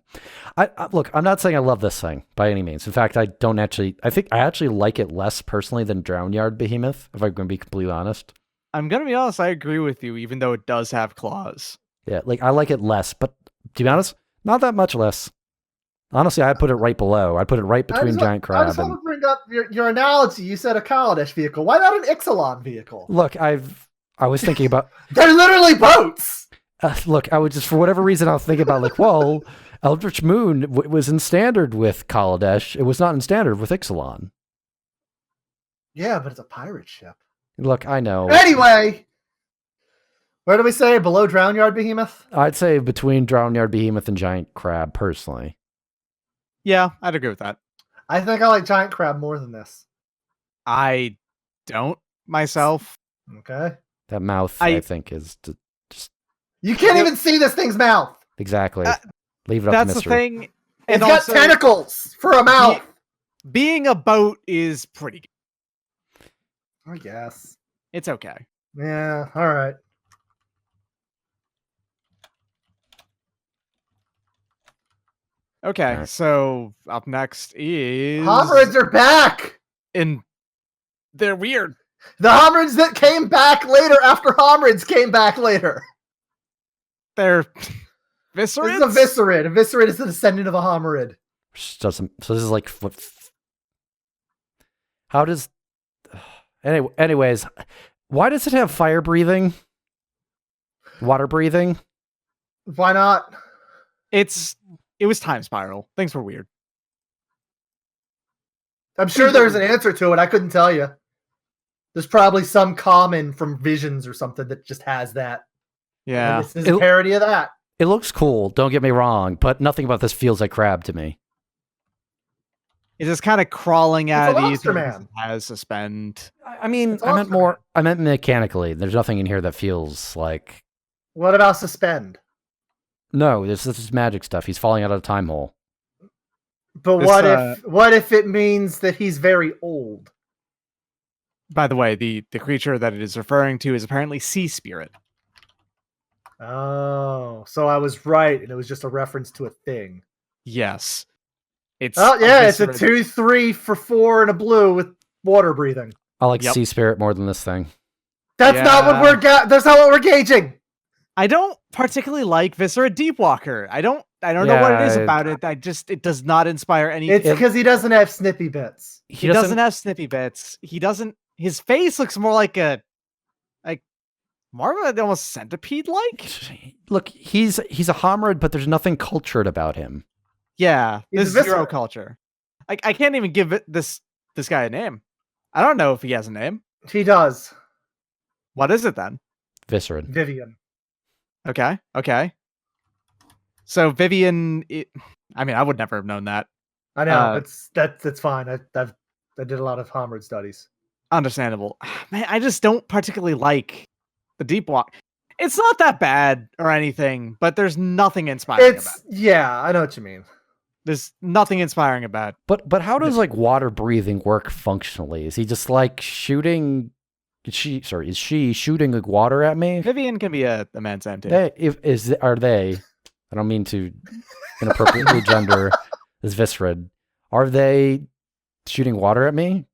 Speaker 1: Look, I'm not saying I love this thing by any means. In fact, I think I actually like it less personally than Drownyard Behemoth, if I'm going to be completely honest.
Speaker 3: I'm going to be honest, I agree with you, even though it does have claws.
Speaker 1: Yeah, like I like it less, but to be honest, not that much less. Honestly, I'd put it right below. I'd put it right between Giant Crab.
Speaker 2: I just want to bring up your analogy. You said a Kaladesh vehicle. Why not an Ixalan vehicle?
Speaker 1: Look, I was thinking about...
Speaker 2: They're literally boats!
Speaker 1: Look, I would just, for whatever reason, I was thinking about, like, well, Eldritch Moon was in standard with Kaladesh. It was not in standard with Ixalan.
Speaker 2: Yeah, but it's a pirate ship.
Speaker 1: Look, I know.
Speaker 2: Anyway, where do we say? Below Drownyard Behemoth?
Speaker 1: I'd say between Drownyard Behemoth and Giant Crab, personally.
Speaker 3: Yeah, I'd agree with that.
Speaker 2: I think I like Giant Crab more than this.
Speaker 3: I don't myself.
Speaker 2: Okay.
Speaker 1: That mouth, I think, is just...
Speaker 2: You can't even see this thing's mouth.
Speaker 1: Exactly. Leave it up to mystery.
Speaker 3: That's the thing.
Speaker 2: It's got tentacles for a mouth.
Speaker 3: Being a boat is pretty good.
Speaker 2: I guess.
Speaker 3: It's okay.
Speaker 2: Yeah, all right.
Speaker 3: Okay, so up next is...
Speaker 2: Homarids are back!
Speaker 3: And they're weird.
Speaker 2: The homarids that came back later after homarids came back later.
Speaker 3: They're viscerids?
Speaker 2: This is a viscerid. A viscerid is the descendant of a homarid.
Speaker 1: So this is like how does anyways, why does it have fire breathing? Water breathing?
Speaker 2: Why not?
Speaker 3: It was time spiral. Things were weird.
Speaker 2: I'm sure there's an answer to it. I couldn't tell you. There's probably some common from Visions or something that just has that.
Speaker 3: Yeah.
Speaker 2: And this is a parody of that.
Speaker 1: It looks cool, don't get me wrong, but nothing about this feels like crab to me.
Speaker 3: It's just kind of crawling out of
Speaker 2: lobster
Speaker 3: these.
Speaker 2: man.
Speaker 3: Has suspend.
Speaker 1: I mean, I meant mechanically. There's nothing in here that feels like.
Speaker 2: What about suspend?
Speaker 1: No, this is magic stuff. He's falling out of a time hole.
Speaker 2: But what if it means that he's very old?
Speaker 3: By the way, the creature that it is referring to is apparently sea spirit.
Speaker 2: Oh, so I was right, and it was just a reference to a thing.
Speaker 3: Yes. It's
Speaker 2: it's a 2/3 for 4 and a blue with water breathing.
Speaker 1: I like sea spirit more than this thing.
Speaker 2: That's not what we're gauging.
Speaker 3: I don't particularly like Viscera Deepwalker. I don't know what it is about it. It does not inspire any.
Speaker 2: It's because he doesn't have snippy bits.
Speaker 3: He doesn't have snippy bits. His face looks more like more of almost centipede-like.
Speaker 1: Look, he's a homarid, but there's nothing cultured about him.
Speaker 3: Yeah, there's zero culture. I can't even give this guy a name. I don't know if he has a name.
Speaker 2: He does.
Speaker 3: What is it then?
Speaker 1: Viscerid.
Speaker 2: Vivian.
Speaker 3: Okay. So Vivian, I would never have known that.
Speaker 2: I know. That's fine. I did a lot of homarid studies.
Speaker 3: Understandable. Man, I just don't particularly like the deep walk. It's not that bad or anything, but there's nothing inspiring about it.
Speaker 2: Yeah, I know what you mean.
Speaker 3: There's nothing inspiring about it.
Speaker 1: But how does like water breathing work functionally? Is he just like shooting? Is she shooting like water at me?
Speaker 3: Vivian can be a man's name too.
Speaker 1: Are they? I don't mean to inappropriately gender this viscerid. Are they shooting water at me?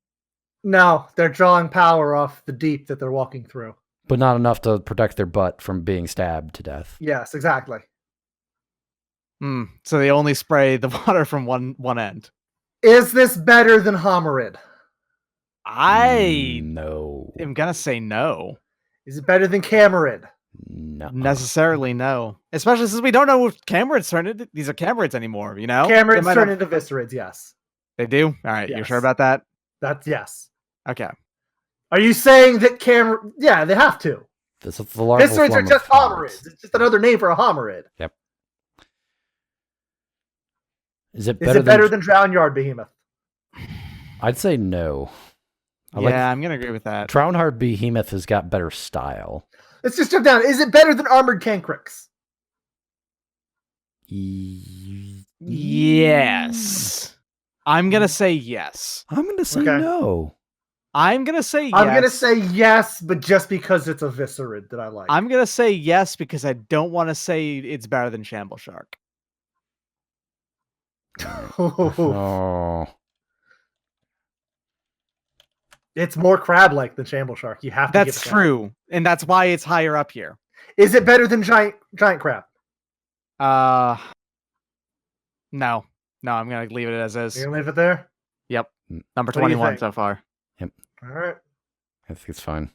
Speaker 2: No, they're drawing power off the deep that they're walking through.
Speaker 1: But not enough to protect their butt from being stabbed to death.
Speaker 2: Yes, exactly.
Speaker 3: So they only spray the water from one end.
Speaker 2: Is this better than homarid?
Speaker 1: No.
Speaker 3: I'm gonna say no.
Speaker 2: Is it better than camarid?
Speaker 1: No.
Speaker 3: Necessarily no. Especially since we don't know if camarids turn into these are camarids anymore, you know?
Speaker 2: Camarids turn into viscerids, yes.
Speaker 3: They do? Alright,
Speaker 2: Yes.
Speaker 3: You're sure about that?
Speaker 2: That's yes.
Speaker 3: Okay.
Speaker 2: Are you saying that yeah, they have to.
Speaker 1: This is the larval
Speaker 2: Viscerids are
Speaker 1: form
Speaker 2: just
Speaker 1: of
Speaker 2: homarids. It's just another name for a homarid.
Speaker 1: Yep. Is it
Speaker 2: better than Drownyard Behemoth?
Speaker 1: I'd say no.
Speaker 3: I'm gonna agree with that.
Speaker 1: Drownyard Behemoth has got better style.
Speaker 2: Let's just jump down. Is it better than Armored Cancrix?
Speaker 3: Yes. I'm gonna say yes.
Speaker 1: I'm gonna say no.
Speaker 3: I'm gonna say yes.
Speaker 2: I'm gonna say yes, but just because it's a viscerid that I like.
Speaker 3: I'm gonna say yes because I don't want to say it's better than Shamble Shark.
Speaker 1: Oh.
Speaker 2: It's more crab-like than Shamble Shark. You have to.
Speaker 3: That's true, and that's why it's higher up here.
Speaker 2: Is it better than giant crab?
Speaker 3: No. I'm gonna leave it as is.
Speaker 2: You're gonna leave it there?
Speaker 3: Yep. Number
Speaker 2: What do you
Speaker 3: 21
Speaker 2: think?
Speaker 3: so far.
Speaker 1: Yep.
Speaker 2: All right.
Speaker 1: I think it's fine.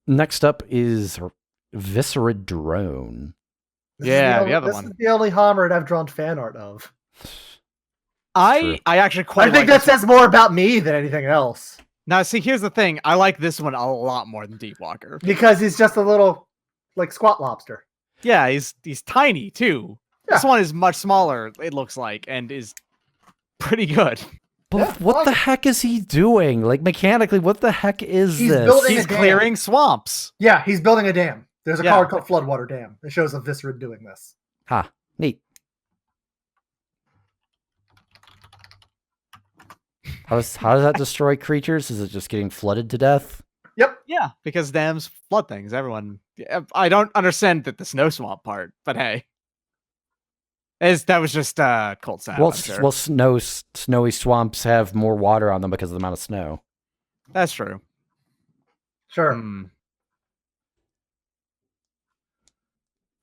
Speaker 1: Next up is Viscerid Drone.
Speaker 3: The other one.
Speaker 2: This is the only homarid I've drawn fan art of.
Speaker 1: True.
Speaker 3: I actually quite
Speaker 2: I think
Speaker 3: like
Speaker 2: that says more about me than anything else.
Speaker 3: Now, see, here's the thing. I like this one a lot more than Deepwalker.
Speaker 2: Because he's just a little, like, squat lobster.
Speaker 3: Yeah, he's tiny, too.
Speaker 2: Yeah.
Speaker 3: This one is much smaller, it looks like, and is pretty good.
Speaker 1: But what the heck is he doing? Like, mechanically, what the heck is
Speaker 2: He's
Speaker 1: this?
Speaker 2: building
Speaker 3: He's clearing swamps.
Speaker 2: Yeah, he's building a dam. There's a card called Floodwater Dam. It shows a viscerid doing this.
Speaker 1: Neat. How does that destroy creatures? Is it just getting flooded to death?
Speaker 2: Yep.
Speaker 3: Yeah, because dams flood things. Everyone. I don't understand the snow swamp part, but hey. That was just cold snap.
Speaker 1: Well,
Speaker 3: I'm sure.
Speaker 1: well, snowy swamps have more water on them because of the amount of snow.
Speaker 3: That's true.
Speaker 2: Sure.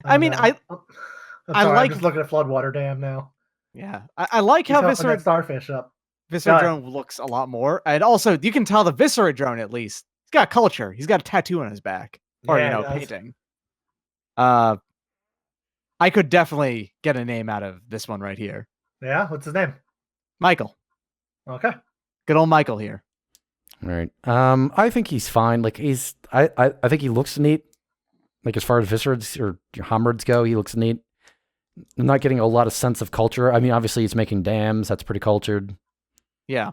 Speaker 3: I mean,
Speaker 2: I'm sorry,
Speaker 3: like-
Speaker 2: I'm just looking at Floodwater Dam now.
Speaker 3: Yeah, I like
Speaker 2: He's
Speaker 3: how
Speaker 2: helping that
Speaker 3: Viscera
Speaker 2: starfish up.
Speaker 3: Viscera drone looks a lot more, and also you can tell the Viscera drone at least. He's got culture. He's got a tattoo on his back, or
Speaker 2: Yeah, he does.
Speaker 3: painting. I could definitely get a name out of this one right here.
Speaker 2: Yeah, what's his name?
Speaker 3: Michael.
Speaker 2: Okay.
Speaker 3: Good old Michael here.
Speaker 1: All right. I think he's fine. Like I think he looks neat. Like as far as viscerids or homarids go, he looks neat. I'm not getting a lot of sense of culture. I mean, obviously he's making dams. That's pretty cultured.
Speaker 3: Yeah.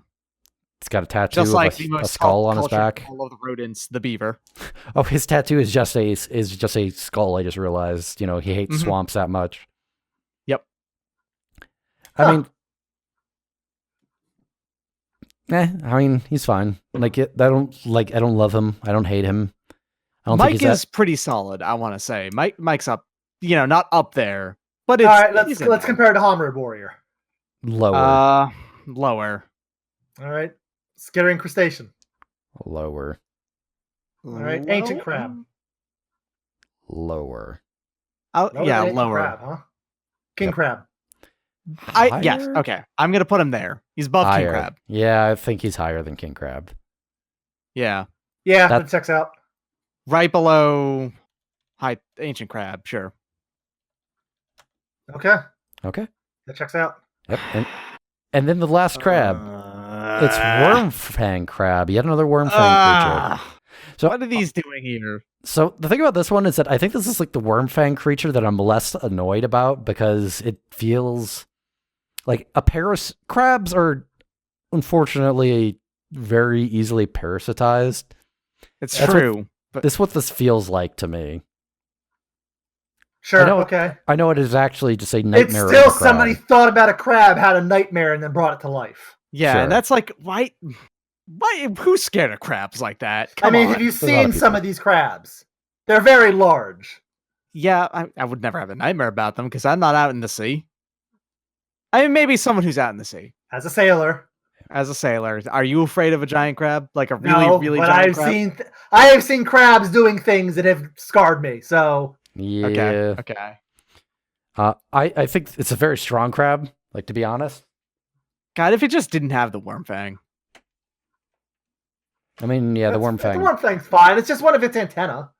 Speaker 1: He's got a tattoo
Speaker 3: Just like
Speaker 1: of
Speaker 3: the
Speaker 1: a
Speaker 3: most
Speaker 1: skull on his
Speaker 3: cultured
Speaker 1: back.
Speaker 3: of all of the rodents, the beaver.
Speaker 1: Oh, his tattoo is just a skull. I just realized. You know, he hates swamps that much.
Speaker 3: Yep.
Speaker 1: I mean, he's fine. Like I don't love him. I don't hate him. I don't
Speaker 3: Mike
Speaker 1: think he's
Speaker 3: is pretty solid, I want to say. Mike's up, not up there, but it's
Speaker 2: All right, let's compare to Homarid Warrior.
Speaker 1: lower.
Speaker 3: Lower.
Speaker 2: All right. Skittering Crustacean.
Speaker 1: Lower.
Speaker 2: All right. Ancient Crab.
Speaker 1: Lower.
Speaker 2: Lower than Ancient
Speaker 3: Lower.
Speaker 2: Crab, huh? King
Speaker 1: Yep.
Speaker 2: Crab.
Speaker 3: Yes,
Speaker 1: Higher?
Speaker 3: okay. I'm gonna put him there. He's above King
Speaker 1: Higher.
Speaker 3: Crab.
Speaker 1: Yeah, I think he's higher than King Crab.
Speaker 3: Yeah.
Speaker 2: Yeah,
Speaker 1: That-
Speaker 2: that checks out.
Speaker 3: Right below Ancient Crab, sure.
Speaker 2: Okay.
Speaker 1: Okay.
Speaker 2: That checks out.
Speaker 1: Yep. And then the last crab. It's Wormfang Crab. Yet another Wormfang creature. So
Speaker 3: What are these doing here?
Speaker 1: So the thing about this one is that I think this is like the Wormfang creature that I'm less annoyed about because it feels like crabs are unfortunately very easily parasitized.
Speaker 3: It's
Speaker 1: That's
Speaker 3: true. But
Speaker 1: This is what this feels like to me.
Speaker 2: Sure.
Speaker 1: I know-
Speaker 2: Okay.
Speaker 1: I know it is actually just a
Speaker 2: It's
Speaker 1: nightmare.
Speaker 2: still
Speaker 1: of a crab.
Speaker 2: somebody thought about a crab, had a nightmare, and then brought it to life.
Speaker 3: yeah,
Speaker 1: Sure.
Speaker 3: and that's like why who's scared of crabs like that? Come
Speaker 2: I mean,
Speaker 3: on.
Speaker 2: have you
Speaker 1: There's a lot
Speaker 2: seen
Speaker 1: of
Speaker 2: some
Speaker 1: people.
Speaker 2: of these crabs? They're very large.
Speaker 3: Yeah, I would never have a nightmare about them because I'm not out in the sea. I mean, maybe someone who's out in the sea.
Speaker 2: As a sailor,
Speaker 3: As a sailor, are you afraid of a giant crab? Like a really,
Speaker 2: no,
Speaker 3: really
Speaker 2: but
Speaker 3: giant crab?
Speaker 2: I have seen crabs doing things that have scarred me. So
Speaker 1: Yeah.
Speaker 3: Okay.
Speaker 1: I think it's a very strong crab. Like, to be honest.
Speaker 3: God, if it just didn't have the worm fang.
Speaker 1: I mean, yeah, the Wormfang.
Speaker 2: The worm thing's fine. It's just one of its antenna.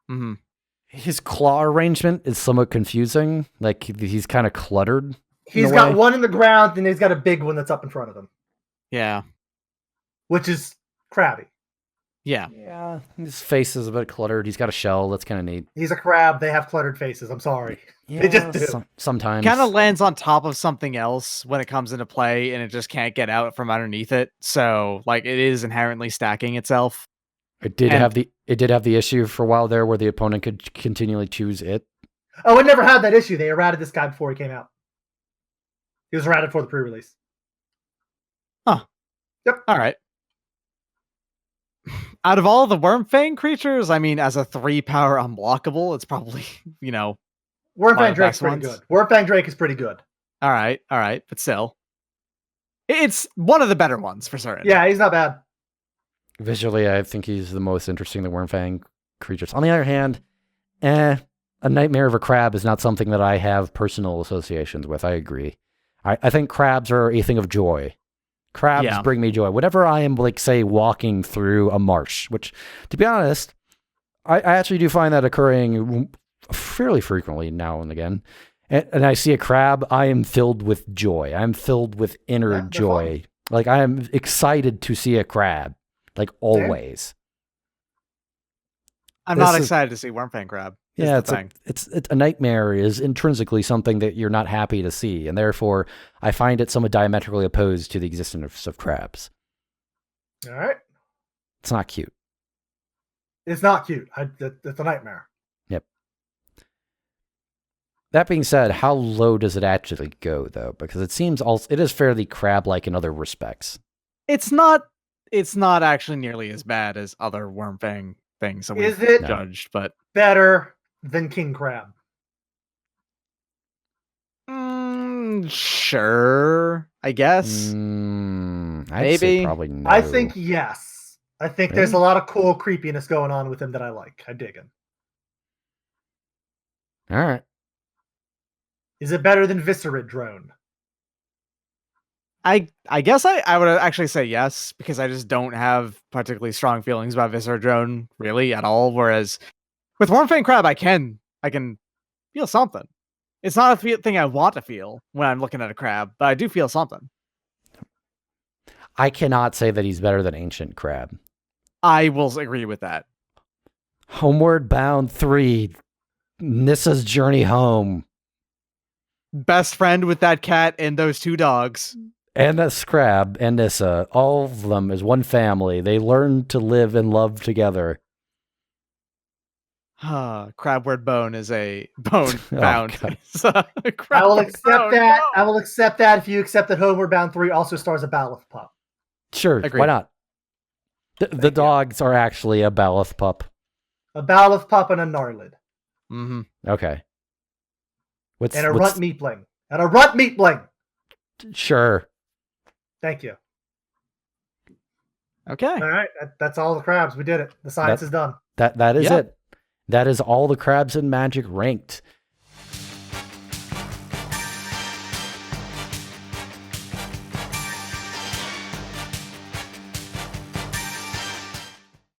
Speaker 3: Mm-hmm.
Speaker 1: His claw arrangement is somewhat confusing. Like, he's kind of cluttered.
Speaker 2: He's got one in the ground, and he's got a big one that's up in front of him,
Speaker 3: Yeah.
Speaker 2: which is crabby.
Speaker 3: Yeah.
Speaker 1: Yeah, his face is a bit cluttered. He's got a shell. That's kind of neat.
Speaker 2: He's a crab. They have cluttered faces. I'm sorry.
Speaker 1: Yeah,
Speaker 2: They just do.
Speaker 1: Sometimes.
Speaker 3: Kind of lands on top of something else when it comes into play, and it just can't get out from underneath it. So, like, it is inherently stacking itself.
Speaker 1: It did have the issue for a while there where the opponent could continually choose it.
Speaker 2: Oh, it never had that issue. They errated this guy before he came out. He was errated for the pre-release.
Speaker 3: Huh.
Speaker 2: Yep.
Speaker 3: All right. Out of all the Wormfang creatures, I mean, as a 3-power unblockable, it's probably,
Speaker 2: Wormfang
Speaker 3: One of the
Speaker 2: Drake's
Speaker 3: best
Speaker 2: pretty
Speaker 3: ones.
Speaker 2: good. Wormfang Drake is pretty good.
Speaker 3: all right, but still. It's one of the better ones for certain.
Speaker 2: Yeah, he's not bad.
Speaker 1: Visually, I think he's the most interesting of the Wormfang creatures. On the other hand, a nightmare of a crab is not something that I have personal associations with. I agree. I think crabs are a thing of joy. Crabs bring me joy. Whenever I am, like, say, walking through a marsh, which, to be honest, I actually do find that occurring fairly frequently now and again, and I see a crab, I am filled with joy. I'm filled with inner joy. Like, I am excited to see a crab, like, always.
Speaker 3: I'm not excited to see Wormfang Crab.
Speaker 1: Yeah, it's a nightmare is intrinsically something that you're not happy to see, and therefore I find it somewhat diametrically opposed to the existence of crabs.
Speaker 2: All right.
Speaker 1: It's not cute.
Speaker 2: It's not cute. It's a nightmare.
Speaker 1: Yep. That being said, how low does it actually go, though? Because it seems it is fairly crab-like in other respects.
Speaker 3: It's not actually nearly as bad as other Wormfang things that we've judged, but
Speaker 2: Better than King Crab?
Speaker 3: Sure, I guess.
Speaker 1: I'd say
Speaker 3: Maybe.
Speaker 1: probably no.
Speaker 2: I think yes. I think there's a
Speaker 1: Really?
Speaker 2: lot of cool creepiness going on with him that I like. I dig him.
Speaker 1: All right.
Speaker 2: Is it better than Viscerid Drone?
Speaker 3: I guess I would actually say yes, because I just don't have particularly strong feelings about Viscera Drone really at all. Whereas with Wormfang Crab, I can feel something. It's not a thing I want to feel when I'm looking at a crab, but I do feel something.
Speaker 1: I cannot say that he's better than Ancient Crab.
Speaker 3: I will agree with that.
Speaker 1: Homeward Bound 3, Nissa's Journey Home.
Speaker 3: Best friend with that cat and those 2 dogs.
Speaker 1: And this crab and Nissa, all of them is one family. They learn to live and love together.
Speaker 3: Crabward Bone is a bone
Speaker 1: Oh,
Speaker 3: bound.
Speaker 1: God.
Speaker 2: I will accept that. I will accept that if you accept that Homeward Bound 3 also stars a Balith pup.
Speaker 1: Sure,
Speaker 3: Agreed.
Speaker 1: why not? The dogs are actually a Balith pup.
Speaker 2: A Balith pup and a Gnarlid.
Speaker 3: Mm-hmm.
Speaker 1: Okay.
Speaker 2: And a Runt Meatling. And a Runt Meatling!
Speaker 1: Sure.
Speaker 2: Thank you.
Speaker 3: Okay.
Speaker 2: All right. That's all the crabs. We did it. The science is done.
Speaker 1: That is
Speaker 3: Yeah.
Speaker 1: it. That is all the crabs in Magic ranked.